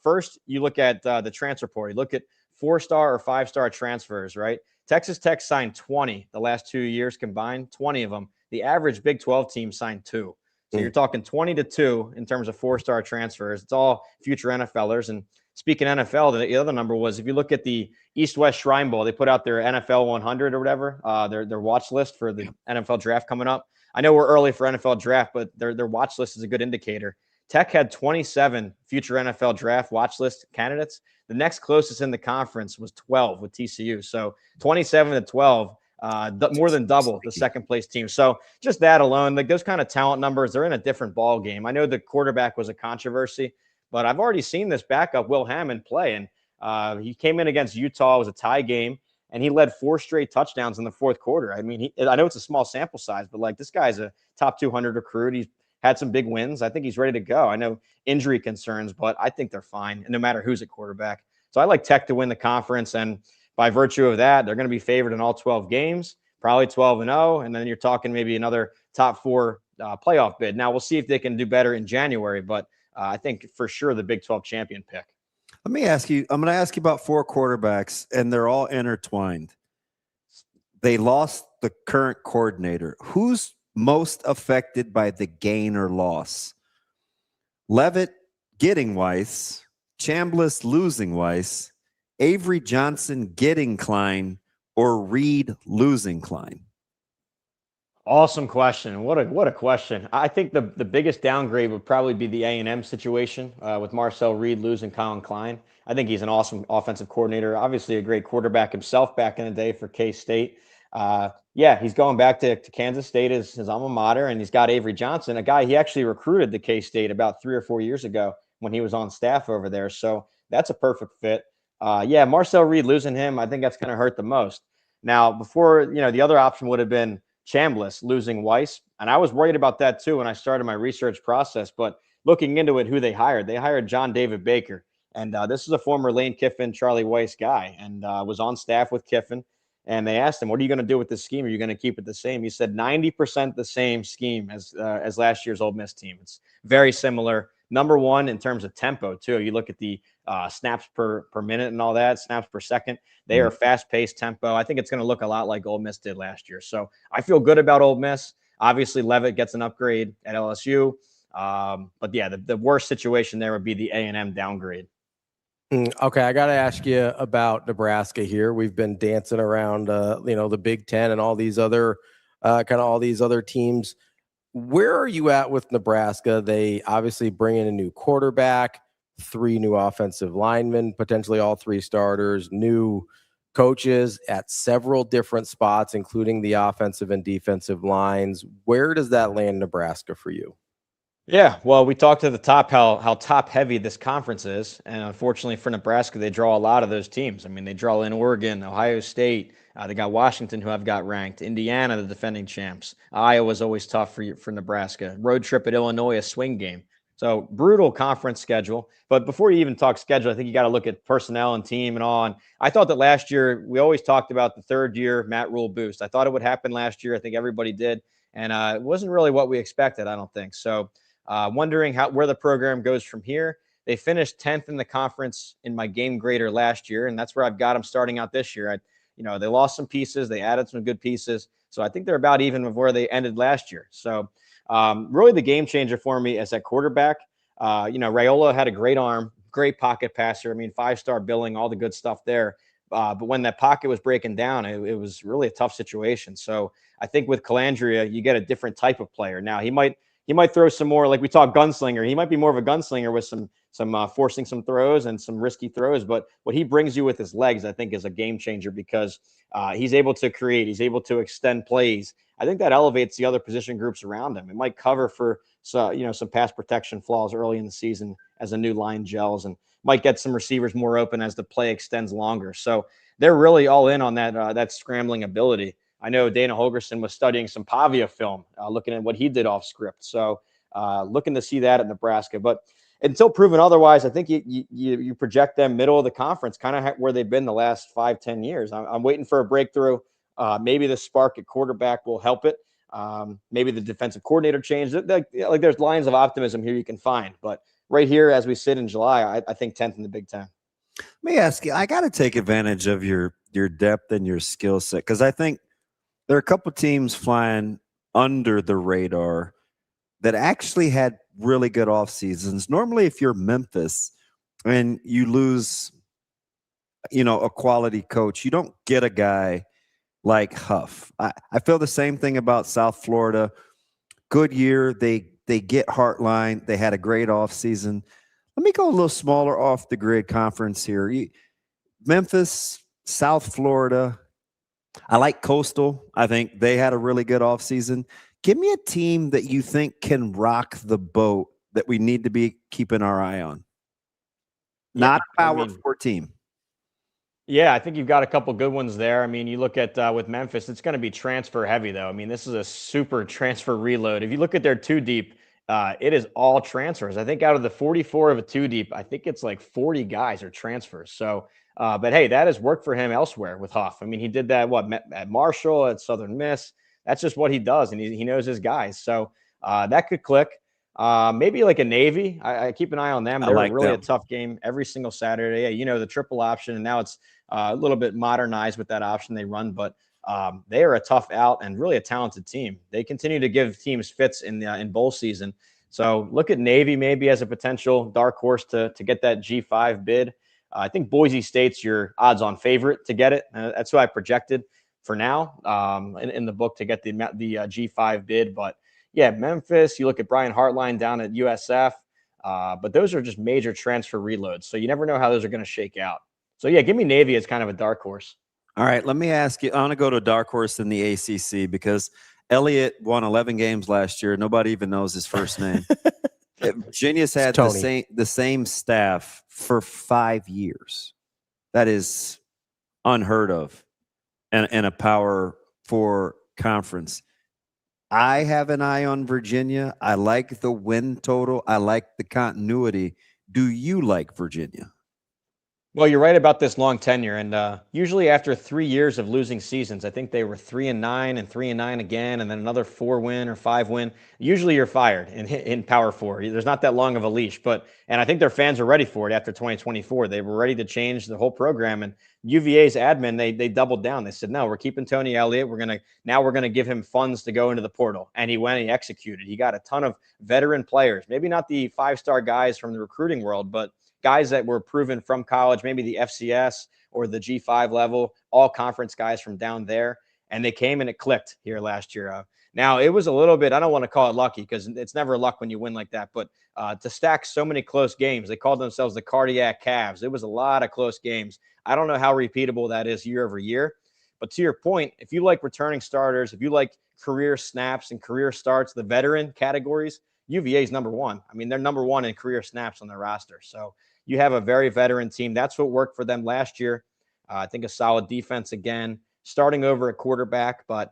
First, you look at the transfer portal. You look at 4-star or 5-star transfers, right? Texas Tech signed 20 the last 2 years combined, 20 of them. The average Big 12 team signed 2. So you're talking 20-2 in terms of 4-star transfers. It's all future NFLers. And speaking NFL, the other number was, if you look at the East-West Shrine Bowl, they put out their NFL 100 or whatever, their watch list for the NFL draft coming up. I know we're early for NFL draft, but their watch list is a good indicator. Tech had 27 future NFL draft watch list candidates. The next closest in the conference was 12 with TCU. So 27-12, more than double the second place team. So just that alone, like those kind of talent numbers, they're in a different ball game. I know the quarterback was a controversy, but I've already seen this backup, Will Hammond, play. And he came in against Utah. It was a tie game, and he led 4 straight touchdowns in the fourth quarter. I mean, I know it's a small sample size, but like, this guy's a top 200 recruit. He's had some big wins. I think he's ready to go. I know injury concerns, but I think they're fine, no matter who's at quarterback. So I like Tech to win the conference, and by virtue of that, they're going to be favored in all 12 games. probably 12-0, and then you're talking maybe another top 4 playoff bid. Now we'll see if they can do better in January, but I think for sure the Big 12 champion pick. Let me ask you, I'm going to ask you about 4 quarterbacks, and they're all intertwined. They lost the current coordinator. Who's most affected by the gain or loss? Levitt getting Weiss, Chambliss losing Weiss, Avery Johnson getting Klein, or Reed losing Klein? Awesome question. What a question. I think the biggest downgrade would probably be the A&M situation with Marcel Reed losing Colin Klein. I think he's an awesome offensive coordinator, obviously a great quarterback himself back in the day for K-State. Yeah, he's going back to Kansas State as his alma mater, and he's got Avery Johnson, a guy he actually recruited to K-State about 3 or 4 years ago when he was on staff over there. So that's a perfect fit. Yeah, Marcel Reed losing him, I think that's going to hurt the most. Now, before, the other option would have been Chambliss losing Weiss, and I was worried about that too when I started my research process. But looking into it, who they hired John David Baker, and this is a former Lane Kiffin, Charlie Weiss guy, and was on staff with Kiffin. And they asked him, "What are you going to do with this scheme? Are you going to keep it the same?" He said, 90% the same scheme as last year's Ole Miss team. It's very similar. Number one in terms of tempo too. You look at the snaps per minute and all that, snaps per second. They are fast-paced tempo. I think it's going to look a lot like Ole Miss did last year. So I feel good about Ole Miss. Obviously, Levitt gets an upgrade at LSU. But yeah, the worst situation there would be the A&M downgrade. Okay, I got to ask you about Nebraska here. We've been dancing around, the Big Ten and all these other teams. Where are you at with Nebraska? They obviously bring in a new quarterback, 3 new offensive linemen, potentially all 3 starters, new coaches at several different spots, including the offensive and defensive lines. Where does that land Nebraska for you? Yeah, well, we talked to the top how top heavy this conference is, and unfortunately for Nebraska, they draw a lot of those teams. I mean, they draw in Oregon, Ohio State. They got Washington, who I've got ranked. Indiana, the defending champs. Iowa's always tough for Nebraska. Road trip at Illinois, a swing game. So brutal conference schedule. But before you even talk schedule, I think you got to look at personnel and team and all. And I thought that last year we always talked about the 3rd year Matt Rule boost. I thought it would happen last year. I think everybody did, and it wasn't really what we expected. I don't think so. Wondering where the program goes from here. They finished 10th in the conference in my game grader last year, and that's where I've got them starting out this year. They lost some pieces. They added some good pieces. So I think they're about even with where they ended last year. So really the game changer for me is at quarterback. Raiola had a great arm, great pocket passer. I mean, 5-star billing, all the good stuff there. But when that pocket was breaking down, it was really a tough situation. So I think with Calandria, you get a different type of player. Now he might throw some more, like we talk gunslinger. He might be more of a gunslinger with some forcing some throws and some risky throws. But what he brings you with his legs, I think, is a game changer because he's able to create. He's able to extend plays. I think that elevates the other position groups around him. It might cover for some pass protection flaws early in the season as a new line gels, and might get some receivers more open as the play extends longer. So they're really all in on that scrambling ability. I know Dana Holgerson was studying some Pavia film, looking at what he did off script. So looking to see that at Nebraska. But until proven otherwise, I think you project them middle of the conference, kind of where they've been the last 5-10 years. I'm waiting for a breakthrough. Maybe the spark at quarterback will help it. Maybe the defensive coordinator change. Like there's lines of optimism here you can find. But right here, as we sit in July, I think 10th in the Big Ten. Let me ask you, I got to take advantage of your depth and your skill set, because I think there are a couple teams flying under the radar that actually had really good off seasons. Normally, if you're Memphis and you lose, a quality coach, you don't get a guy like Huff. I feel the same thing about South Florida. Good year. They get Heartline. They had a great off season. Let me go a little smaller off the grid conference here. Memphis, South Florida. I like Coastal. I think they had a really good offseason. Give me a team that you think can rock the boat that we need to be keeping our eye on. Not Power 4 team. Yeah, I think you've got a couple good ones there. I mean, you look at with Memphis, it's going to be transfer heavy, though. I mean, this is a super transfer reload. If you look at their 2-deep, it is all transfers. I think out of the 44 of a 2-deep, I think it's like 40 guys are transfers. So But hey, that has worked for him elsewhere with Huff. I mean, he did that at Marshall, at Southern Miss. That's just what he does, and he knows his guys. So that could click. Maybe like a Navy. I keep an eye on them. They're like really them. a tough game every single Saturday. Yeah, the triple option, and now it's a little bit modernized with that option they run, but they are a tough out and really a talented team. They continue to give teams fits in bowl season. So look at Navy maybe as a potential dark horse to get that G5 bid. I think Boise State's your odds-on favorite to get it. That's who I projected for now in the book to get the G5 bid. But yeah, Memphis, you look at Brian Hartline down at USF, but those are just major transfer reloads. So you never know how those are going to shake out. So yeah, give me Navy as kind of a dark horse. All right, let me ask you. I want to go to a dark horse in the ACC because Elliott won 11 games last year. Nobody even knows his first name. Virginia's had the same staff for 5 years. That is unheard of in a Power 4 conference. I have an eye on Virginia. I like the win total. I like the continuity. Do you like Virginia? Well, you're right about this long tenure, and usually after 3 years of losing seasons, I think they were 3-9 and 3-9 again, and then another 4-win or 5-win. Usually, you're fired in Power 4. There's not that long of a leash, and I think their fans are ready for it after 2024. They were ready to change the whole program, and UVA's admin they doubled down. They said, no, we're keeping Tony Elliott. We're gonna give him funds to go into the portal, and he went and he executed. He got a ton of veteran players, maybe not the 5-star guys from the recruiting world, but guys that were proven from college, maybe the FCS or the G5 level, all conference guys from down there. And they came and it clicked here last year. Now, it was a little bit, I don't want to call it lucky because it's never luck when you win like that, but to stack so many close games, they called themselves the Cardiac Calves. It was a lot of close games. I don't know how repeatable that is year over year. But to your point, if you like returning starters, if you like career snaps and career starts, the veteran categories, UVA is number one. I mean, they're number one in career snaps on their roster. So you have a very veteran team. That's what worked for them last year. I think a solid defense again, starting over at quarterback. But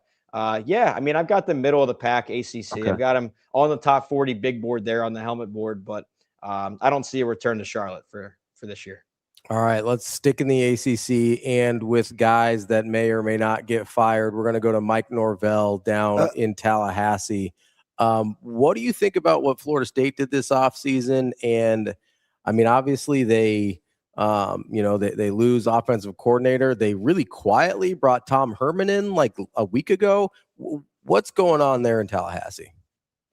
yeah, I mean, I've got the middle of the pack ACC. Okay. I've got them on the top 40 big board there on the helmet board, but I don't see a return to Charlotte for this year. All right, let's stick in the ACC and with guys that may or may not get fired. We're going to go to Mike Norvell down in Tallahassee. What do you think about what Florida State did this offseason? And I mean, obviously they lose offensive coordinator. They really quietly brought Tom Herman in like a week ago. What's going on there in Tallahassee?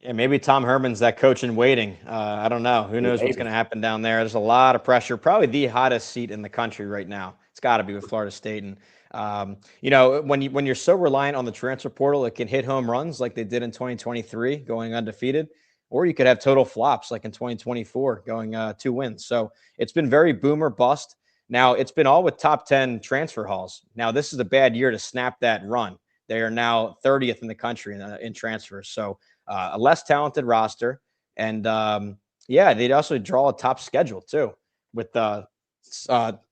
Yeah, maybe Tom Herman's that coach in waiting. I don't know. Who knows what's going to happen down there? There's a lot of pressure. Probably the hottest seat in the country right now. It's got to be with Florida State. And when you're so reliant on the transfer portal, it can hit home runs like they did in 2023, going undefeated. Or you could have total flops like in 2024 going 2 wins. So it's been very boom or bust. Now, it's been all with top 10 transfer hauls. Now, this is a bad year to snap that run. They are now 30th in the country in transfers. So a less talented roster. And, they'd also draw a top schedule too with, I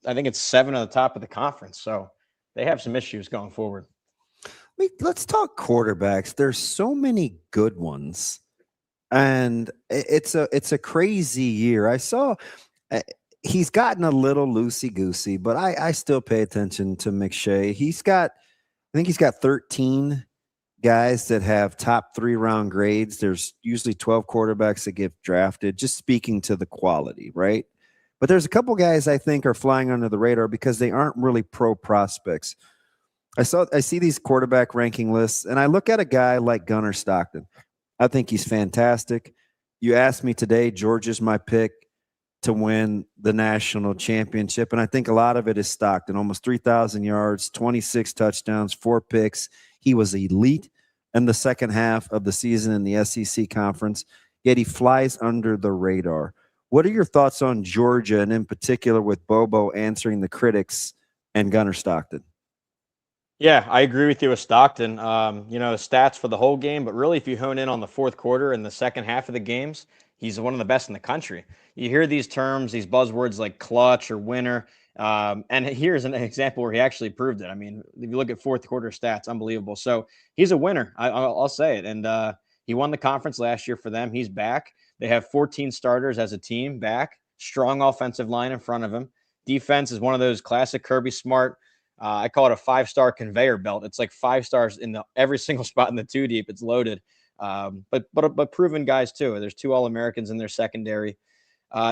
think it's 7 on the top of the conference. So they have some issues going forward. Let's talk quarterbacks. There's so many good ones. And it's a crazy year. I saw he's gotten a little loosey-goosey, but I still pay attention to McShay. I think he's got 13 guys that have top 3-round grades. There's usually 12 quarterbacks that get drafted, just speaking to the quality, right? But there's a couple guys I think are flying under the radar because they aren't really pro prospects. I see these quarterback ranking lists, and I look at a guy like Gunnar Stockton. I think he's fantastic. You asked me today, Georgia's my pick to win the national championship, and I think a lot of it is Stockton. Almost 3,000 yards, 26 touchdowns, 4 picks. He was elite in the second half of the season in the SEC conference, yet he flies under the radar. What are your thoughts on Georgia, and in particular with Bobo answering the critics and Gunnar Stockton? Yeah, I agree with you with Stockton. Stats for the whole game, but really if you hone in on the fourth quarter and the second half of the games, he's one of the best in the country. You hear these terms, these buzzwords like clutch or winner, and here's an example where he actually proved it. I mean, if you look at fourth quarter stats, unbelievable. So he's a winner. I'll say it. And he won the conference last year for them. He's back. They have 14 starters as a team back, strong offensive line in front of him. Defense is one of those classic Kirby Smart. I call it a 5-star conveyor belt. It's like 5 stars in every single spot in the 2 deep. It's loaded. But proven guys too. There's 2 All-Americans in their secondary.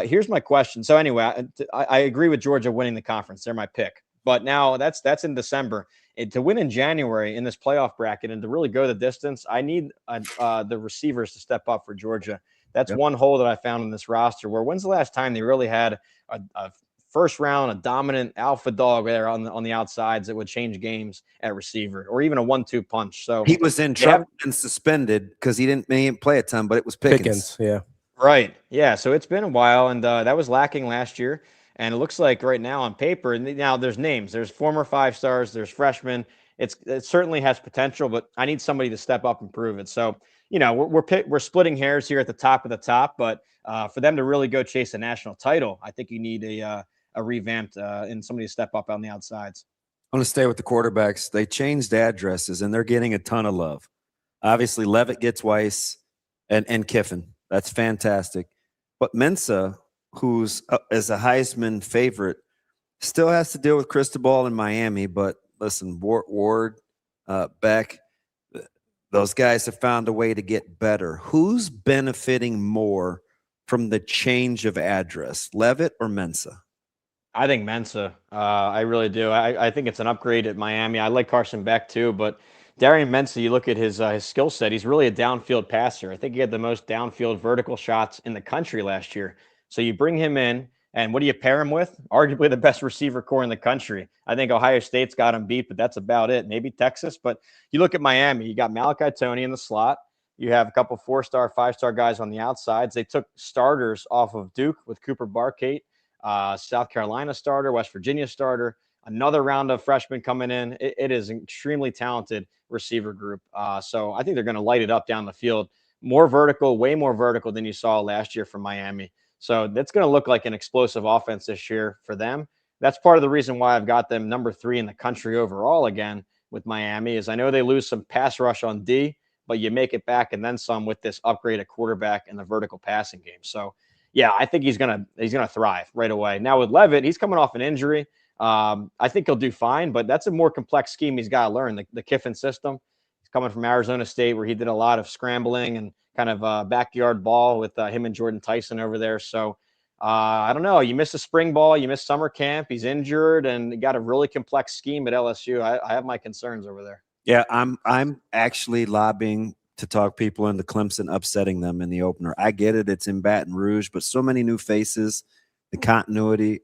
Here's my question. So anyway, I agree with Georgia winning the conference. They're my pick. But now that's in December. And to win in January in this playoff bracket and to really go the distance, I need the receivers to step up for Georgia. That's one hole that I found in this roster. Where when's the last time they really had a first round, a dominant alpha dog there on the outsides that would change games at receiver, or even a 1-2 punch? So he was in trouble and suspended because he didn't play a ton, but it was Pickens. Yeah. Right. Yeah. So it's been a while, and that was lacking last year. And it looks like right now on paper, and now there's names, there's former 5 stars, there's freshmen. It certainly has potential, but I need somebody to step up and prove it. So, we're splitting hairs here at the top of the top, but for them to really go chase a national title, I think you need a revamped and somebody to step up on the outsides. I'm going to stay with the quarterbacks. They changed addresses, and they're getting a ton of love. Obviously, Levitt gets Weiss and Kiffin. That's fantastic. But Mensa, who's as a Heisman favorite, still has to deal with Cristobal in Miami. But listen, Ward, Beck, those guys have found a way to get better. Who's benefiting more from the change of address, Levitt or Mensa? I think Mensa. I really do. I think it's an upgrade at Miami. I like Carson Beck too, but Darian Mensa, you look at his skill set, he's really a downfield passer. I think he had the most downfield vertical shots in the country last year. So you bring him in, and what do you pair him with? Arguably the best receiver core in the country. I think Ohio State's got him beat, but that's about it. Maybe Texas. But you look at Miami, you got Malachi Toney in the slot. You have a couple 4-star, 5-star guys on the outsides. They took starters off of Duke with Cooper Barkate, South Carolina starter, West Virginia starter, another round of freshmen coming in. It is an extremely talented receiver group. So I think they're going to light it up down the field. More vertical, way more vertical than you saw last year from Miami. So that's going to look like an explosive offense this year for them. That's part of the reason why I've got them number 3 in the country overall again with Miami, is I know they lose some pass rush on D, but you make it back and then some with this upgraded quarterback and the vertical passing game. So yeah, I think he's gonna thrive right away. Now with Levitt, he's coming off an injury. I think he'll do fine, but that's a more complex scheme he's got to learn. The Kiffin system. He's coming from Arizona State, where he did a lot of scrambling and kind of backyard ball with him and Jordan Tyson over there. So I don't know. You miss a spring ball, you miss summer camp. He's injured, and got a really complex scheme at LSU. I have my concerns over there. Yeah, I'm actually lobbying to talk people into Clemson upsetting them in the opener. I get it. It's in Baton Rouge, but so many new faces, the continuity.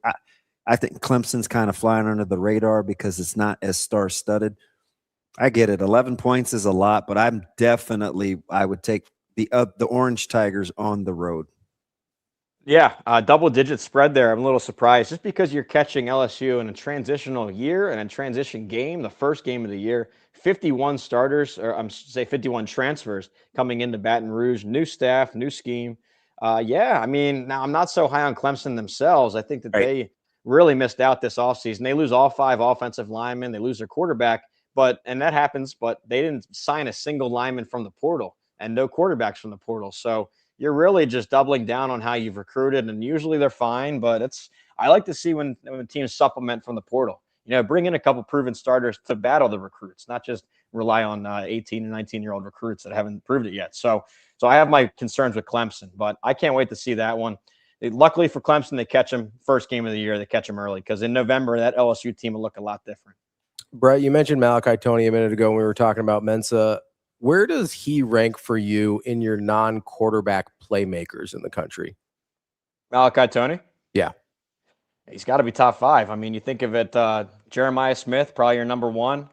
I think Clemson's kind of flying under the radar because it's not as star-studded. I get it. 11 points is a lot, but I would take the Orange Tigers on the road. Yeah, double-digit spread there. I'm a little surprised just because you're catching LSU in a transitional year and a transition game, the first game of the year. 51 starters, or I'm say 51 transfers coming into Baton Rouge, new staff, new scheme. Yeah, I mean, now I'm not so high on Clemson themselves. I think that they really missed out this offseason. They lose all 5 offensive linemen. They lose their quarterback, and that happens, but they didn't sign a single lineman from the portal and no quarterbacks from the portal. So you're really just doubling down on how you've recruited, and usually they're fine, but I like to see when teams supplement from the portal. Bring in a couple proven starters to battle the recruits, not just rely on 18 and 19-year-old recruits that haven't proved it yet. So I have my concerns with Clemson, but I can't wait to see that one. Luckily for Clemson, they catch them first game of the year. They catch them early because in November, that LSU team will look a lot different. Brett, you mentioned Malachi Toney a minute ago when we were talking about Mensa. Where does he rank for you in your non-quarterback playmakers in the country? Malachi Toney? Yeah. He's got to be top 5. I mean, you think of it, Jeremiah Smith, probably your number 1.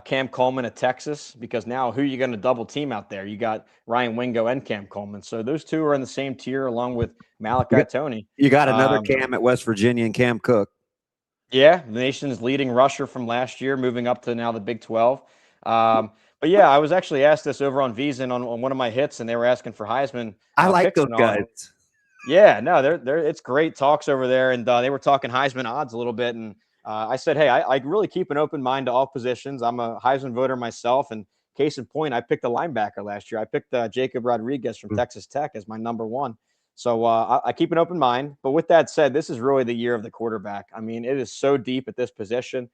Cam Coleman at Texas, because now who are you going to double team out there? You got Ryan Wingo and Cam Coleman. So those two are in the same tier along with Malachi Toney. You got another Cam at West Virginia and Cam Cook. Yeah, the nation's leading rusher from last year, moving up to now the Big 12. But yeah, I was actually asked this over on VSiN on one of my hits, and they were asking for Heisman. I like those guys. Yeah, no, they're it's great talks over there, and they were talking Heisman odds a little bit, and I said, hey, I really keep an open mind to all positions. I'm a Heisman voter myself, and case in point, I picked a linebacker last year. I picked Jacob Rodriguez from Texas Tech as my number 1. So I keep an open mind. But with that said, this is really the year of the quarterback. I mean, it is so deep at this position.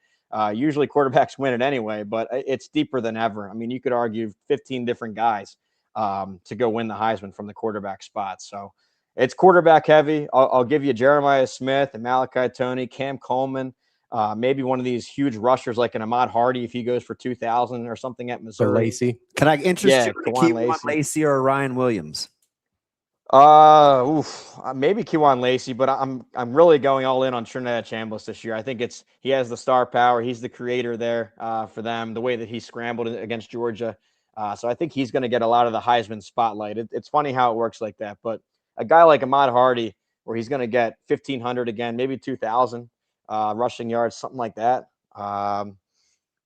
Usually quarterbacks win it anyway, but it's deeper than ever. I mean, you could argue 15 different guys to go win the Heisman from the quarterback spot. So it's quarterback heavy. I'll give you Jeremiah Smith and Malachi Toney, Cam Coleman, maybe one of these huge rushers like an Ahmad Hardy if he goes for 2,000 or something at Missouri. Or Lacey. Can I interest you in Kewan Lacey or Ryan Williams? Maybe Kewan Lacey, but I'm really going all in on Trinidad Chambliss this year. I think he has the star power. He's the creator there for them. The way that he scrambled against Georgia, so I think he's going to get a lot of the Heisman spotlight. It's funny how it works like that, but a guy like Ahmad Hardy, where he's going to get 1,500 again, maybe 2,000 rushing yards, something like that.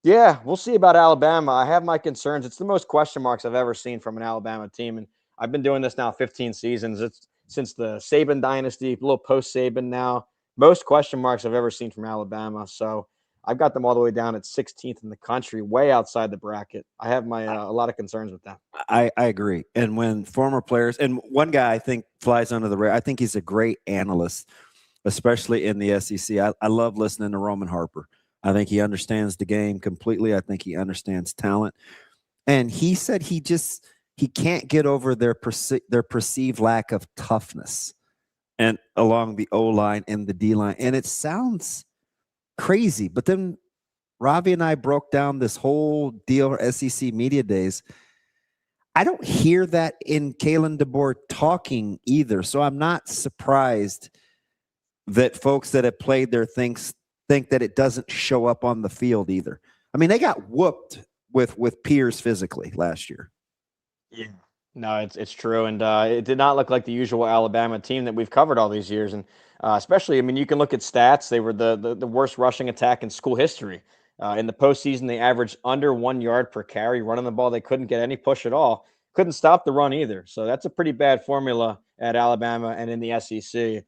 Yeah, we'll see about Alabama. I have my concerns. It's the most question marks I've ever seen from an Alabama team, and I've been doing this now 15 seasons. It's since the Saban dynasty, a little post-Saban now. Most question marks I've ever seen from Alabama. So I've got them all the way down at 16th in the country, way outside the bracket. I have my a lot of concerns with them. I agree. And when former players, and one guy I think flies under the radar, I think he's a great analyst, especially in the SEC. I love listening to Roman Harper. I think he understands the game completely. I think he understands talent. And he said he can't get over their perceived lack of toughness and along the O-line and the D-line. And it sounds crazy. But then Ravi and I broke down this whole deal, SEC Media Days. I don't hear that in Kalen DeBoer talking either. So I'm not surprised that folks that have played there think that it doesn't show up on the field either. I mean, they got whooped with peers physically last year. Yeah, no, it's true, and it did not look like the usual Alabama team that we've covered all these years, and especially, I mean, you can look at stats. They were the worst rushing attack in school history. In the postseason, they averaged under 1 yard per carry running the ball. They couldn't get any push at all. Couldn't stop the run either. So that's a pretty bad formula at Alabama and in the SEC.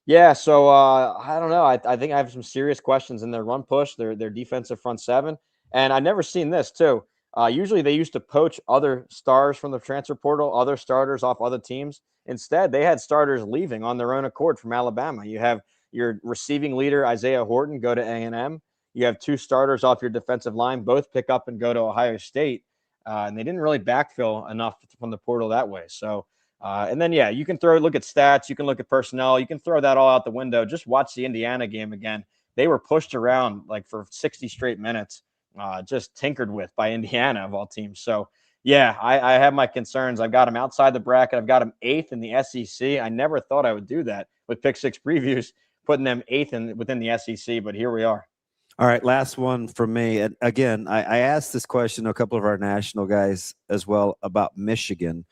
Yeah, so I don't know. I think I have some serious questions in their run push, their defensive front seven, and I've never seen this too. Usually they used to poach other stars from the transfer portal, other starters off other teams. Instead, they had starters leaving on their own accord from Alabama. You have your receiving leader, Isaiah Horton, go to A&M. You have two starters off your defensive line, both pick up and go to Ohio State. And they didn't really backfill enough from the portal that way. So, and then, yeah, you can look at stats. You can look at personnel. You can throw that all out the window. Just watch the Indiana game again. They were pushed around like for 60 straight minutes. Just tinkered with by Indiana of all teams. So, yeah, I have my concerns. I've got them outside the bracket. I've got them 8th in the SEC. I never thought I would do that with Pick Six previews, putting them 8th within the SEC, but here we are. All right, last one from me. And again, I asked this question to a couple of our national guys as well about Michigan,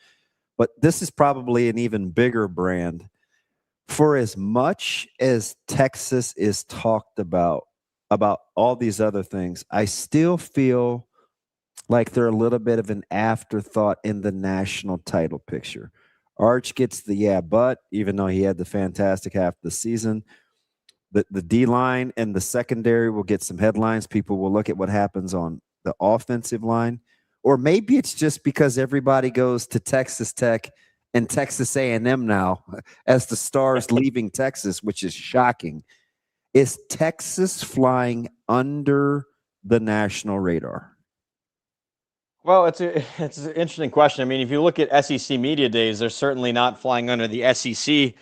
but this is probably an even bigger brand. For as much as Texas is talked about all these other things, I still feel like they're a little bit of an afterthought in the national title picture. Arch gets the but even though he had the fantastic half of the season, the D-line and the secondary will get some headlines. People will look at what happens on the offensive line. Or maybe it's just because everybody goes to Texas Tech and Texas A&M now as the stars leaving Texas, which is shocking. Is Texas flying under the national radar? Well, it's an interesting question. I mean, if you look at SEC Media Days, they're certainly not flying under the SEC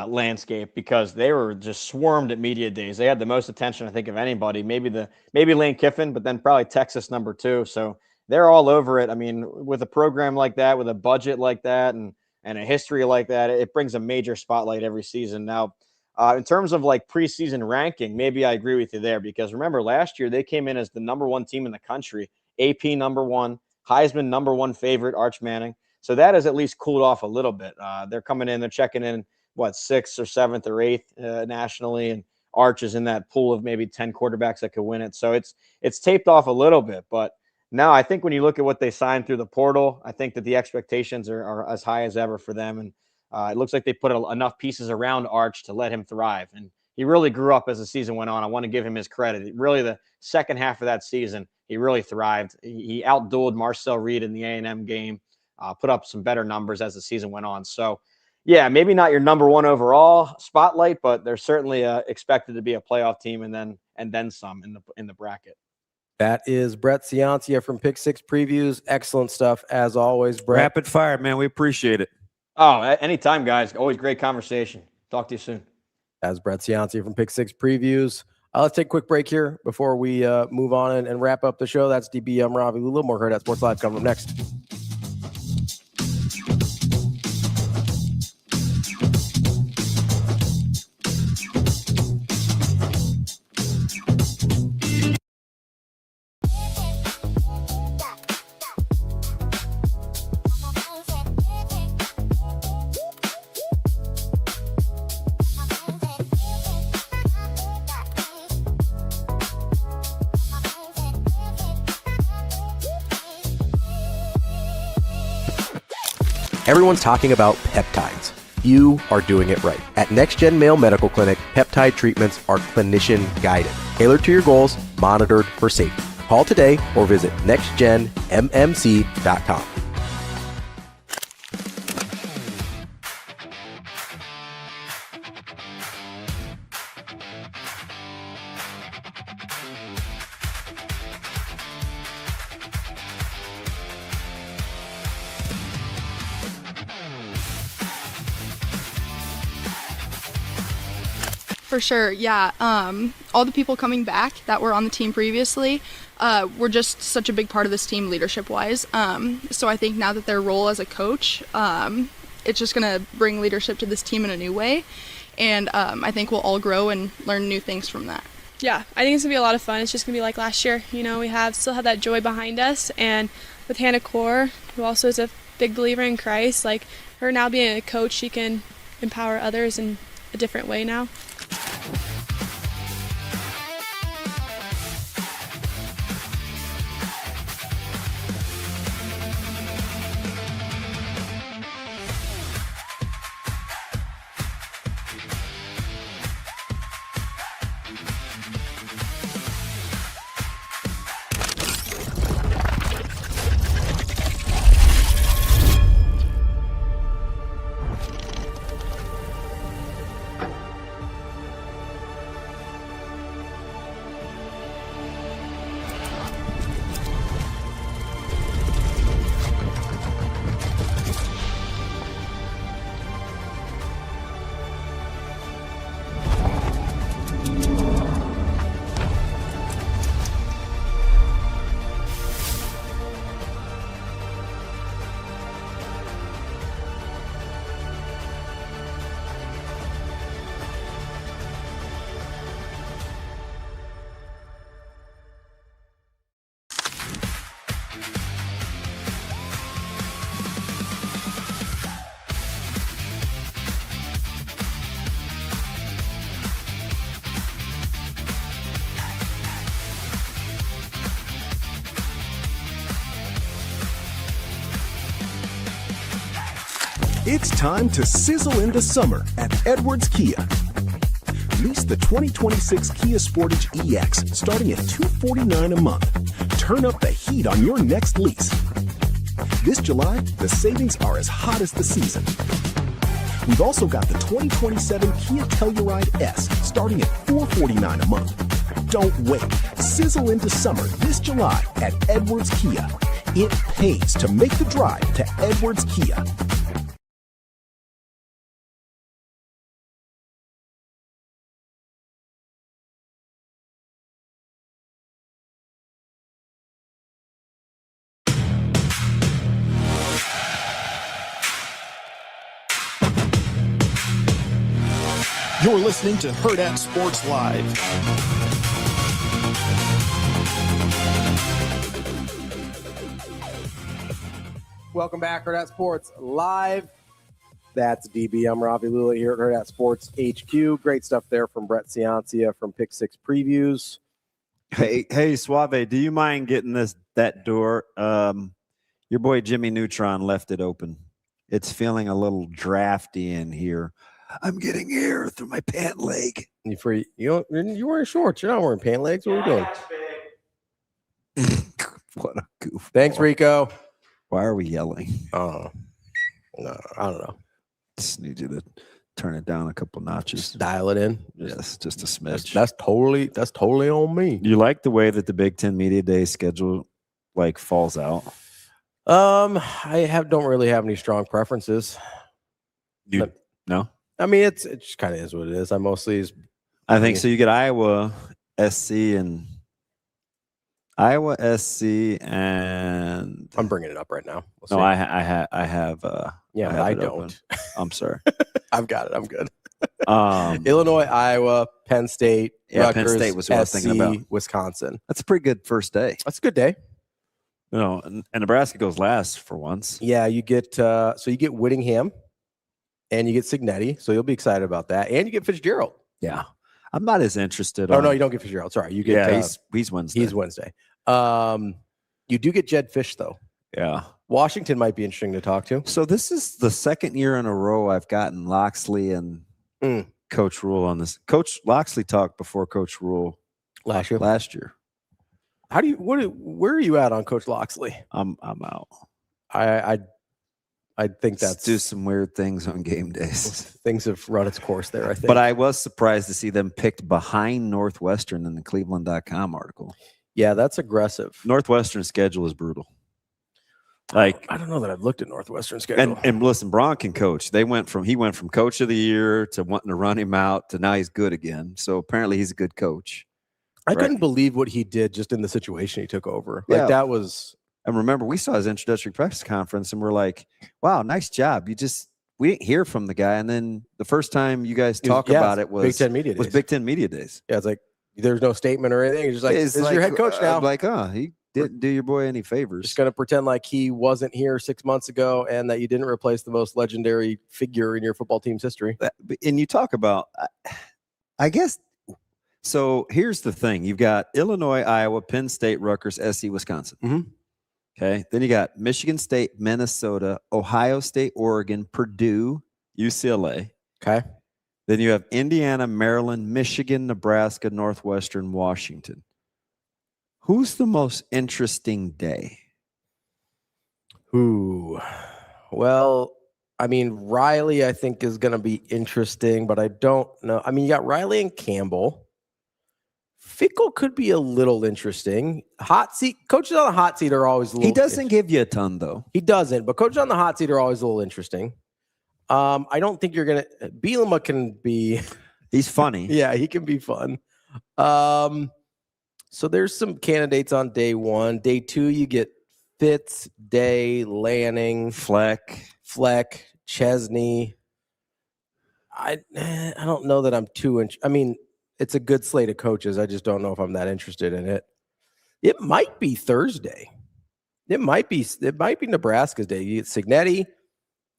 landscape because they were just swarmed at Media Days. They had the most attention, I think, of anybody. Maybe Lane Kiffin, but then probably Texas number 2. So they're all over it. I mean, with a program like that, with a budget like that, and a history like that, it brings a major spotlight every season. Now, in terms of like preseason ranking, maybe I agree with you there because remember last year they came in as the number 1 team in the country, AP number 1, Heisman number 1 favorite, Arch Manning. So that has at least cooled off a little bit. They're coming in, they're checking in, 6th or 7th or 8th nationally, and Arch is in that pool of maybe 10 quarterbacks that could win it. So it's taped off a little bit, but now I think when you look at what they signed through the portal, I think that the expectations are as high as ever for them, and it looks like they put enough pieces around Arch to let him thrive. And he really grew up as the season went on. I want to give him his credit. Really, the second half of that season, he really thrived. He outdueled Marcel Reed in the A&M game, put up some better numbers as the season went on. So, Yeah, maybe not your number one overall spotlight, but they're certainly expected to be a playoff team and then some in the bracket. That is Brett Ciancia from Pick Six Previews. Excellent stuff as always, Brett. Rapid fire, man. We appreciate it. Oh, anytime, guys. Always great conversation. Talk to you soon. As Brett Ciancia from Pick Six Previews. Let's take a quick break here before we move on and wrap up the show. That's DB. I'm Ravi. Lulla. More Hurrdat Sports Live coming up next. Everyone's talking about peptides. You are doing it right. At NextGen Male Medical Clinic, peptide treatments are clinician guided, tailored to your goals, monitored for safety. Call today or visit nextgenmmc.com. For sure, yeah. All the people coming back that were on the team previously were just such a big part of this team leadership-wise. So I think now that their role as a coach, it's just going to bring leadership to this team in a new way. And I think we'll all grow and learn new things from that. Yeah, I think it's going to be a lot of fun. It's just going to be like last year. You know, we still have that joy behind us. And with Hannah Core, who also is a big believer in Christ, like her now being a coach, she can empower others in a different way now. It's time to sizzle into summer at Edwards Kia. Lease the 2026 Kia Sportage EX starting at $249 a month. Turn up the heat on your next lease. This July, the savings are as hot as the season. We've also got the 2027 Kia Telluride S starting at $449 a month. Don't wait. Sizzle into summer this July at Edwards Kia. It pays to make the drive to Edwards Kia. You're listening to Hurrdat Sports Live. Welcome back, Hurrdat Sports Live. That's DB. I'm Ravi Lulla here at Hurrdat Sports HQ. Great stuff there from Brett Ciancia from Pick Six Previews. Hey, Suave, do you mind getting that door? Your boy Jimmy Neutron left it open. It's feeling a little drafty in here. I'm getting air through my pant leg. You're wearing shorts. You're not wearing pant legs. What are we doing? What a goof. Thanks, Rico. Why are we yelling? Oh, no, I don't know. Just need you to turn it down a couple notches. Just dial it in. Yes, just a smidge. That's totally on me. You like the way that the Big Ten Media Day schedule like falls out? I don't really have any strong preferences. No? I mean, it just kind of is what it is. I think so. You get Iowa, SC, and I'm bringing it up right now. No, I have. Yeah, but I it don't. open. I'm sorry. I've got it. I'm good. Illinois, Iowa, Penn State, Yeah, Rutgers, Penn State was what I was thinking SC, about. Wisconsin. That's a pretty good first day. That's a good day. And Nebraska goes last for once. Yeah, you get you get Whittingham, and you get Signetti, so you'll be excited about that, and you get Fitzgerald. Yeah, I'm not as interested. Oh no, you don't get Fitzgerald. Sorry, you get. He's Wednesday. He's Wednesday. You do get Jed Fish though. Yeah. Washington might be interesting to talk to. So this is the second year in a row I've gotten Loxley and Coach Rule on this. Coach Loxley talked before Coach Rule last year. Where are you at on Coach Loxley? I'm out. I think Let's do some weird things on game days. Things have run its course there, I think. But I was surprised to see them picked behind Northwestern in the Cleveland.com article. Yeah, that's aggressive. Northwestern's schedule is brutal. Like, I don't know that I've looked at Northwestern schedule. And listen, Braun can coach. He went from coach of the year to wanting to run him out to now he's good again. So apparently he's a good coach. I couldn't believe what he did just in the situation he took over. Like Yeah. that was. And remember, we saw his introductory press conference and we're like, wow, nice job. We didn't hear from the guy. And then the first time you guys talk about it was Big Ten Media Days. Big Ten Media Days. Yeah, it's like there's no statement or anything. It's just like, this is your head coach now. He didn't do your boy any favors. Just going to pretend like he wasn't here 6 months ago and that you didn't replace the most legendary figure in your football team's history. And you talk about, I guess, so here's the thing. You've got Illinois, Iowa, Penn State, Rutgers, SC, Wisconsin. Mm-hmm. Okay. Then you got Michigan State, Minnesota, Ohio State, Oregon, Purdue, UCLA. Okay. Then you have Indiana, Maryland, Michigan, Nebraska, Northwestern, Washington. Who's the most interesting day? Well, I mean, Riley, I think, is going to be interesting, but I don't know. I mean, you got Riley and Campbell. Fickle could be a little interesting. Hot seat coaches on the hot seat are always a little. He doesn't give you a ton, though. He doesn't, but coaches on the hot seat are always a little interesting. I don't think you're going to. Bielema can be. He's funny. Yeah, he can be fun. So there's some candidates on day one. Day two, you get Fitz, Day, Lanning, Fleck, Chesney. I don't know that I'm too. I mean, it's a good slate of coaches. I just don't know if I'm that interested in it. It might be Thursday. It might be Nebraska's day. You get Signetti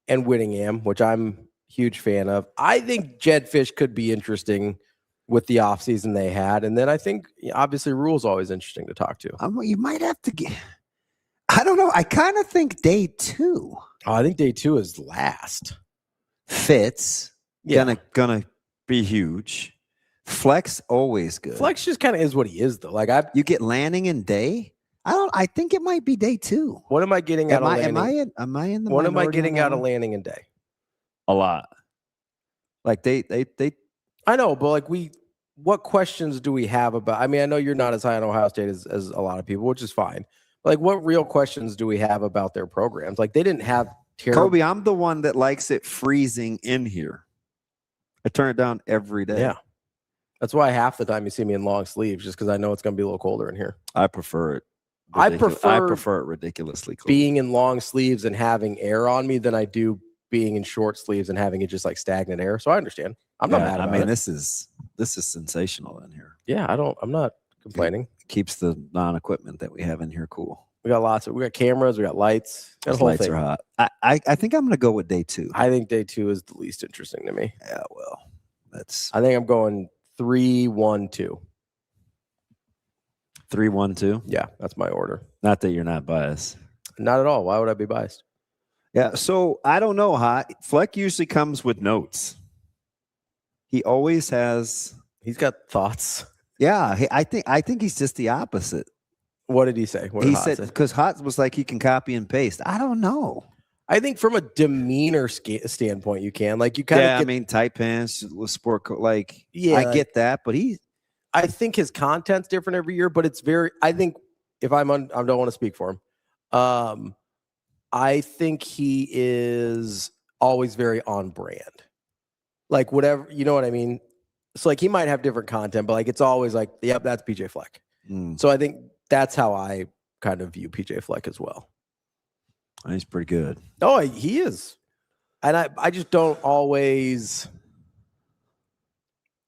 and Whittingham, which I'm a huge fan of. I think Jed Fish could be interesting with the offseason they had. And then I think, obviously, Rule's always interesting to talk to. You might have to get – I don't know. I kind of think day two. Oh, I think day two is last. Fitz. Yeah. Gonna be huge. Flex always good. Flex just kind of is what he is, though. Like you get Lanning and Day. I think it might be day two. What am I getting out of Lanning? Am I in the What am I getting out of Lanning and Day? A lot. Like they I know, but like what questions do we have about? I mean, I know you're not as high on Ohio State as a lot of people, which is fine. But like, what real questions do we have about their programs? Like, they didn't have Kobe, I'm the one that likes it freezing in here. I turn it down every day. Yeah. That's why half the time you see me in long sleeves, just because I know it's going to be a little colder in here. I prefer it. I prefer it ridiculously cold. Being in long sleeves and having air on me than I do being in short sleeves and having it just like stagnant air. So I understand. I'm not mad about it. This is sensational in here. Yeah, I'm not complaining. It keeps the non-equipment that we have in here cool. We got cameras, we got lights. Those lights are hot. I think I'm going to go with day two. I think day two is the least interesting to me. Yeah, well, I think I'm going 3-1-2. 3-1-2. Yeah, that's my order. Not that you're not biased. Not at all. Why would I be biased? Yeah, so I don't know. Fleck usually comes with notes. He always has. He's got thoughts. Yeah, I think he's just the opposite. What did he say? He said because Hot was like he can copy and paste. I don't know. I think from a demeanor standpoint, you can like you kind of. I mean, tight pants, sport coat. Like, yeah, I get that, but I think his content's different every year, but it's very. I think if I don't want to speak for him. I think he is always very on brand. Like whatever, you know what I mean? So like he might have different content, but like it's always like, yep, that's PJ Fleck. So I think that's how I kind of view PJ Fleck as well. He's pretty good. Oh, he is. And I just don't always,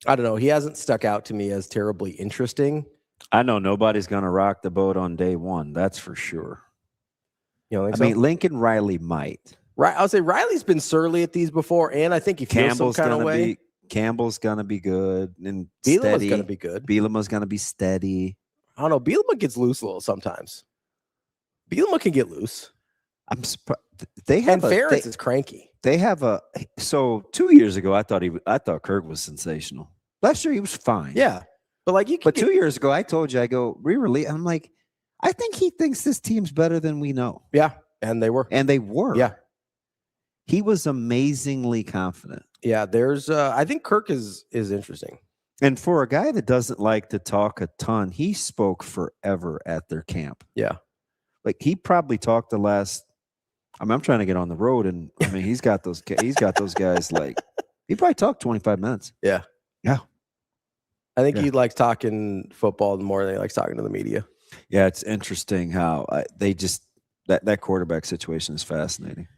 I don't know. He hasn't stuck out to me as terribly interesting. I know nobody's going to rock the boat on day one. That's for sure. You know, I mean, Lincoln Riley might. Right, I would say Riley's been surly at these before, and I think he feels some kind of way. Campbell's gonna be good and Bielema's gonna be good. Bielema's gonna be steady. I don't know. Bielema gets loose a little sometimes. Bielema can get loose. I'm surprised they have. And Ferentz is cranky. They have a. So 2 years ago, I thought Kirk was sensational. Last year he was fine. Yeah, but like But 2 years ago, I told you, I go re-release. I'm like, I think he thinks this team's better than we know. Yeah, and they were. Yeah. He was amazingly confident. Yeah, there's I think Kirk is interesting. And for a guy that doesn't like to talk a ton, he spoke forever at their camp. Yeah. Like he probably talked the last I'm trying to get on the road, and I mean he's got those guys like he probably talked 25 minutes. Yeah. Yeah. I think he likes talking football more than he likes talking to the media. Yeah, it's interesting how they just that quarterback situation is fascinating.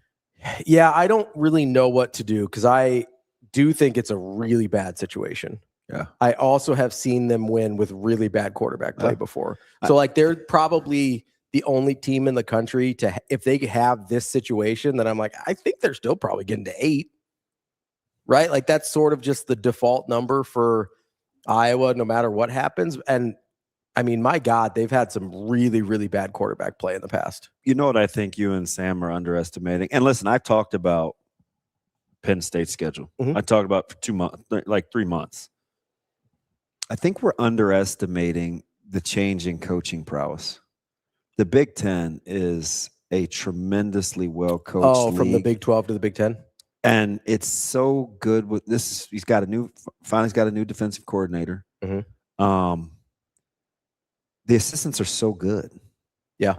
Yeah, I don't really know what to do because I do think it's a really bad situation. Yeah. I also have seen them win with really bad quarterback play before. So like they're probably the only team in the country to, if they have this situation, then I'm like, I think they're still probably getting to 8. Right? Like that's sort of just the default number for Iowa, no matter what happens. And I mean, my God, they've had some really, really bad quarterback play in the past. You know what I think you and Sam are underestimating? And listen, I've talked about Penn State's schedule. I talked about for 2 months, like 3 months. I think we're underestimating the change in coaching prowess. The Big Ten is a tremendously well-coached league. From the Big 12 to the Big 10? And it's so good with this. He's got finally got a new defensive coordinator. The assistants are so good. Yeah.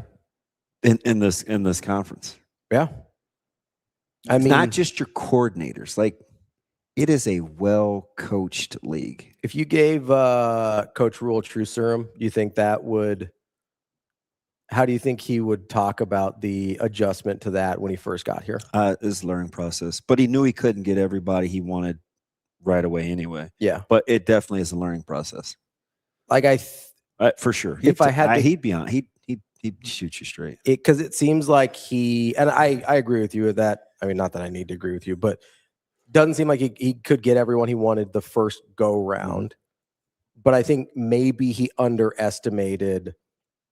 In this conference. Yeah. I mean, not just your coordinators. Like it is a well-coached league. If you gave Coach Rule true serum, do you think that would how do you think he would talk about the adjustment to that when he first got here? It's a learning process. But he knew he couldn't get everybody he wanted right away anyway. Yeah. But it definitely is a learning process. Like for sure. If I had to, he'd be on. He'd shoot you straight. Because it seems like and I agree with you with that. I mean, not that I need to agree with you, but doesn't seem like he could get everyone he wanted the first go round. But I think maybe he underestimated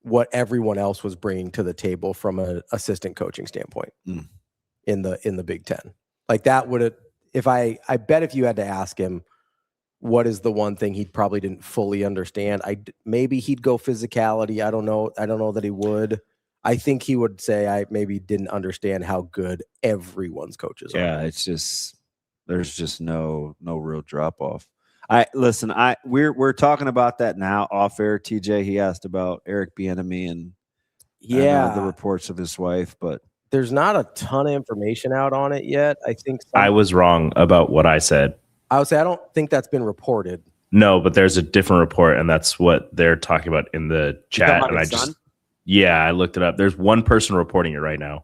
what everyone else was bringing to the table from an assistant coaching standpoint in the Big Ten. Like that would have, I bet if you had to ask him, what is the one thing he probably didn't fully understand? Maybe he'd go physicality. I don't know. I don't know that he would. I think he would say I maybe didn't understand how good everyone's coaches are. Yeah, it's just there's just no real drop off. We're talking about that now off air. TJ, he asked about Eric Bienemy and the reports of his wife, but there's not a ton of information out on it yet. I think I was wrong about what I said. I would say I don't think that's been reported. No, but there's a different report, and that's what they're talking about in the chat. And I looked it up. There's one person reporting it right now,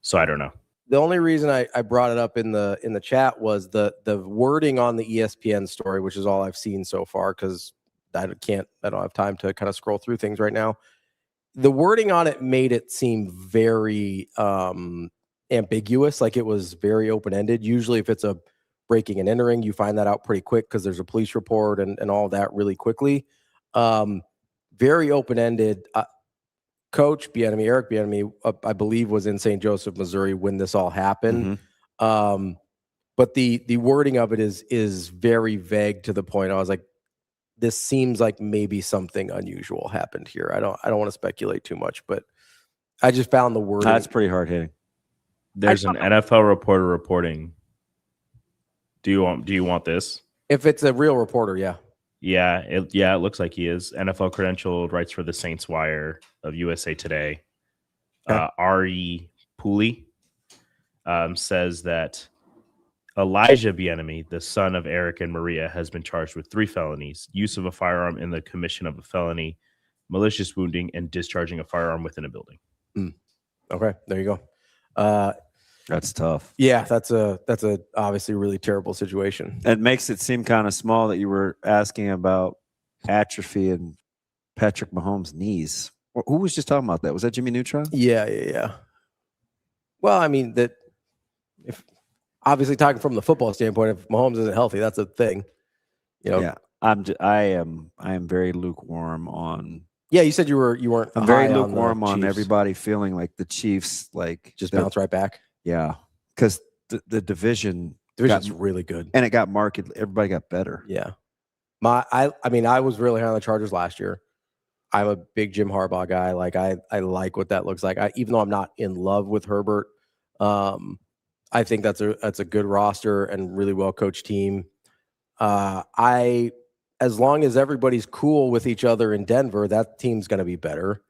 so I don't know. The only reason I brought it up in the chat was the wording on the ESPN story, which is all I've seen so far because I don't have time to kind of scroll through things right now. The wording on it made it seem very ambiguous, like it was very open-ended. Usually if it's a breaking and entering, you find that out pretty quick because there's a police report and all that really quickly. Very open-ended. Coach Bienemy, Eric Bienemy, I believe was in St. Joseph, Missouri when this all happened. But the wording of it is very vague to the point I was like, this seems like maybe something unusual happened here. I don't want to speculate too much, but I just found the wording. That's pretty hard hitting. There's an NFL reporter reporting. Do you want this? If it's a real reporter, yeah. Yeah, it looks like he is. NFL credentialed, writes for the Saints Wire of USA Today. Ari Pooley says that Elijah Bienemy, the son of Eric and Maria, has been charged with 3 felonies: use of a firearm in the commission of a felony, malicious wounding, and discharging a firearm within a building. Okay, there you go. That's tough. Yeah, that's a obviously really terrible situation. It makes it seem kind of small that you were asking about atrophy and Patrick Mahomes' knees. Who was just talking about that? Was that Jimmy Neutron? Yeah. Well, I mean, that if obviously talking from the football standpoint, if Mahomes isn't healthy, that's a thing. Yeah, I am very lukewarm on. Yeah, you said you weren't. I'm very lukewarm on everybody feeling like the Chiefs just bounce right back. Yeah, because the division's really good, and it got markedly. Everybody got better. Yeah, I mean, I was really high on the Chargers last year. I'm a big Jim Harbaugh guy. Like I like what that looks like. Even though I'm not in love with Herbert, I think that's a good roster and really well coached team. As long as everybody's cool with each other in Denver, that team's going to be better.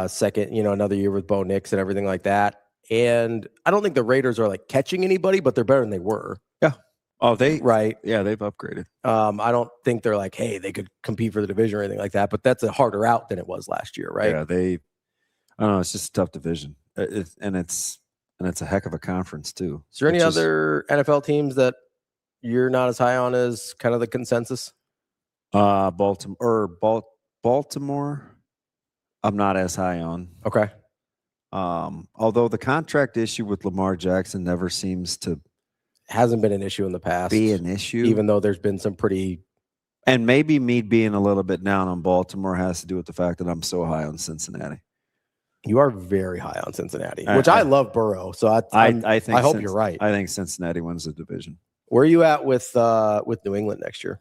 Second, another year with Bo Nix and everything like that. And I don't think the Raiders are like catching anybody, but they're better than they were. Yeah. Oh, right. Yeah, they've upgraded. I don't think they're like, hey, they could compete for the division or anything like that. But that's a harder out than it was last year, right? Yeah, I don't know. It's just a tough division, and it's a heck of a conference too. Is there any other NFL teams that you're not as high on as kind of the consensus? Baltimore. I'm not as high on. Okay. Although the contract issue with Lamar Jackson never seems to hasn't been an issue in the past. Be an issue, even though there's been some pretty. And maybe me being a little bit down on Baltimore has to do with the fact that I'm so high on Cincinnati. You are very high on Cincinnati, which I love Burrow. So I hope you're right. I think Cincinnati wins the division. Where are you at with New England next year?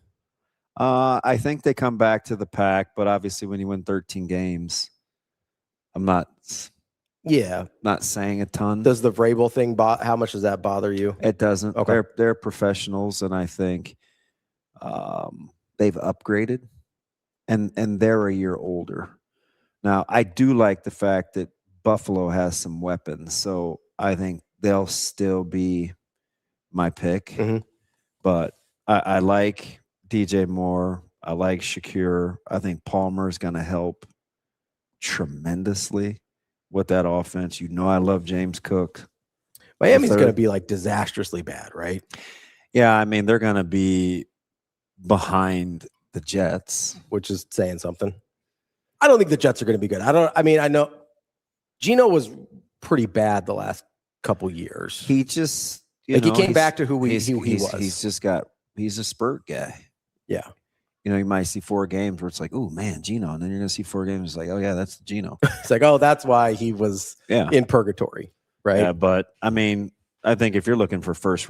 I think they come back to the pack, but obviously when you win 13 games, I'm not. Yeah, not saying a ton. Does the Vrabel thing? How much does that bother you? It doesn't. Okay. They're professionals, and I think they've upgraded, and they're a year older. Now, I do like the fact that Buffalo has some weapons, so I think they'll still be my pick. Mm-hmm. But I like DJ Moore. I like Shakir. I think Palmer is going to help tremendously with that offense. I love James Cook. Miami's going to be like disastrously bad, right? Yeah, I mean, they're going to be behind the Jets, which is saying something. I don't think the Jets are going to be good. I know Geno was pretty bad the last couple years. He just he came back to who he was. He's a spurt guy. Yeah. You might see 4 games where it's like, oh man, Geno, and then you're gonna see 4 games. It's like, oh yeah, that's Geno. It's like, oh, that's why he was in purgatory, right? Yeah, but I mean, I think if you're looking for first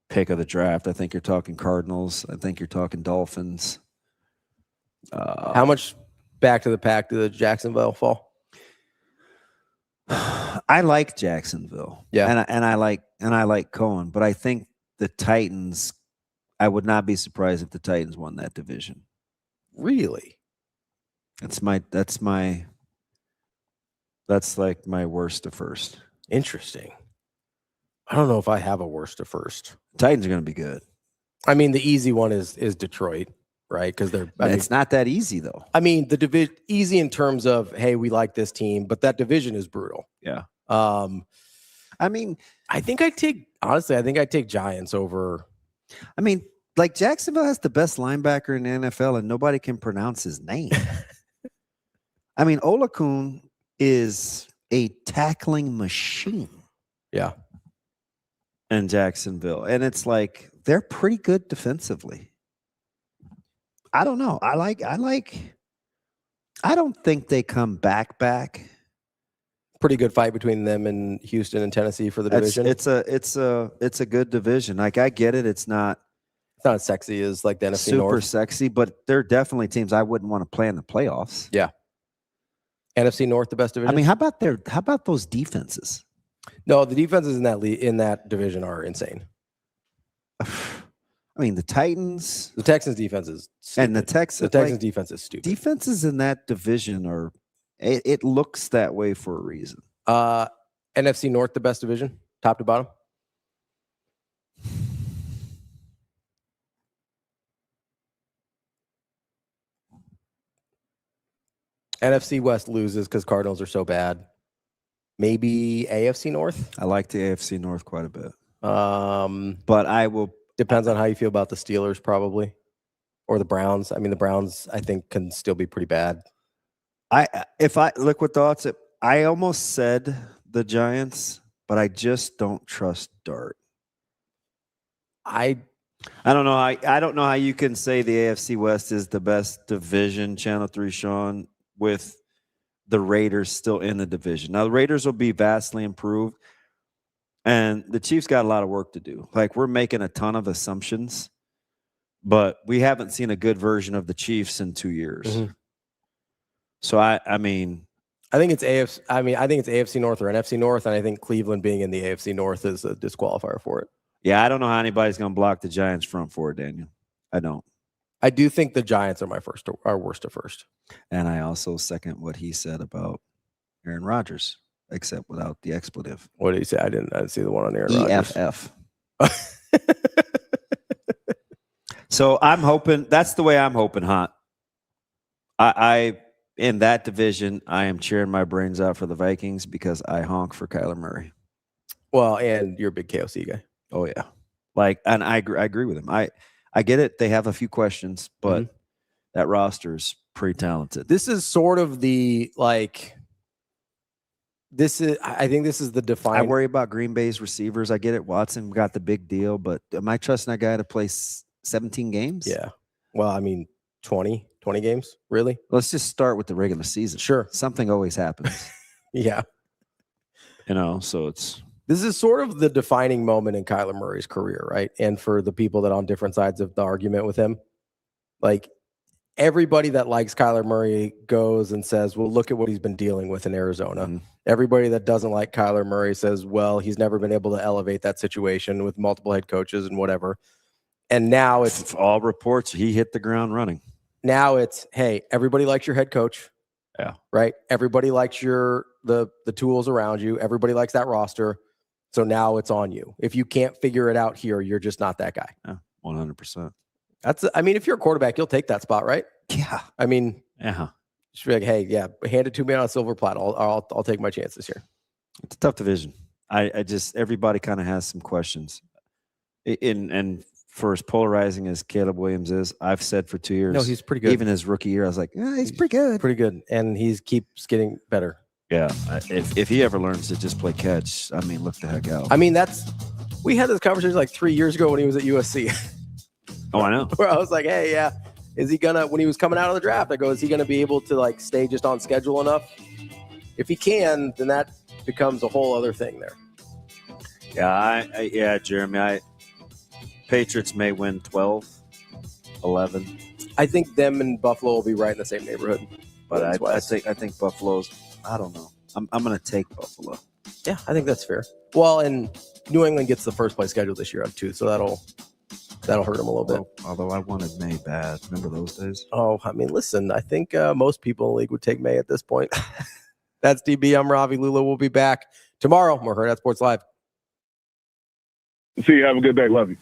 pick of the draft, I think you're talking Cardinals. I think you're talking Dolphins. How much back to the pack did the Jacksonville fall? I like Jacksonville, and I like Cohen, but I think the Titans. I would not be surprised if the Titans won that division. Really? That's like my worst to first. Interesting. I don't know if I have a worst to first. Titans are going to be good. I mean, the easy one is Detroit, right? Because it's not that easy though. I mean, the division easy in terms of, hey, we like this team, but that division is brutal. Yeah. I mean, I think I take Giants over. I mean, like Jacksonville has the best linebacker in the NFL, and nobody can pronounce his name. I mean, Olakun is a tackling machine. Yeah. In Jacksonville, and it's like they're pretty good defensively. I don't know. I don't think they come back. Pretty good fight between them and Houston and Tennessee for the division. It's a good division. Like I get it. It's not as sexy as like the NFC super North. Sexy, but they're definitely teams I wouldn't want to play in the playoffs. Yeah. NFC North, the best division. I mean, how about those defenses? No, the defenses in that division are insane. I mean, the Titans, the Texans defense is stupid. And the Texans defense is stupid. Defenses in that division are it looks that way for a reason. NFC North, the best division, top to bottom. NFC West loses because Cardinals are so bad. Maybe AFC North. I like the AFC North quite a bit. But I will. Depends on how you feel about the Steelers, probably, or the Browns. I mean, the Browns, I think, can still be pretty bad. If I liquid thoughts, I almost said the Giants, but I just don't trust Dart. I don't know. I don't know how you can say the AFC West is the best division. Channel 3, Sean, with the Raiders still in the division. Now the Raiders will be vastly improved. And the Chiefs got a lot of work to do. Like, we're making a ton of assumptions, but we haven't seen a good version of the Chiefs in 2 years. Mm-hmm. So I think it's AFC. I think it's AFC North or NFC North, and I think Cleveland being in the AFC North is a disqualifier for it. Yeah, I don't know how anybody's going to block the Giants front four, Daniel. I don't. I do think the Giants are our worst at first. And I also second what he said about Aaron Rodgers. Except without the expletive. What did he say? I didn't see the one on Aaron Rodgers. EFF. So I'm hoping that's the way I'm hoping, Hot. I in that division, I am cheering my brains out for the Vikings because I honk for Kyler Murray. Well, and you're a big KOC guy. Oh yeah, and I agree with him. I get it. They have a few questions, but that roster is pretty talented. This is sort of the I think this is the defining. I worry about Green Bay's receivers. I get it. Watson got the big deal, but am I trusting that guy to play 17 games? Yeah. Well, I mean, 20 games, really? Let's just start with the regular season. Sure. Something always happens. Yeah. So this is sort of the defining moment in Kyler Murray's career, right? And for the people that are on different sides of the argument with him, like, everybody that likes Kyler Murray goes and says, well, look at what he's been dealing with in Arizona. Mm-hmm. Everybody that doesn't like Kyler Murray says, well, he's never been able to elevate that situation with multiple head coaches and whatever. And now it's all reports he hit the ground running. Now it's, hey, everybody likes your head coach. Yeah. Right? Everybody likes the tools around you. Everybody likes that roster. So now it's on you. If you can't figure it out here, you're just not that guy. Yeah, 100%. If you're a quarterback, you'll take that spot, right? Yeah. Just be like, hey, yeah, hand it to me on a silver platter. I'll take my chances here. It's a tough division. I just everybody kind of has some questions. And for as polarizing as Caleb Williams is, I've said for 2 years. No, he's pretty good. Even his rookie year, I was like, he's pretty good. Pretty good. And he keeps getting better. Yeah. If he ever learns to just play catch, look the heck out. We had this conversation like 3 years ago when he was at USC. Oh, I know. Where I was like, hey, yeah. Is he when he was coming out of the draft, I go, is he going to be able to stay just on schedule enough? If he can, then that becomes a whole other thing there. Yeah, Jeremy, Patriots may win 12, 11. I think them and Buffalo will be right in the same neighborhood. But I think Buffalo's, I don't know. I'm going to take Buffalo. Yeah, I think that's fair. Well, and New England gets the first place schedule this year too, so that'll hurt him a little bit. Although I wanted May bad. Remember those days? Oh, listen, I think most people in the league would take May at this point. That's DB. I'm Ravi. Lulla will be back tomorrow. More Hurrdat Sports Live. See you. Have a good day. Love you.